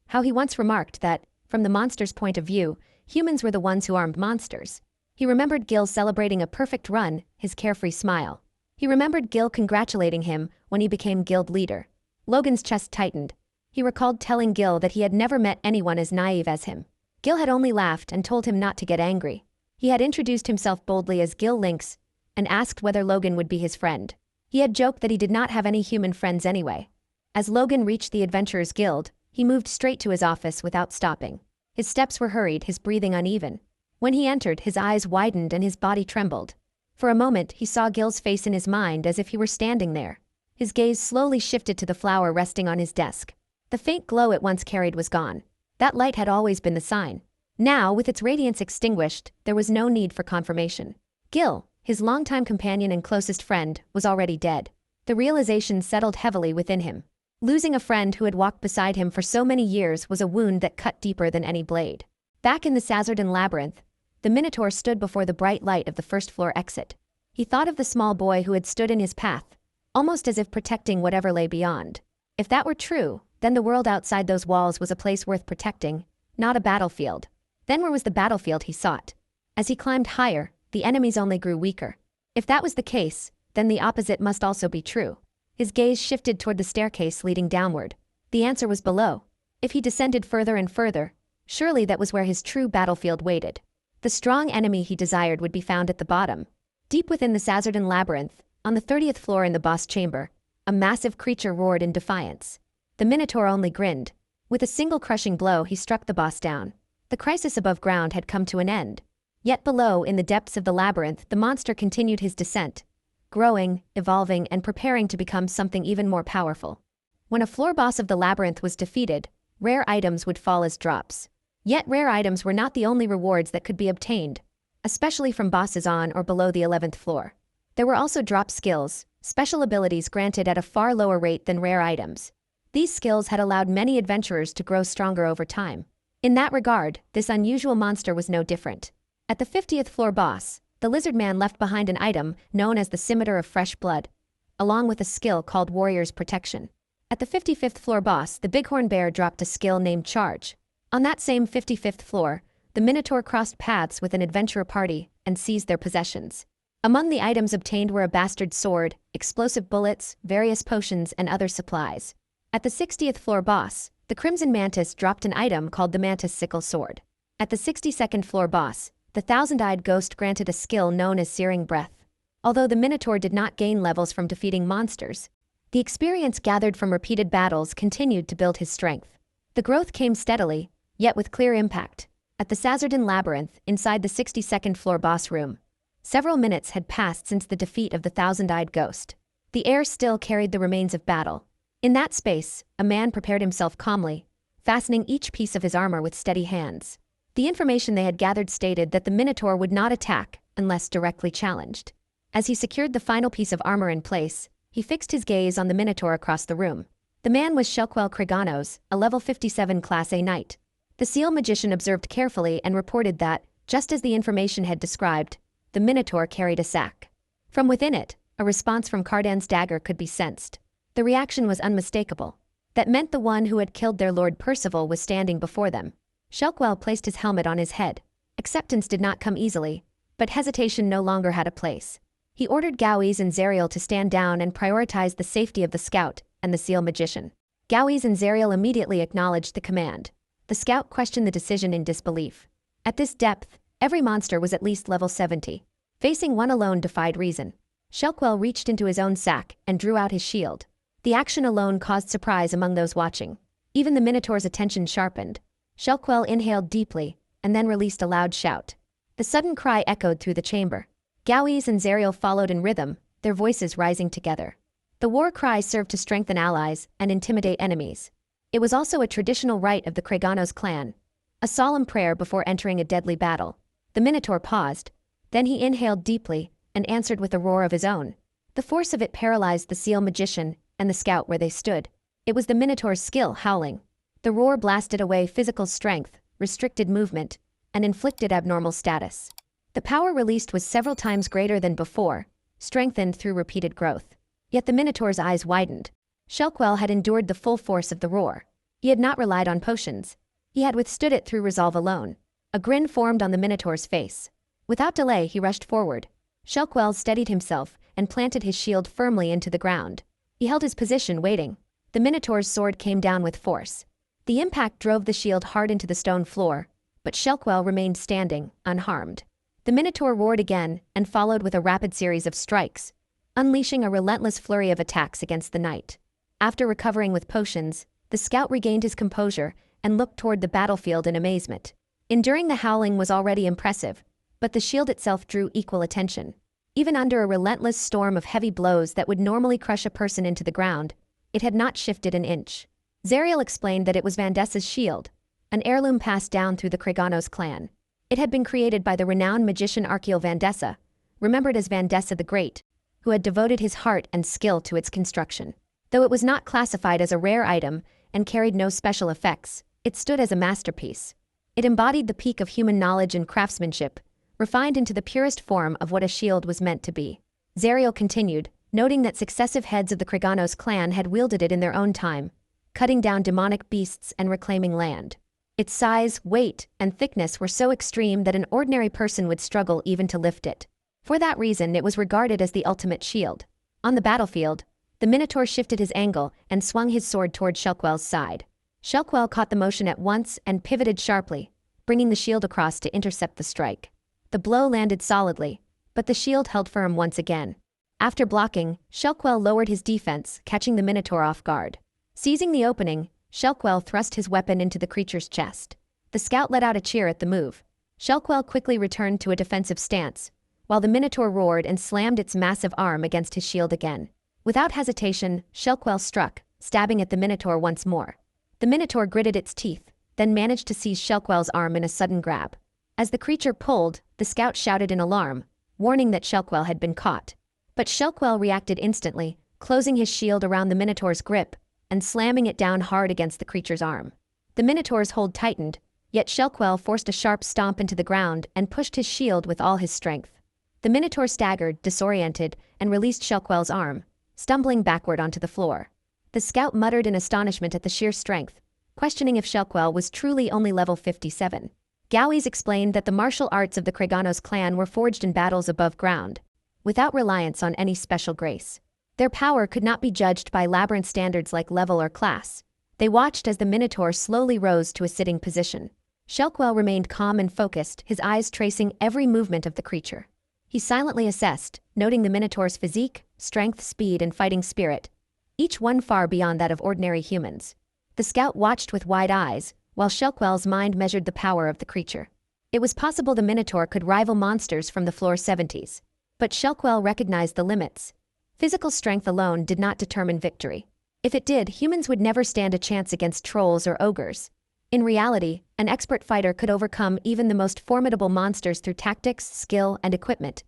how he once remarked that, from the monster's point of view, humans were the ones who armed monsters. He remembered Gil celebrating a perfect run, his carefree smile. He remembered Gil congratulating him when he became guild leader. Logan's chest tightened. He recalled telling Gil that he had never met anyone as naive as him. Gil had only laughed and told him not to get angry. He had introduced himself boldly as Gil Lynx and asked whether Logan would be his friend. He had joked that he did not have any human friends anyway. As Logan reached the Adventurer's Guild, he moved straight to his office without stopping. His steps were hurried, his breathing uneven. When he entered, his eyes widened and his body trembled. For a moment, he saw Gil's face in his mind as if he were standing there. His gaze slowly shifted to the flower resting on his desk. The faint glow it once carried was gone. That light had always been the sign. Now, with its radiance extinguished, there was no need for confirmation. Gil, his longtime companion and closest friend, was already dead. The realization settled heavily within him. Losing a friend who had walked beside him for so many years was a wound that cut deeper than any blade. Back in the Sazerdan labyrinth, the Minotaur stood before the bright light of the first-floor exit. He thought of the small boy who had stood in his path, almost as if protecting whatever lay beyond. If that were true, then the world outside those walls was a place worth protecting, not a battlefield. Then where was the battlefield he sought? As he climbed higher, the enemies only grew weaker. If that was the case, then the opposite must also be true. His gaze shifted toward the staircase leading downward. The answer was below. If he descended further and further, Surely that was where his true battlefield waited. The strong enemy he desired would be found at the bottom. Deep within the Sazerdan labyrinth, on the 30th floor in the boss chamber, a massive creature roared in defiance. The Minotaur only grinned. With a single crushing blow he struck the boss down. The crisis above ground had come to an end. Yet below, in the depths of the labyrinth, the monster continued his descent, growing, evolving, and preparing to become something even more powerful. When a floor boss of the labyrinth was defeated, rare items would fall as drops. Yet rare items were not the only rewards that could be obtained, especially from bosses on or below the 11th floor. There were also drop skills, special abilities granted at a far lower rate than rare items. These skills had allowed many adventurers to grow stronger over time. In that regard, this unusual monster was no different. At the 50th floor boss, the lizard man left behind an item known as the Scimitar of Fresh Blood, along with a skill called Warrior's Protection. At the 55th floor boss, the bighorn bear dropped a skill named Charge. On that same 55th floor, the Minotaur crossed paths with an adventurer party and seized their possessions. Among the items obtained were a bastard sword, explosive bullets, various potions, and other supplies. At the 60th floor boss, the Crimson Mantis dropped an item called the Mantis Sickle Sword. At the 62nd floor boss, the Thousand-Eyed Ghost granted a skill known as Searing Breath. Although the Minotaur did not gain levels from defeating monsters, the experience gathered from repeated battles continued to build his strength. The growth came steadily, yet with clear impact. At the Sazerdan Labyrinth, inside the 62nd floor boss room, several minutes had passed since the defeat of the Thousand-Eyed Ghost. The air still carried the remains of battle. In that space, a man prepared himself calmly, fastening each piece of his armor with steady hands. The information they had gathered stated that the Minotaur would not attack unless directly challenged. As he secured the final piece of armor in place, he fixed his gaze on the Minotaur across the room. The man was Shelquel Kreganos, a level 57 Class A knight. The seal magician observed carefully and reported that, just as the information had described, the Minotaur carried a sack. From within it, a response from Cardan's dagger could be sensed. The reaction was unmistakable. That meant the one who had killed their lord Percival was standing before them. Shelquel placed his helmet on his head. Acceptance did not come easily, but hesitation no longer had a place. He ordered Gauise and Zariel to stand down and prioritize the safety of the scout and the seal magician. Gauise and Zariel immediately acknowledged the command. The scout questioned the decision in disbelief. At this depth, every monster was at least level 70. Facing one alone defied reason. Shelquel reached into his own sack and drew out his shield. The action alone caused surprise among those watching. Even the Minotaur's attention sharpened. Shelquel inhaled deeply, and then released a loud shout. The sudden cry echoed through the chamber. Gauise and Zariel followed in rhythm, their voices rising together. The war cry served to strengthen allies and intimidate enemies. It was also a traditional rite of the Kreganos clan, a solemn prayer before entering a deadly battle. The Minotaur paused, then he inhaled deeply and answered with a roar of his own. The force of it paralyzed the seal magician and the scout where they stood. It was the Minotaur's skill howling. The roar blasted away physical strength, restricted movement, and inflicted abnormal status. The power released was several times greater than before, strengthened through repeated growth. Yet the Minotaur's eyes widened. Shelquel had endured the full force of the roar. He had not relied on potions. He had withstood it through resolve alone. A grin formed on the Minotaur's face. Without delay he rushed forward. Shelquel steadied himself and planted his shield firmly into the ground. He held his position waiting. The Minotaur's sword came down with force. The impact drove the shield hard into the stone floor, but Shelquel remained standing, unharmed. The Minotaur roared again and followed with a rapid series of strikes, unleashing a relentless flurry of attacks against the knight. After recovering with potions, the scout regained his composure and looked toward the battlefield in amazement. Enduring the howling was already impressive, but the shield itself drew equal attention. Even under a relentless storm of heavy blows that would normally crush a person into the ground, it had not shifted an inch. Zariel explained that it was Vandessa's shield, an heirloom passed down through the Kreganos clan. It had been created by the renowned magician Archeol Vandessa, remembered as Vandessa the Great, who had devoted his heart and skill to its construction. Though it was not classified as a rare item and carried no special effects, it stood as a masterpiece. It embodied the peak of human knowledge and craftsmanship, refined into the purest form of what a shield was meant to be. Zariel continued, noting that successive heads of the Kreganos clan had wielded it in their own time, cutting down demonic beasts and reclaiming land. Its size, weight, and thickness were so extreme that an ordinary person would struggle even to lift it. For that reason, it was regarded as the ultimate shield. On the battlefield, the Minotaur shifted his angle and swung his sword toward Shelquel's side. Shelquell caught the motion at once and pivoted sharply, bringing the shield across to intercept the strike. The blow landed solidly, but the shield held firm once again. After blocking, Shelquell lowered his defense, catching the Minotaur off guard. Seizing the opening, Shelquell thrust his weapon into the creature's chest. The scout let out a cheer at the move. Shelquell quickly returned to a defensive stance, while the Minotaur roared and slammed its massive arm against his shield again. Without hesitation, Shelquell struck, stabbing at the Minotaur once more. The Minotaur gritted its teeth, then managed to seize Shelquell's arm in a sudden grab. As the creature pulled, the scout shouted in alarm, warning that Shelquell had been caught. But Shelquell reacted instantly, closing his shield around the Minotaur's grip and slamming it down hard against the creature's arm. The Minotaur's hold tightened, yet Shelquell forced a sharp stomp into the ground and pushed his shield with all his strength. The Minotaur staggered, disoriented, and released Shelquell's arm, stumbling backward onto the floor. The scout muttered in astonishment at the sheer strength, questioning if Shelquell was truly only level 57. Gowie's explained that the martial arts of the Kreganos clan were forged in battles above ground, without reliance on any special grace. Their power could not be judged by labyrinth standards like level or class. They watched as the Minotaur slowly rose to a sitting position. Shelquell remained calm and focused, his eyes tracing every movement of the creature. He silently assessed, noting the Minotaur's physique, strength, speed, and fighting spirit, each one far beyond that of ordinary humans. The scout watched with wide eyes, while Shelquell's mind measured the power of the creature. It was possible the Minotaur could rival monsters from the floor 70s. But Shelquell recognized the limits. Physical strength alone did not determine victory. If it did, humans would never stand a chance against trolls or ogres. In reality, an expert fighter could overcome even the most formidable monsters through tactics, skill, and equipment.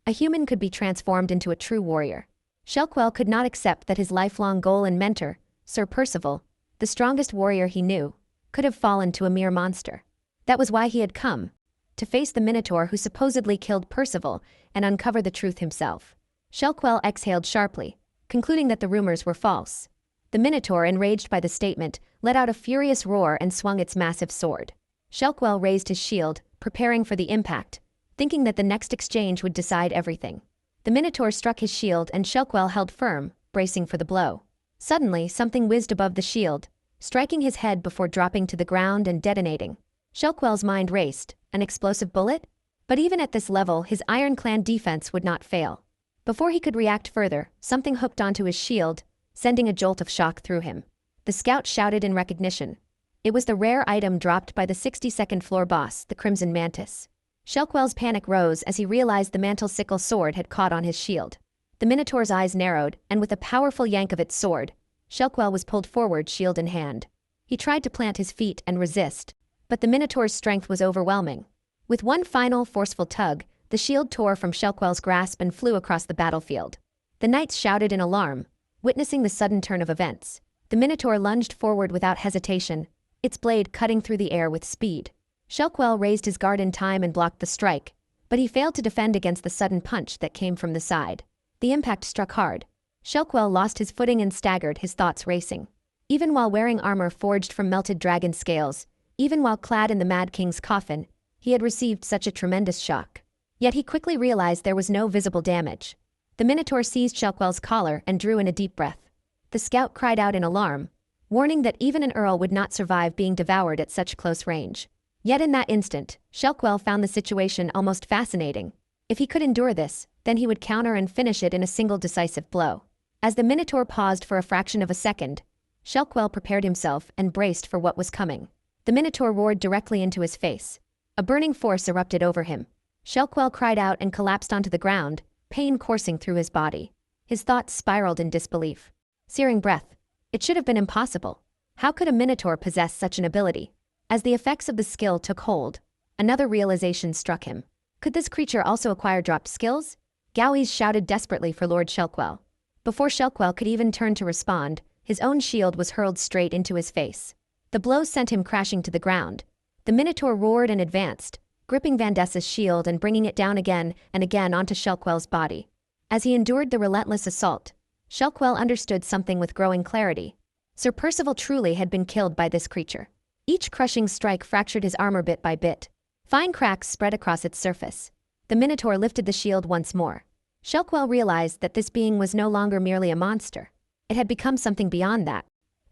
A human could be transformed into a true warrior. Shelquell could not accept that his lifelong goal and mentor, Sir Percival, the strongest warrior he knew, could have fallen to a mere monster. That was why he had come, to face the Minotaur who supposedly killed Percival and uncover the truth himself. Shelquell exhaled sharply, concluding that the rumors were false. The Minotaur, enraged by the statement, let out a furious roar and swung its massive sword. Shelquell raised his shield, preparing for the impact, thinking that the next exchange would decide everything. The Minotaur struck his shield and Shelquell held firm, bracing for the blow. Suddenly, something whizzed above the shield, striking his head before dropping to the ground and detonating. Shelquell's mind raced. An explosive bullet? But even at this level, his ironclad defense would not fail. Before he could react further, something hooked onto his shield, sending a jolt of shock through him. The scout shouted in recognition. It was the rare item dropped by the 62nd floor boss, the Crimson Mantis. Shelquell's panic rose as he realized the mantle sickle sword had caught on his shield. The Minotaur's eyes narrowed, and with a powerful yank of its sword, Shelquell was pulled forward, shield in hand. He tried to plant his feet and resist, but the Minotaur's strength was overwhelming. With one final, forceful tug, the shield tore from Shelquell's grasp and flew across the battlefield. The knights shouted in alarm, witnessing the sudden turn of events. The Minotaur lunged forward without hesitation, its blade cutting through the air with speed. Shelquell raised his guard in time and blocked the strike, but he failed to defend against the sudden punch that came from the side. The impact struck hard. Shelquell lost his footing and staggered, his thoughts racing. Even while wearing armor forged from melted dragon scales, even while clad in the Mad King's coffin, he had received such a tremendous shock. Yet he quickly realized there was no visible damage. The Minotaur seized Shelquell's collar and drew in a deep breath. The scout cried out in alarm, warning that even an earl would not survive being devoured at such close range. Yet in that instant, Shelquell found the situation almost fascinating. If he could endure this, then he would counter and finish it in a single decisive blow. As the Minotaur paused for a fraction of a second, Shelquell prepared himself and braced for what was coming. The Minotaur roared directly into his face. A burning force erupted over him. Shelquell cried out and collapsed onto the ground, pain coursing through his body. His thoughts spiraled in disbelief. Searing breath. It should have been impossible. How could a Minotaur possess such an ability? As the effects of the skill took hold, another realization struck him. Could this creature also acquire dropped skills? Gowie's shouted desperately for Lord Shelquell. Before Shelquell could even turn to respond, his own shield was hurled straight into his face. The blow sent him crashing to the ground. The Minotaur roared and advanced, gripping Vandessa's shield and bringing it down again and again onto Shelquell's body. As he endured the relentless assault, Shelquell understood something with growing clarity. Sir Percival truly had been killed by this creature. Each crushing strike fractured his armor bit by bit. Fine cracks spread across its surface. The Minotaur lifted the shield once more. Shelquell realized that this being was no longer merely a monster. It had become something beyond that.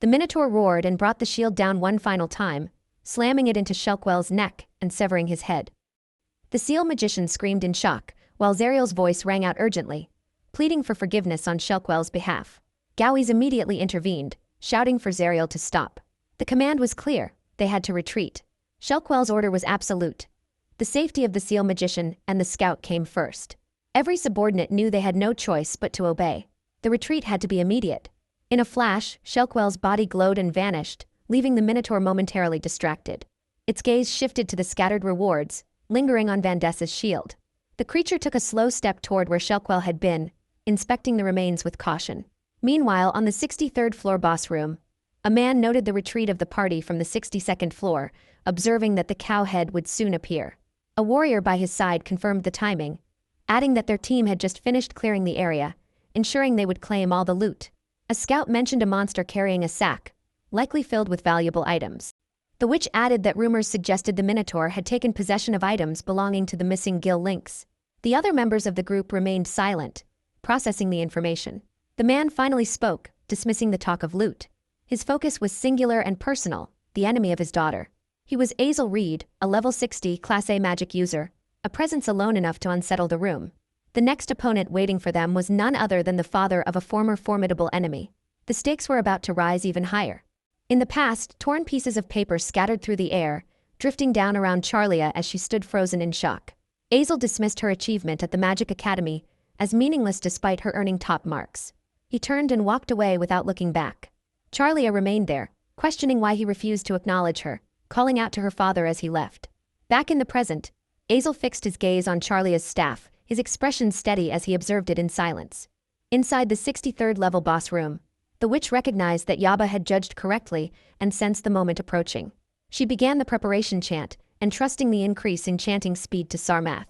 The Minotaur roared and brought the shield down one final time, slamming it into Shelkwell's neck and severing his head. The seal magician screamed in shock, while Zariel's voice rang out urgently, pleading for forgiveness on Shelkwell's behalf. Gowys immediately intervened, shouting for Zariel to stop. The command was clear: they had to retreat. Shelkwell's order was absolute. The safety of the seal magician and the scout came first. Every subordinate knew they had no choice but to obey. The retreat had to be immediate. In a flash, Shelkwell's body glowed and vanished, leaving the Minotaur momentarily distracted. Its gaze shifted to the scattered rewards, lingering on Vandessa's shield. The creature took a slow step toward where Shelkwell had been, inspecting the remains with caution. Meanwhile, on the 63rd floor boss room, a man noted the retreat of the party from the 62nd floor, observing that the cow head would soon appear. A warrior by his side confirmed the timing, adding that their team had just finished clearing the area, ensuring they would claim all the loot. A scout mentioned a monster carrying a sack, likely filled with valuable items. The witch added that rumors suggested the Minotaur had taken possession of items belonging to the missing Gil Lynx. The other members of the group remained silent, processing the information. The man finally spoke, dismissing the talk of loot. His focus was singular and personal: the enemy of his daughter. He was Azel Reed, a level 60 Class A magic user, a presence alone enough to unsettle the room. The next opponent waiting for them was none other than the father of a former formidable enemy. The stakes were about to rise even higher. In the past, torn pieces of paper scattered through the air, drifting down around Charlia as she stood frozen in shock. Azel dismissed her achievement at the Magic Academy as meaningless despite her earning top marks. He turned and walked away without looking back. Charlia remained there, questioning why he refused to acknowledge her, calling out to her father as he left. Back in the present, Azel fixed his gaze on Charlia's staff, his expression steady as he observed it in silence. Inside the 63rd level boss room, the witch recognized that Yaba had judged correctly and sensed the moment approaching. She began the preparation chant, entrusting the increase in chanting speed to Sarmath.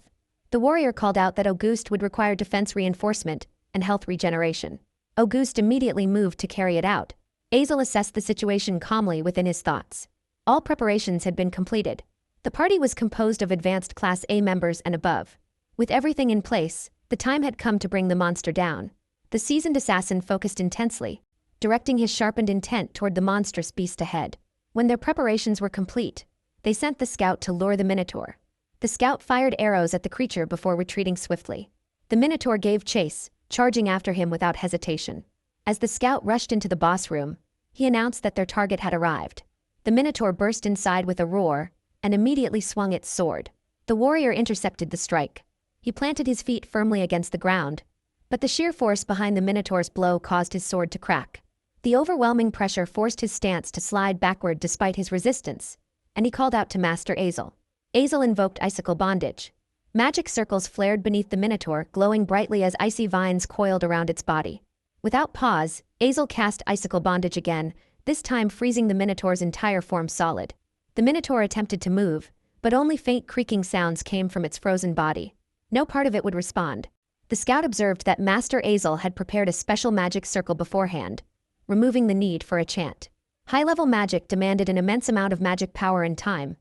The warrior called out that Auguste would require defense reinforcement and health regeneration. Auguste immediately moved to carry it out. Azel assessed the situation calmly within his thoughts. All preparations had been completed. The party was composed of advanced Class A members and above. With everything in place, the time had come to bring the monster down. The seasoned assassin focused intensely, directing his sharpened intent toward the monstrous beast ahead. When their preparations were complete, they sent the scout to lure the Minotaur. The scout fired arrows at the creature before retreating swiftly. The Minotaur gave chase, charging after him without hesitation. As the scout rushed into the boss room, he announced that their target had arrived. The Minotaur burst inside with a roar and immediately swung its sword. The warrior intercepted the strike. He planted his feet firmly against the ground, but the sheer force behind the Minotaur's blow caused his sword to crack. The overwhelming pressure forced his stance to slide backward despite his resistance, and he called out to Master Azel. Azel invoked Icicle Bondage. Magic circles flared beneath the Minotaur, glowing brightly as icy vines coiled around its body. Without pause, Azel cast Icicle Bondage again, this time freezing the Minotaur's entire form solid. The Minotaur attempted to move, but only faint creaking sounds came from its frozen body. No part of it would respond. The scout observed that Master Azel had prepared a special magic circle beforehand, removing the need for a chant. High-level magic demanded an immense amount of magic power and time,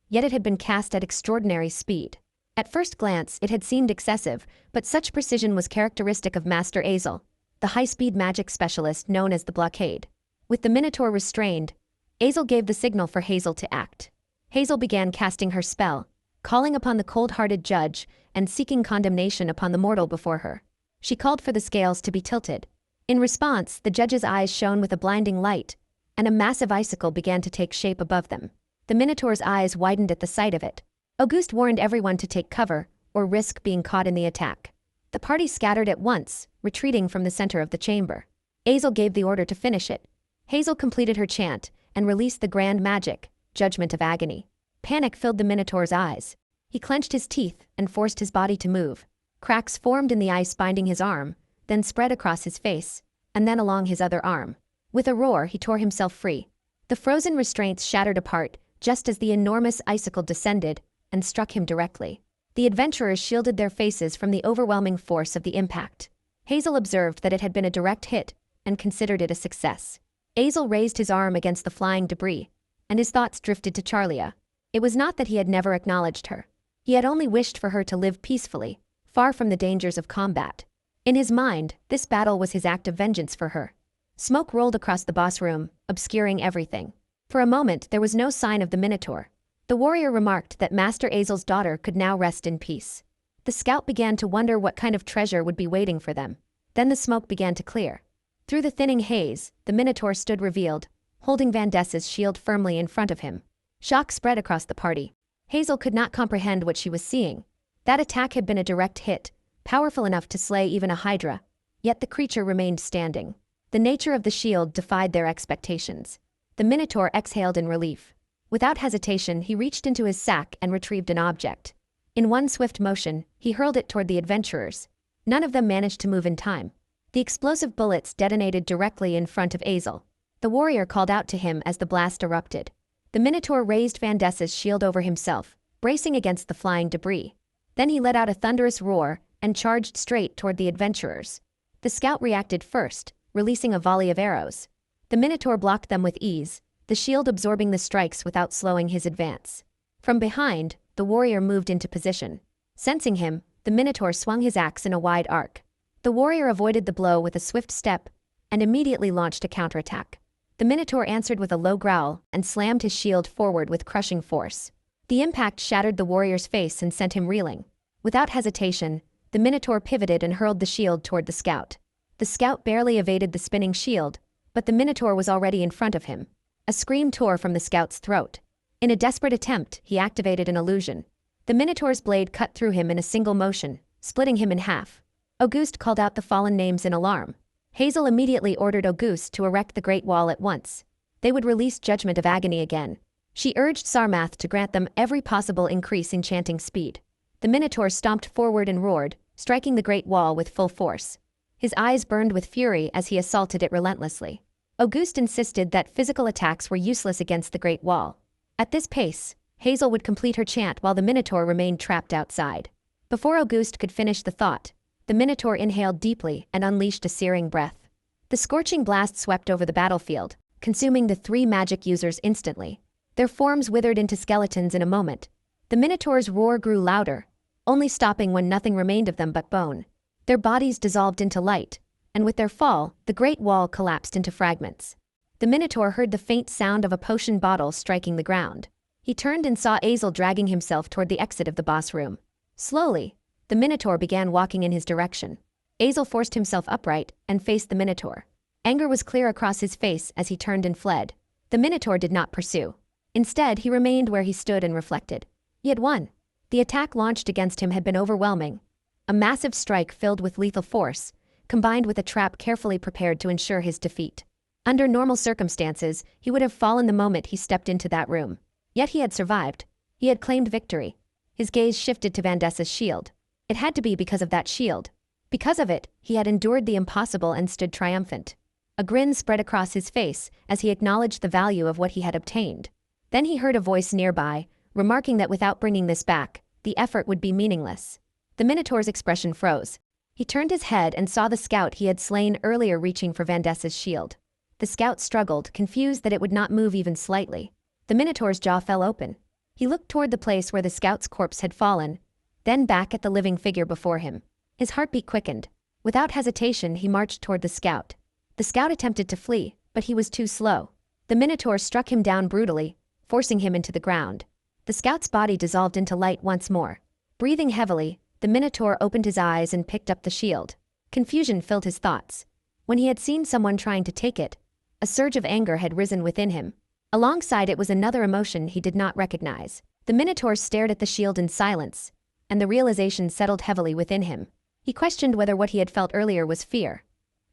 yet it had been cast at extraordinary speed. At first glance, it had seemed excessive, but such precision was characteristic of Master Azel, the high-speed magic specialist known as the Blockade. With the Minotaur restrained, Azel gave the signal for Hazel to act. Hazel began casting her spell, calling upon the cold-hearted judge and seeking condemnation upon the mortal before her. She called for the scales to be tilted. In response, the judge's eyes shone with a blinding light, and a massive icicle began to take shape above them. The Minotaur's eyes widened at the sight of it. Auguste warned everyone to take cover, or risk being caught in the attack. The party scattered at once, retreating from the center of the chamber. Azel gave the order to finish it. Hazel completed her chant and released the grand magic, Judgment of Agony. Panic filled the Minotaur's eyes. He clenched his teeth and forced his body to move. Cracks formed in the ice binding his arm, then spread across his face, and then along his other arm. With a roar, he tore himself free. The frozen restraints shattered apart just as the enormous icicle descended and struck him directly. The adventurers shielded their faces from the overwhelming force of the impact. Hazel observed that it had been a direct hit and considered it a success. Azel raised his arm against the flying debris, and his thoughts drifted to Charlia. It was not that he had never acknowledged her. He had only wished for her to live peacefully, far from the dangers of combat. In his mind, this battle was his act of vengeance for her. Smoke rolled across the boss room, obscuring everything. For a moment, there was no sign of the Minotaur. The warrior remarked that Master Azel's daughter could now rest in peace. The scout began to wonder what kind of treasure would be waiting for them. Then the smoke began to clear. Through the thinning haze, the Minotaur stood revealed, holding Vandessa's shield firmly in front of him. Shock spread across the party. Hazel could not comprehend what she was seeing. That attack had been a direct hit, powerful enough to slay even a hydra. Yet the creature remained standing. The nature of the shield defied their expectations. The Minotaur exhaled in relief. Without hesitation, he reached into his sack and retrieved an object. In one swift motion, he hurled it toward the adventurers. None of them managed to move in time. The explosive bullets detonated directly in front of Azel. The warrior called out to him as the blast erupted. The Minotaur raised Vandessa's shield over himself, bracing against the flying debris. Then he let out a thunderous roar and charged straight toward the adventurers. The scout reacted first, releasing a volley of arrows. The Minotaur blocked them with ease, the shield absorbing the strikes without slowing his advance. From behind, the warrior moved into position. Sensing him, the Minotaur swung his axe in a wide arc. The warrior avoided the blow with a swift step and immediately launched a counterattack. The Minotaur answered with a low growl and slammed his shield forward with crushing force. The impact shattered the warrior's face and sent him reeling. Without hesitation, the Minotaur pivoted and hurled the shield toward the scout. The scout barely evaded the spinning shield, but the Minotaur was already in front of him. A scream tore from the scout's throat. In a desperate attempt, he activated an illusion. The Minotaur's blade cut through him in a single motion, splitting him in half. Auguste called out the fallen names in alarm. Hazel immediately ordered Auguste to erect the Great Wall at once. They would release Judgment of Agony again. She urged Sarmath to grant them every possible increase in chanting speed. The Minotaur stomped forward and roared, striking the Great Wall with full force. His eyes burned with fury as he assaulted it relentlessly. Auguste insisted that physical attacks were useless against the Great Wall. At this pace, Hazel would complete her chant while the Minotaur remained trapped outside. Before Auguste could finish the thought, the Minotaur inhaled deeply and unleashed a searing breath. The scorching blast swept over the battlefield, consuming the three magic users instantly. Their forms withered into skeletons in a moment. The Minotaur's roar grew louder, only stopping when nothing remained of them but bone. Their bodies dissolved into light, and with their fall, the Great Wall collapsed into fragments. The Minotaur heard the faint sound of a potion bottle striking the ground. He turned and saw Azel dragging himself toward the exit of the boss room. Slowly, the Minotaur began walking in his direction. Azel forced himself upright and faced the Minotaur. Anger was clear across his face as he turned and fled. The Minotaur did not pursue. Instead, he remained where he stood and reflected. He had won. The attack launched against him had been overwhelming. A massive strike filled with lethal force, combined with a trap carefully prepared to ensure his defeat. Under normal circumstances, he would have fallen the moment he stepped into that room. Yet he had survived. He had claimed victory. His gaze shifted to Vandessa's shield. It had to be because of that shield. Because of it, he had endured the impossible and stood triumphant. A grin spread across his face as he acknowledged the value of what he had obtained. Then he heard a voice nearby, remarking that without bringing this back, the effort would be meaningless. The Minotaur's expression froze. He turned his head and saw the scout he had slain earlier reaching for Vandessa's shield. The scout struggled, confused that it would not move even slightly. The Minotaur's jaw fell open. He looked toward the place where the scout's corpse had fallen, then back at the living figure before him. His heartbeat quickened. Without hesitation, he marched toward the scout. The scout attempted to flee, but he was too slow. The Minotaur struck him down brutally, forcing him into the ground. The scout's body dissolved into light once more. Breathing heavily, the Minotaur opened his eyes and picked up the shield. Confusion filled his thoughts. When he had seen someone trying to take it, a surge of anger had risen within him. Alongside it was another emotion he did not recognize. The Minotaur stared at the shield in silence, and the realization settled heavily within him. He questioned whether what he had felt earlier was fear,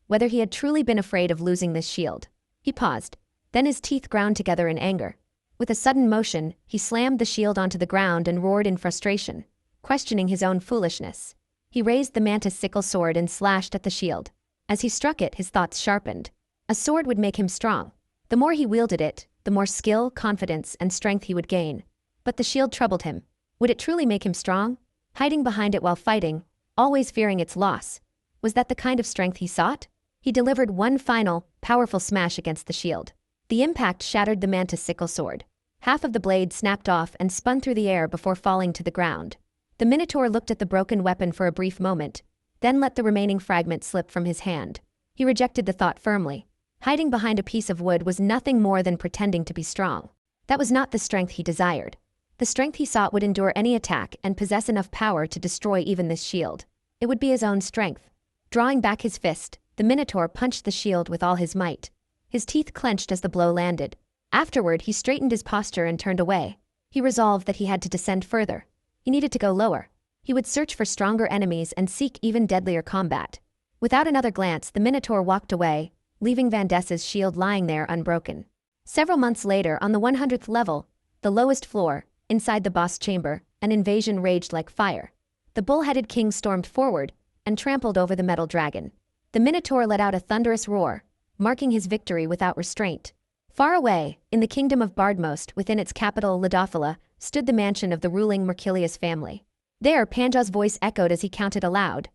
whether he had truly been afraid of losing this shield. He paused. Then his teeth ground together in anger. With a sudden motion, he slammed the shield onto the ground and roared in frustration, questioning his own foolishness. He raised the mantis sickle sword and slashed at the shield. As he struck it, his thoughts sharpened. A sword would make him strong. The more he wielded it, the more skill, confidence, and strength he would gain. But the shield troubled him. Would it truly make him strong? Hiding behind it while fighting, always fearing its loss. Was that the kind of strength he sought? He delivered one final, powerful smash against the shield. The impact shattered the mantis sickle sword. Half of the blade snapped off and spun through the air before falling to the ground. The Minotaur looked at the broken weapon for a brief moment, then let the remaining fragment slip from his hand. He rejected the thought firmly. Hiding behind a piece of wood was nothing more than pretending to be strong. That was not the strength he desired. The strength he sought would endure any attack and possess enough power to destroy even this shield. It would be his own strength. Drawing back his fist, the Minotaur punched the shield with all his might. His teeth clenched as the blow landed. Afterward, he straightened his posture and turned away. He resolved that he had to descend further. He needed to go lower. He would search for stronger enemies and seek even deadlier combat. Without another glance, the Minotaur walked away, leaving Vandessa's shield lying there unbroken. Several months later, on the 100th level, the lowest floor, inside the boss chamber, an invasion raged like fire. The bull-headed king stormed forward and trampled over the metal dragon. The Minotaur let out a thunderous roar, marking his victory without restraint. Far away, in the kingdom of Bardmost, within its capital Ladophila, stood the mansion of the ruling Mercilius family. There, Panja's voice echoed as he counted aloud.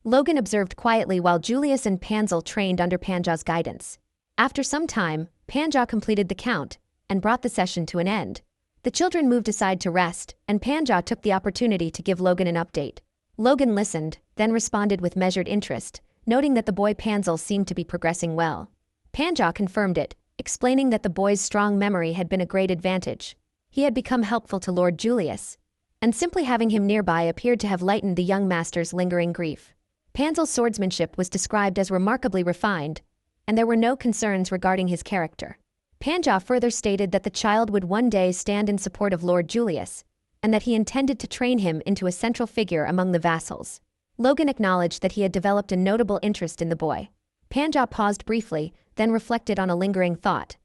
Logan observed quietly while Julius and Panzel trained under Panja's guidance. After some time, Panja completed the count and brought the session to an end. The children moved aside to rest, and Panja took the opportunity to give Logan an update. Logan listened, then responded with measured interest, noting that the boy Panzel seemed to be progressing well. Panja confirmed it, explaining that the boy's strong memory had been a great advantage. He had become helpful to Lord Julius, and simply having him nearby appeared to have lightened the young master's lingering grief. Panzel's swordsmanship was described as remarkably refined, and there were no concerns regarding his character. Panja further stated that the child would one day stand in support of Lord Julius, and that he intended to train him into a central figure among the vassals. Logan acknowledged that he had developed a notable interest in the boy. Panja paused briefly, then reflected on a lingering thought: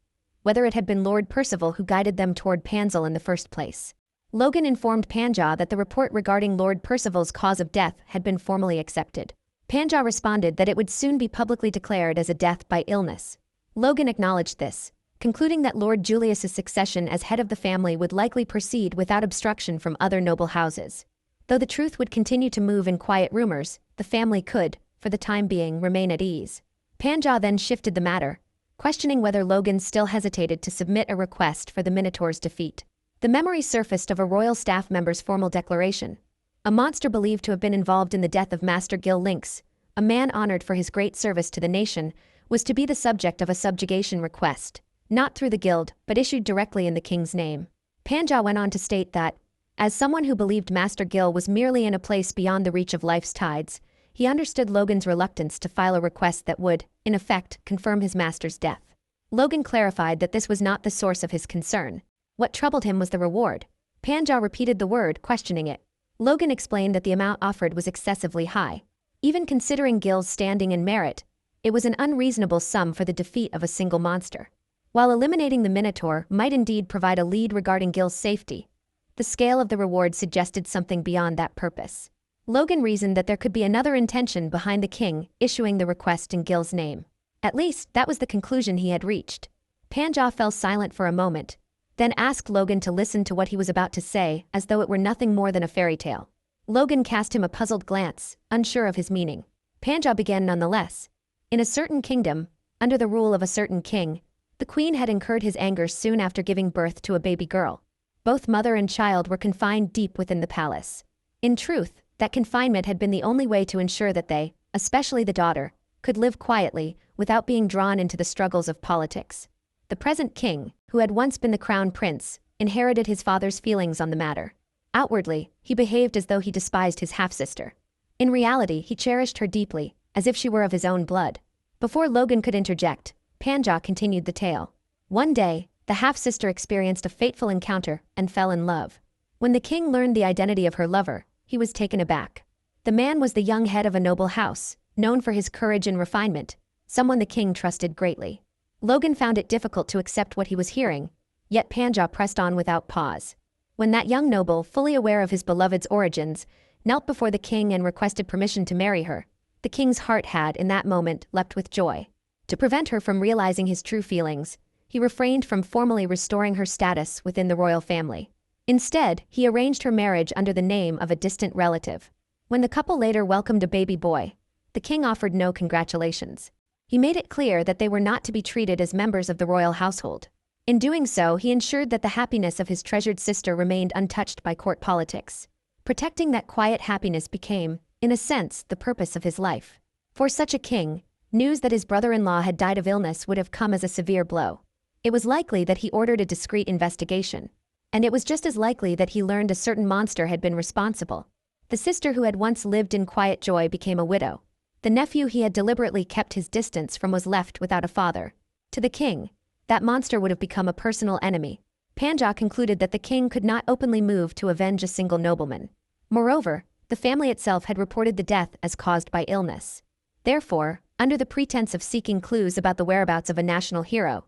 whether it had been Lord Percival who guided them toward Panzel in the first place. Logan informed Panja that the report regarding Lord Percival's cause of death had been formally accepted. Panja responded that it would soon be publicly declared as a death by illness. Logan acknowledged this, concluding that Lord Julius's succession as head of the family would likely proceed without obstruction from other noble houses. Though the truth would continue to move in quiet rumors, the family could, for the time being, remain at ease. Panja then shifted the matter, questioning whether Logan still hesitated to submit a request for the Minotaur's defeat. The memory surfaced of a royal staff member's formal declaration. A monster believed to have been involved in the death of Master Gil Lynx, a man honored for his great service to the nation, was to be the subject of a subjugation request, not through the guild, but issued directly in the king's name. Panja went on to state that, as someone who believed Master Gil was merely in a place beyond the reach of life's tides, he understood Logan's reluctance to file a request that would, in effect, confirm his master's death. Logan clarified that this was not the source of his concern. What troubled him was the reward. Panja repeated the word, questioning it. Logan explained that the amount offered was excessively high. Even considering Gil's standing and merit, it was an unreasonable sum for the defeat of a single monster. While eliminating the Minotaur might indeed provide a lead regarding Gil's safety, the scale of the reward suggested something beyond that purpose. Logan reasoned that there could be another intention behind the king issuing the request in Gil's name. At least, that was the conclusion he had reached. Panja fell silent for a moment, then asked Logan to listen to what he was about to say as though it were nothing more than a fairy tale. Logan cast him a puzzled glance, unsure of his meaning. Panja began nonetheless. In a certain kingdom, under the rule of a certain king, the queen had incurred his anger soon after giving birth to a baby girl. Both mother and child were confined deep within the palace. In truth, that confinement had been the only way to ensure that they, especially the daughter, could live quietly without being drawn into the struggles of politics. The present king, who had once been the crown prince, inherited his father's feelings on the matter. Outwardly, he behaved as though he despised his half-sister. In reality, he cherished her deeply, as if she were of his own blood. Before Logan could interject, Panja continued the tale. One day, the half-sister experienced a fateful encounter and fell in love. When the king learned the identity of her lover, he was taken aback. The man was the young head of a noble house, known for his courage and refinement, someone the king trusted greatly. Logan found it difficult to accept what he was hearing, yet Panja pressed on without pause. When that young noble, fully aware of his beloved's origins, knelt before the king and requested permission to marry her, the king's heart had, in that moment, leapt with joy. To prevent her from realizing his true feelings, he refrained from formally restoring her status within the royal family. Instead, he arranged her marriage under the name of a distant relative. When the couple later welcomed a baby boy, the king offered no congratulations. He made it clear that they were not to be treated as members of the royal household. In doing so, he ensured that the happiness of his treasured sister remained untouched by court politics. Protecting that quiet happiness became, in a sense, the purpose of his life. For such a king, News that his brother-in-law had died of illness would have come as a severe blow. It was likely that he ordered a discreet investigation. And it was just as likely that he learned a certain monster had been responsible. The sister who had once lived in quiet joy became a widow. The nephew he had deliberately kept his distance from was left without a father. To the king, that monster would have become a personal enemy. Panja concluded that the king could not openly move to avenge a single nobleman. Moreover, the family itself had reported the death as caused by illness. Therefore, under the pretense of seeking clues about the whereabouts of a national hero,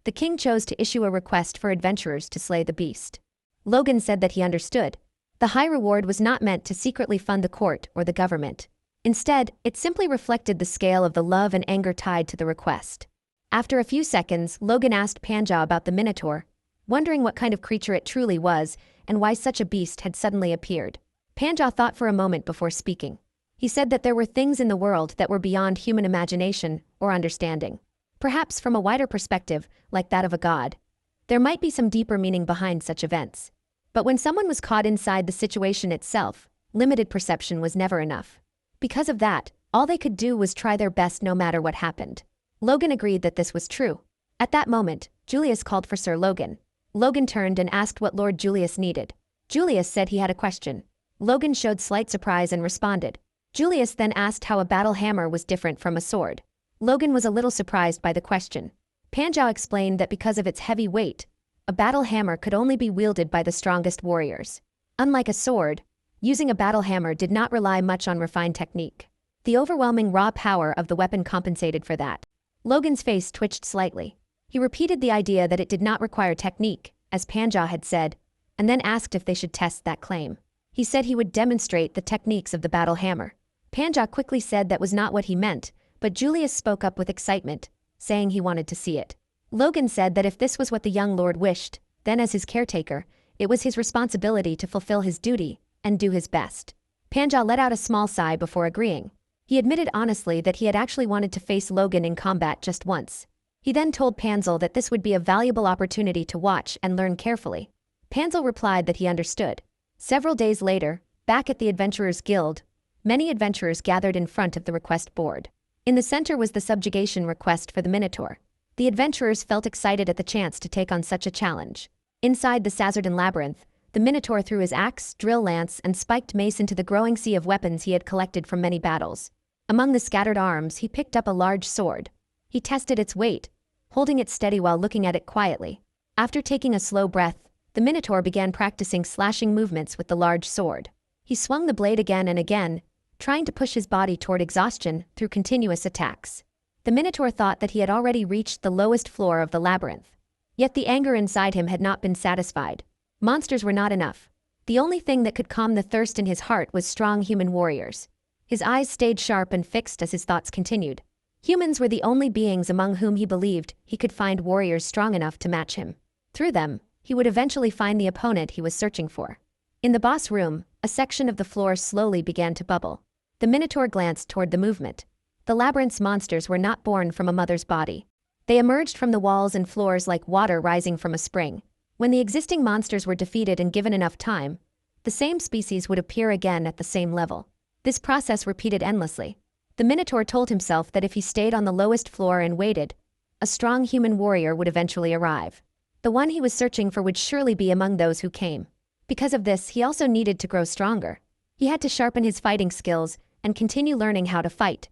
the king chose to issue a request for adventurers to slay the beast. Logan said that he understood. The high reward was not meant to secretly fund the court or the government. Instead, it simply reflected the scale of the love and anger tied to the request. After a few seconds, Logan asked Panja about the Minotaur, wondering what kind of creature it truly was and why such a beast had suddenly appeared. Panja thought for a moment before speaking. He said that there were things in the world that were beyond human imagination or understanding. Perhaps from a wider perspective, like that of a god, there might be some deeper meaning behind such events. But when someone was caught inside the situation itself, limited perception was never enough. Because of that, all they could do was try their best no matter what happened. Logan agreed that this was true. At that moment, Julius called for Sir Logan. Logan turned and asked what Lord Julius needed. Julius said he had a question. Logan showed slight surprise and responded. Julius then asked how a battle hammer was different from a sword. Logan was a little surprised by the question. Panja explained that because of its heavy weight, a battle hammer could only be wielded by the strongest warriors. Unlike a sword, using a battle hammer did not rely much on refined technique. The overwhelming raw power of the weapon compensated for that. Logan's face twitched slightly. He repeated the idea that it did not require technique, as Panja had said, and then asked if they should test that claim. He said he would demonstrate the techniques of the battle hammer. Panja quickly said that was not what he meant, but Julius spoke up with excitement, saying he wanted to see it. Logan said that if this was what the young lord wished, then as his caretaker, it was his responsibility to fulfill his duty and do his best. Panja let out a small sigh before agreeing. He admitted honestly that he had actually wanted to face Logan in combat just once. He then told Panzel that this would be a valuable opportunity to watch and learn carefully. Panzel replied that he understood. Several days later, back at the Adventurer's Guild, many adventurers gathered in front of the request board. In the center was the subjugation request for the Minotaur. The adventurers felt excited at the chance to take on such a challenge. Inside the Sazerdan Labyrinth, the Minotaur threw his axe, drill lance, and spiked mace into the growing sea of weapons he had collected from many battles. Among the scattered arms, he picked up a large sword. He tested its weight, holding it steady while looking at it quietly. After taking a slow breath, the Minotaur began practicing slashing movements with the large sword. He swung the blade again and again, trying to push his body toward exhaustion through continuous attacks. The Minotaur thought that he had already reached the lowest floor of the labyrinth. Yet the anger inside him had not been satisfied. Monsters were not enough. The only thing that could calm the thirst in his heart was strong human warriors. His eyes stayed sharp and fixed as his thoughts continued. Humans were the only beings among whom he believed he could find warriors strong enough to match him. Through them, he would eventually find the opponent he was searching for. In the boss room, a section of the floor slowly began to bubble. The Minotaur glanced toward the movement. The labyrinth's monsters were not born from a mother's body. They emerged from the walls and floors like water rising from a spring. When the existing monsters were defeated and given enough time, the same species would appear again at the same level. This process repeated endlessly. The Minotaur told himself that if he stayed on the lowest floor and waited, a strong human warrior would eventually arrive. The one he was searching for would surely be among those who came. Because of this, he also needed to grow stronger. He had to sharpen his fighting skills and continue learning how to fight.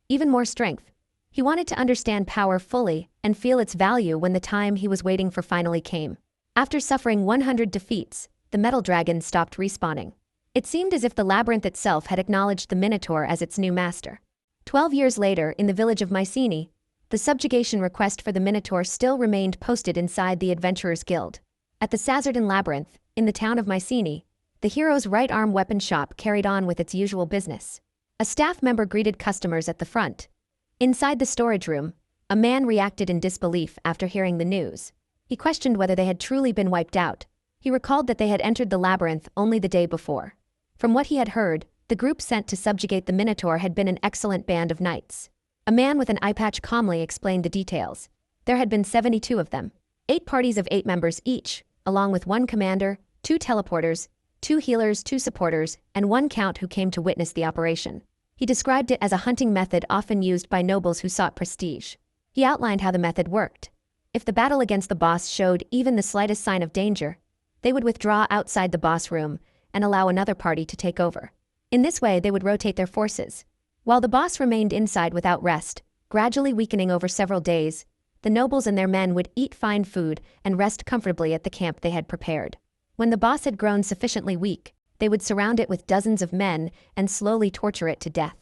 Even more strength. He wanted to understand power fully and feel its value when the time he was waiting for finally came. After suffering 100 defeats, the metal dragon stopped respawning. It seemed as if the labyrinth itself had acknowledged the Minotaur as its new master. 12 years later, in the village of Mycenae, the subjugation request for the Minotaur still remained posted inside the Adventurer's Guild. At the Sazerdan Labyrinth, in the town of Mycenae, the hero's right-arm weapon shop carried on with its usual business. A staff member greeted customers at the front. Inside the storage room, a man reacted in disbelief after hearing the news. He questioned whether they had truly been wiped out. He recalled that they had entered the labyrinth only the day before. From what he had heard, the group sent to subjugate the Minotaur had been an excellent band of knights. A man with an eye patch calmly explained the details. There had been 72 of them. 8 parties of 8 members each, along with 1 commander, 2 teleporters, 2 healers, 2 supporters, and 1 count who came to witness the operation. He described it as a hunting method often used by nobles who sought prestige. He outlined how the method worked. If the battle against the boss showed even the slightest sign of danger, they would withdraw outside the boss room and allow another party to take over. In this way, they would rotate their forces. While the boss remained inside without rest, gradually weakening over several days, the nobles and their men would eat fine food and rest comfortably at the camp they had prepared. When the boss had grown sufficiently weak, they would surround it with dozens of men and slowly torture it to death.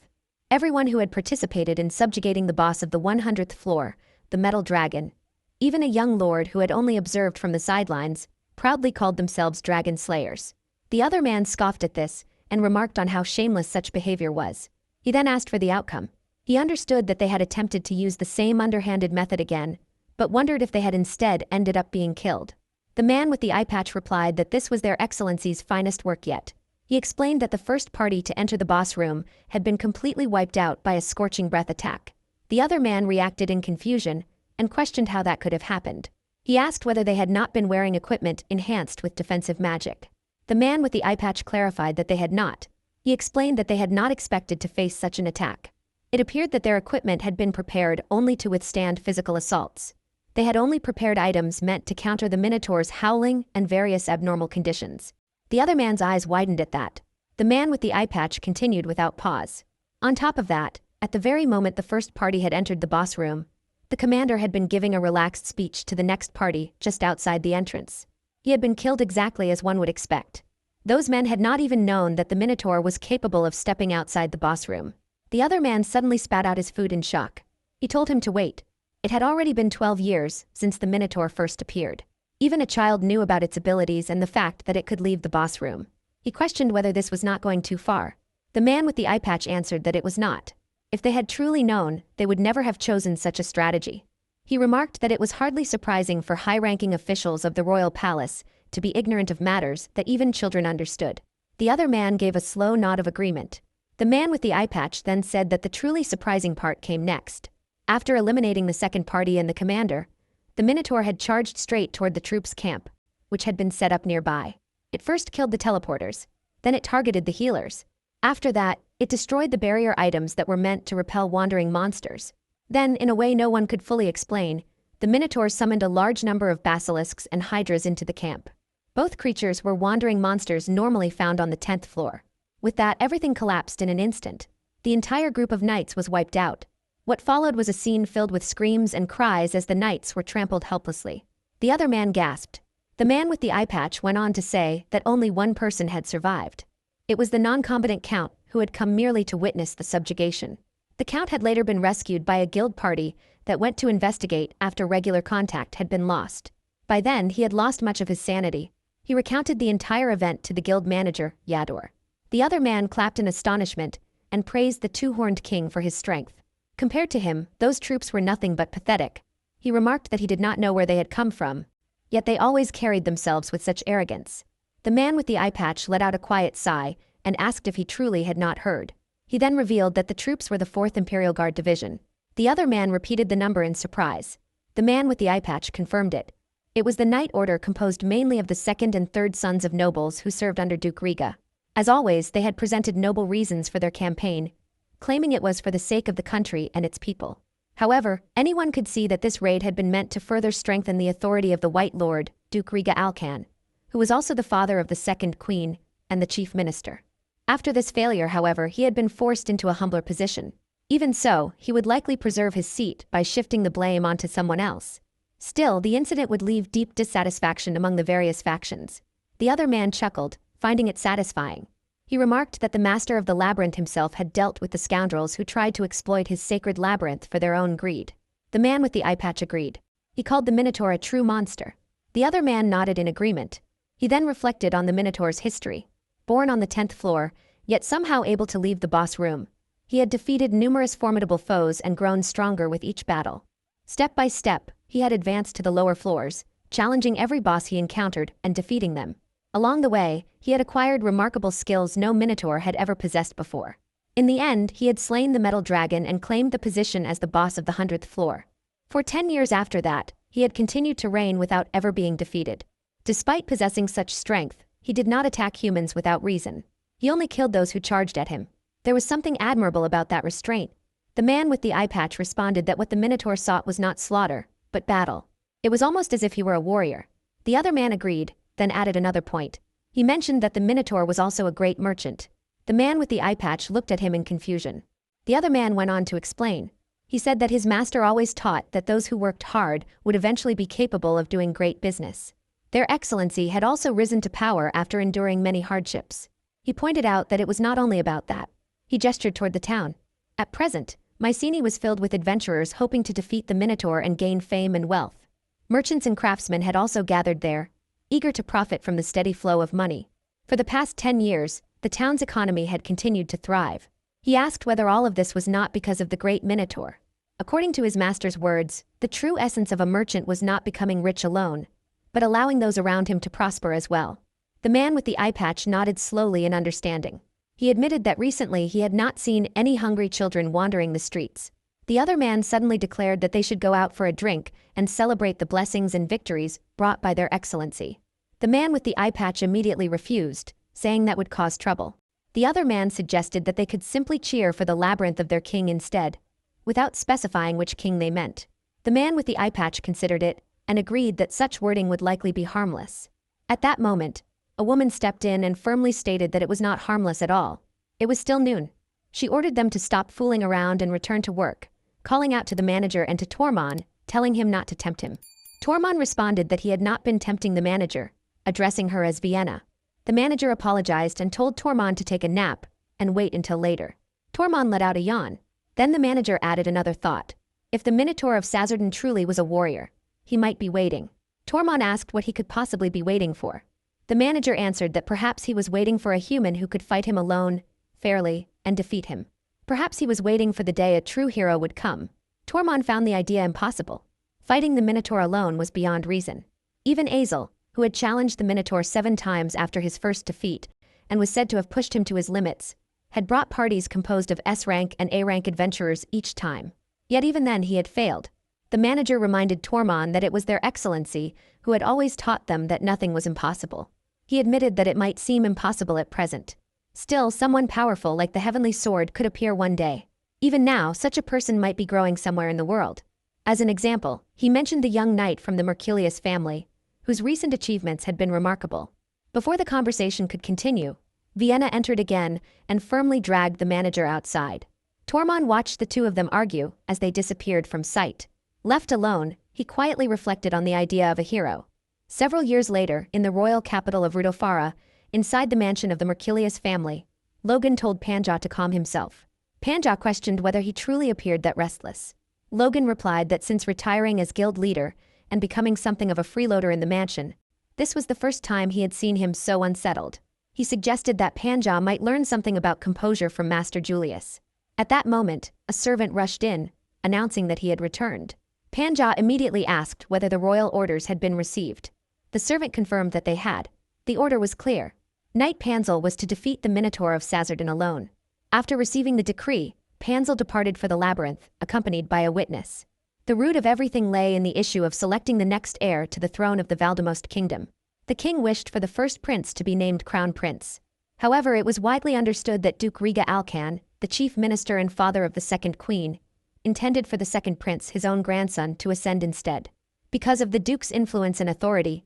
Everyone who had participated in subjugating the boss of the 100th floor, the metal dragon, even a young lord who had only observed from the sidelines, proudly called themselves dragon slayers. The other man scoffed at this and remarked on how shameless such behavior was. He then asked for the outcome. He understood that they had attempted to use the same underhanded method again, but wondered if they had instead ended up being killed. The man with the eye patch replied that this was their excellency's finest work yet. He explained that the first party to enter the boss room had been completely wiped out by a scorching breath attack. The other man reacted in confusion and questioned how that could have happened. He asked whether they had not been wearing equipment enhanced with defensive magic. The man with the eye patch clarified that they had not. He explained that they had not expected to face such an attack. It appeared that their equipment had been prepared only to withstand physical assaults. They had only prepared items meant to counter the Minotaur's howling and various abnormal conditions. The other man's eyes widened at that. The man with the eye patch continued without pause. On top of that, at the very moment the first party had entered the boss room, the commander had been giving a relaxed speech to the next party just outside the entrance. He had been killed exactly as one would expect. Those men had not even known that the Minotaur was capable of stepping outside the boss room. The other man suddenly spat out his food in shock. He told him to wait. It had already been 12 years since the Minotaur first appeared. Even a child knew about its abilities and the fact that it could leave the boss room. He questioned whether this was not going too far. The man with the eye patch answered that it was not. If they had truly known, they would never have chosen such a strategy. He remarked that it was hardly surprising for high-ranking officials of the royal palace to be ignorant of matters that even children understood. The other man gave a slow nod of agreement. The man with the eye patch then said that the truly surprising part came next. After eliminating the second party and the commander, the Minotaur had charged straight toward the troops' camp, which had been set up nearby. It first killed the teleporters, then it targeted the healers. After that, it destroyed the barrier items that were meant to repel wandering monsters. Then, in a way no one could fully explain, the Minotaur summoned a large number of basilisks and hydras into the camp. Both creatures were wandering monsters normally found on the 10th floor. With that, everything collapsed in an instant. The entire group of knights was wiped out. What followed was a scene filled with screams and cries as the knights were trampled helplessly. The other man gasped. The man with the eye patch went on to say that only one person had survived. It was the non-combatant count who had come merely to witness the subjugation. The count had later been rescued by a guild party that went to investigate after regular contact had been lost. By then, he had lost much of his sanity. He recounted the entire event to the guild manager, Yador. The other man clapped in astonishment and praised the two-horned king for his strength. Compared to him, those troops were nothing but pathetic. He remarked that he did not know where they had come from, yet they always carried themselves with such arrogance. The man with the eye patch let out a quiet sigh and asked if he truly had not heard. He then revealed that the troops were the 4th Imperial Guard Division. The other man repeated the number in surprise. The man with the eye patch confirmed it. It was the Knight Order composed mainly of the 2nd and 3rd sons of nobles who served under Duke Riga. As always, they had presented noble reasons for their campaign, claiming it was for the sake of the country and its people. However, anyone could see that this raid had been meant to further strengthen the authority of the White Lord, Duke Riga Alcan, who was also the father of the second queen and the chief minister. After this failure, however, he had been forced into a humbler position. Even so, he would likely preserve his seat by shifting the blame onto someone else. Still, the incident would leave deep dissatisfaction among the various factions. The other man chuckled, finding it satisfying. He remarked that the master of the labyrinth himself had dealt with the scoundrels who tried to exploit his sacred labyrinth for their own greed. The man with the eye patch agreed. He called the Minotaur a true monster. The other man nodded in agreement. He then reflected on the Minotaur's history. Born on the 10th floor, yet somehow able to leave the boss room, he had defeated numerous formidable foes and grown stronger with each battle. Step by step, he had advanced to the lower floors, challenging every boss he encountered and defeating them. Along the way, he had acquired remarkable skills no Minotaur had ever possessed before. In the end, he had slain the metal dragon and claimed the position as the boss of the 100th floor. For 10 years after that, he had continued to reign without ever being defeated. Despite possessing such strength, he did not attack humans without reason. He only killed those who charged at him. There was something admirable about that restraint. The man with the eye patch responded that what the Minotaur sought was not slaughter, but battle. It was almost as if he were a warrior. The other man agreed, then added another point. He mentioned that the Minotaur was also a great merchant. The man with the eye patch looked at him in confusion. The other man went on to explain. He said that his master always taught that those who worked hard would eventually be capable of doing great business. Their excellency had also risen to power after enduring many hardships. He pointed out that it was not only about that. He gestured toward the town. At present, Mycenae was filled with adventurers hoping to defeat the Minotaur and gain fame and wealth. Merchants and craftsmen had also gathered there, eager to profit from the steady flow of money. For the past 10 years, the town's economy had continued to thrive. He asked whether all of this was not because of the great Minotaur. According to his master's words, the true essence of a merchant was not becoming rich alone, but allowing those around him to prosper as well. The man with the eye patch nodded slowly in understanding. He admitted that recently he had not seen any hungry children wandering the streets. The other man suddenly declared that they should go out for a drink and celebrate the blessings and victories brought by their excellency. The man with the eye patch immediately refused, saying that would cause trouble. The other man suggested that they could simply cheer for the labyrinth of their king instead, without specifying which king they meant. The man with the eye patch considered it and agreed that such wording would likely be harmless. At that moment, a woman stepped in and firmly stated that it was not harmless at all. It was still noon. She ordered them to stop fooling around and return to work, calling out to the manager and to Tormon, telling him not to tempt him. Tormon responded that he had not been tempting the manager, addressing her as Vienna. The manager apologized and told Tormon to take a nap and wait until later. Tormon let out a yawn. Then the manager added another thought. If the Minotaur of Sazerdan truly was a warrior, he might be waiting. Tormon asked what he could possibly be waiting for. The manager answered that perhaps he was waiting for a human who could fight him alone, fairly, and defeat him. Perhaps he was waiting for the day a true hero would come. Tormon found the idea impossible. Fighting the Minotaur alone was beyond reason. Even Azel, who had challenged the Minotaur 7 times after his first defeat, and was said to have pushed him to his limits, had brought parties composed of S-rank and A-rank adventurers each time. Yet even then he had failed. The manager reminded Tormon that it was their excellency who had always taught them that nothing was impossible. He admitted that it might seem impossible at present. Still, someone powerful like the Heavenly Sword could appear one day. Even now, such a person might be growing somewhere in the world. As an example, he mentioned the young knight from the Mercurius family, whose recent achievements had been remarkable. Before the conversation could continue, Vienna entered again and firmly dragged the manager outside. Tormon watched the two of them argue as they disappeared from sight. Left alone, he quietly reflected on the idea of a hero. Several years later, in the royal capital of Rudofara, inside the mansion of the Mercurius family, Logan told Panja to calm himself. Panja questioned whether he truly appeared that restless. Logan replied that since retiring as guild leader and becoming something of a freeloader in the mansion, this was the first time he had seen him so unsettled. He suggested that Panja might learn something about composure from Master Julius. At that moment, a servant rushed in, announcing that he had returned. Panja immediately asked whether the royal orders had been received. The servant confirmed that they had. The order was clear. Knight Panzel was to defeat the Minotaur of Sazerdan alone. After receiving the decree, Panzel departed for the labyrinth, accompanied by a witness. The root of everything lay in the issue of selecting the next heir to the throne of the Valdemost kingdom. The king wished for the first prince to be named crown prince. However, it was widely understood that Duke Riga Alcan, the chief minister and father of the second queen, intended for the second prince, his own grandson, to ascend instead. Because of the duke's influence and authority,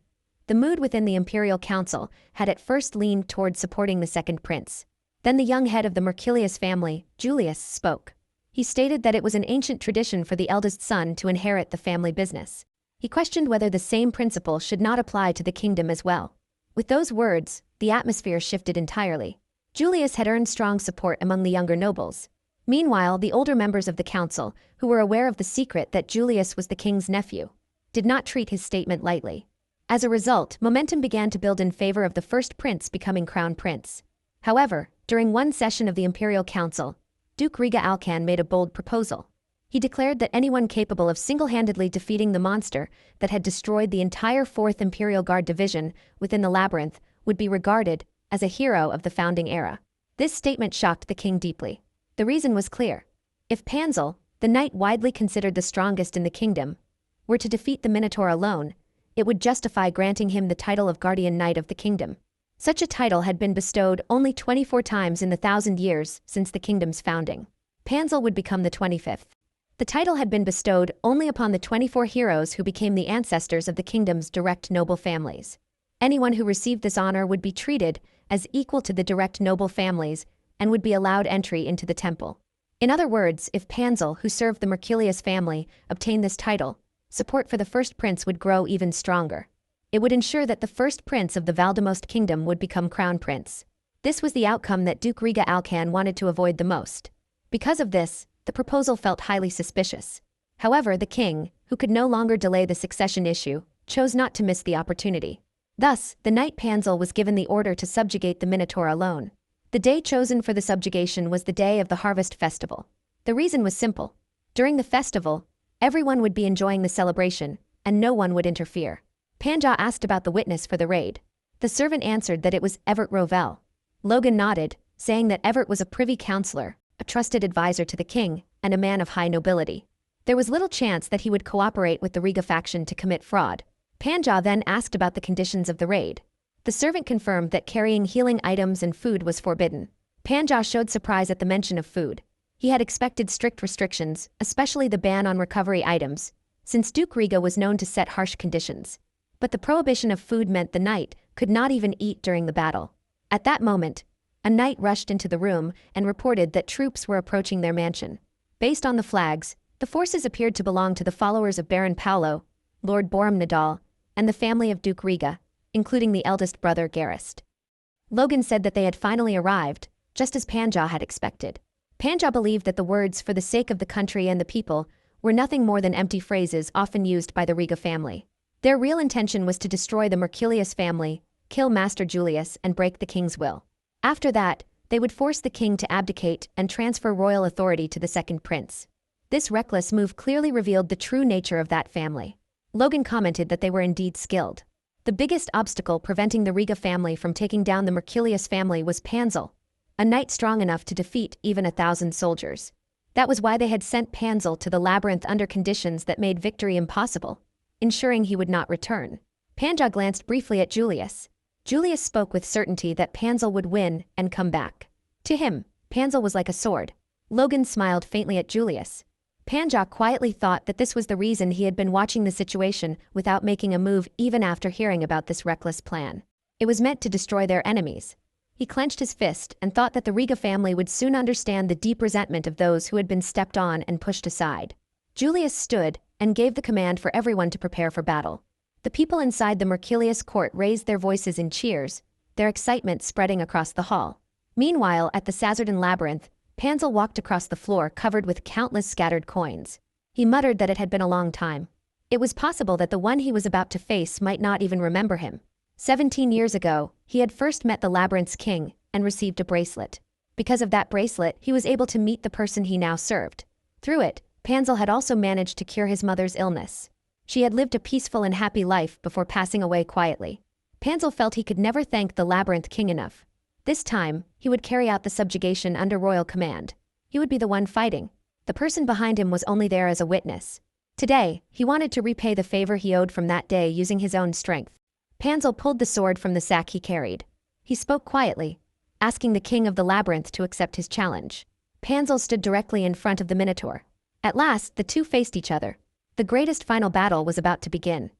the mood within the imperial council had at first leaned toward supporting the second prince. Then the young head of the Mercurius family, Julius, spoke. He stated that it was an ancient tradition for the eldest son to inherit the family business. He questioned whether the same principle should not apply to the kingdom as well. With those words, the atmosphere shifted entirely. Julius had earned strong support among the younger nobles. Meanwhile, the older members of the council, who were aware of the secret that Julius was the king's nephew, did not treat his statement lightly. As a result, momentum began to build in favor of the first prince becoming crown prince. However, during one session of the Imperial Council, Duke Riga Alcan made a bold proposal. He declared that anyone capable of single-handedly defeating the monster that had destroyed the entire 4th Imperial Guard Division within the labyrinth would be regarded as a hero of the founding era. This statement shocked the king deeply. The reason was clear. If Panzel, the knight widely considered the strongest in the kingdom, were to defeat the Minotaur alone, it would justify granting him the title of Guardian Knight of the Kingdom. Such a title had been bestowed only 24 times in the 1,000 years since the kingdom's founding. Panzel would become the 25th. The title had been bestowed only upon the 24 heroes who became the ancestors of the kingdom's direct noble families. Anyone who received this honor would be treated as equal to the direct noble families and would be allowed entry into the temple. In other words, if Panzel, who served the Mercurius family, obtained this title, support for the first prince would grow even stronger. It would ensure that the first prince of the Valdemost kingdom would become crown prince. This was the outcome that Duke Riga Alcan wanted to avoid the most. Because of this, the proposal felt highly suspicious. However, the king, who could no longer delay the succession issue, chose not to miss the opportunity. Thus, the night Panzel was given the order to subjugate the Minotaur alone. The day chosen for the subjugation was the day of the harvest festival. The reason was simple. During the festival, everyone would be enjoying the celebration, and no one would interfere. Panja asked about the witness for the raid. The servant answered that it was Everett Rovell. Logan nodded, saying that Everett was a privy councillor, a trusted advisor to the king, and a man of high nobility. There was little chance that he would cooperate with the Riga faction to commit fraud. Panja then asked about the conditions of the raid. The servant confirmed that carrying healing items and food was forbidden. Panja showed surprise at the mention of food. He had expected strict restrictions, especially the ban on recovery items, since Duke Riga was known to set harsh conditions. But the prohibition of food meant the knight could not even eat during the battle. At that moment, a knight rushed into the room and reported that troops were approaching their mansion. Based on the flags, the forces appeared to belong to the followers of Baron Paolo, Lord Borum-Nadal, and the family of Duke Riga, including the eldest brother Garist. Logan said that they had finally arrived, just as Panja had expected. Panja believed that the words "for the sake of the country and the people" were nothing more than empty phrases often used by the Riga family. Their real intention was to destroy the Mercurius family, kill Master Julius, and break the king's will. After that, they would force the king to abdicate and transfer royal authority to the second prince. This reckless move clearly revealed the true nature of that family. Logan commented that they were indeed skilled. The biggest obstacle preventing the Riga family from taking down the Mercurius family was Panzel, a knight strong enough to defeat even 1,000 soldiers. That was why they had sent Panzel to the labyrinth under conditions that made victory impossible, ensuring he would not return. Panja glanced briefly at Julius. Julius spoke with certainty that Panzel would win and come back. To him, Panzel was like a sword. Logan smiled faintly at Julius. Panja quietly thought that this was the reason he had been watching the situation without making a move even after hearing about this reckless plan. It was meant to destroy their enemies. He clenched his fist and thought that the Riga family would soon understand the deep resentment of those who had been stepped on and pushed aside. Julius stood and gave the command for everyone to prepare for battle. The people inside the Mercurius court raised their voices in cheers, their excitement spreading across the hall. Meanwhile, at the Sazerdan labyrinth, Panzel walked across the floor covered with countless scattered coins. He muttered that it had been a long time. It was possible that the one he was about to face might not even remember him. 17 years ago, he had first met the labyrinth's king and received a bracelet. Because of that bracelet, he was able to meet the person he now served. Through it, Panzel had also managed to cure his mother's illness. She had lived a peaceful and happy life before passing away quietly. Panzel felt he could never thank the labyrinth king enough. This time, he would carry out the subjugation under royal command. He would be the one fighting. The person behind him was only there as a witness. Today, he wanted to repay the favor he owed from that day using his own strength. Panzel pulled the sword from the sack he carried. He spoke quietly, asking the king of the labyrinth to accept his challenge. Panzel stood directly in front of the Minotaur. At last, the two faced each other. The greatest final battle was about to begin.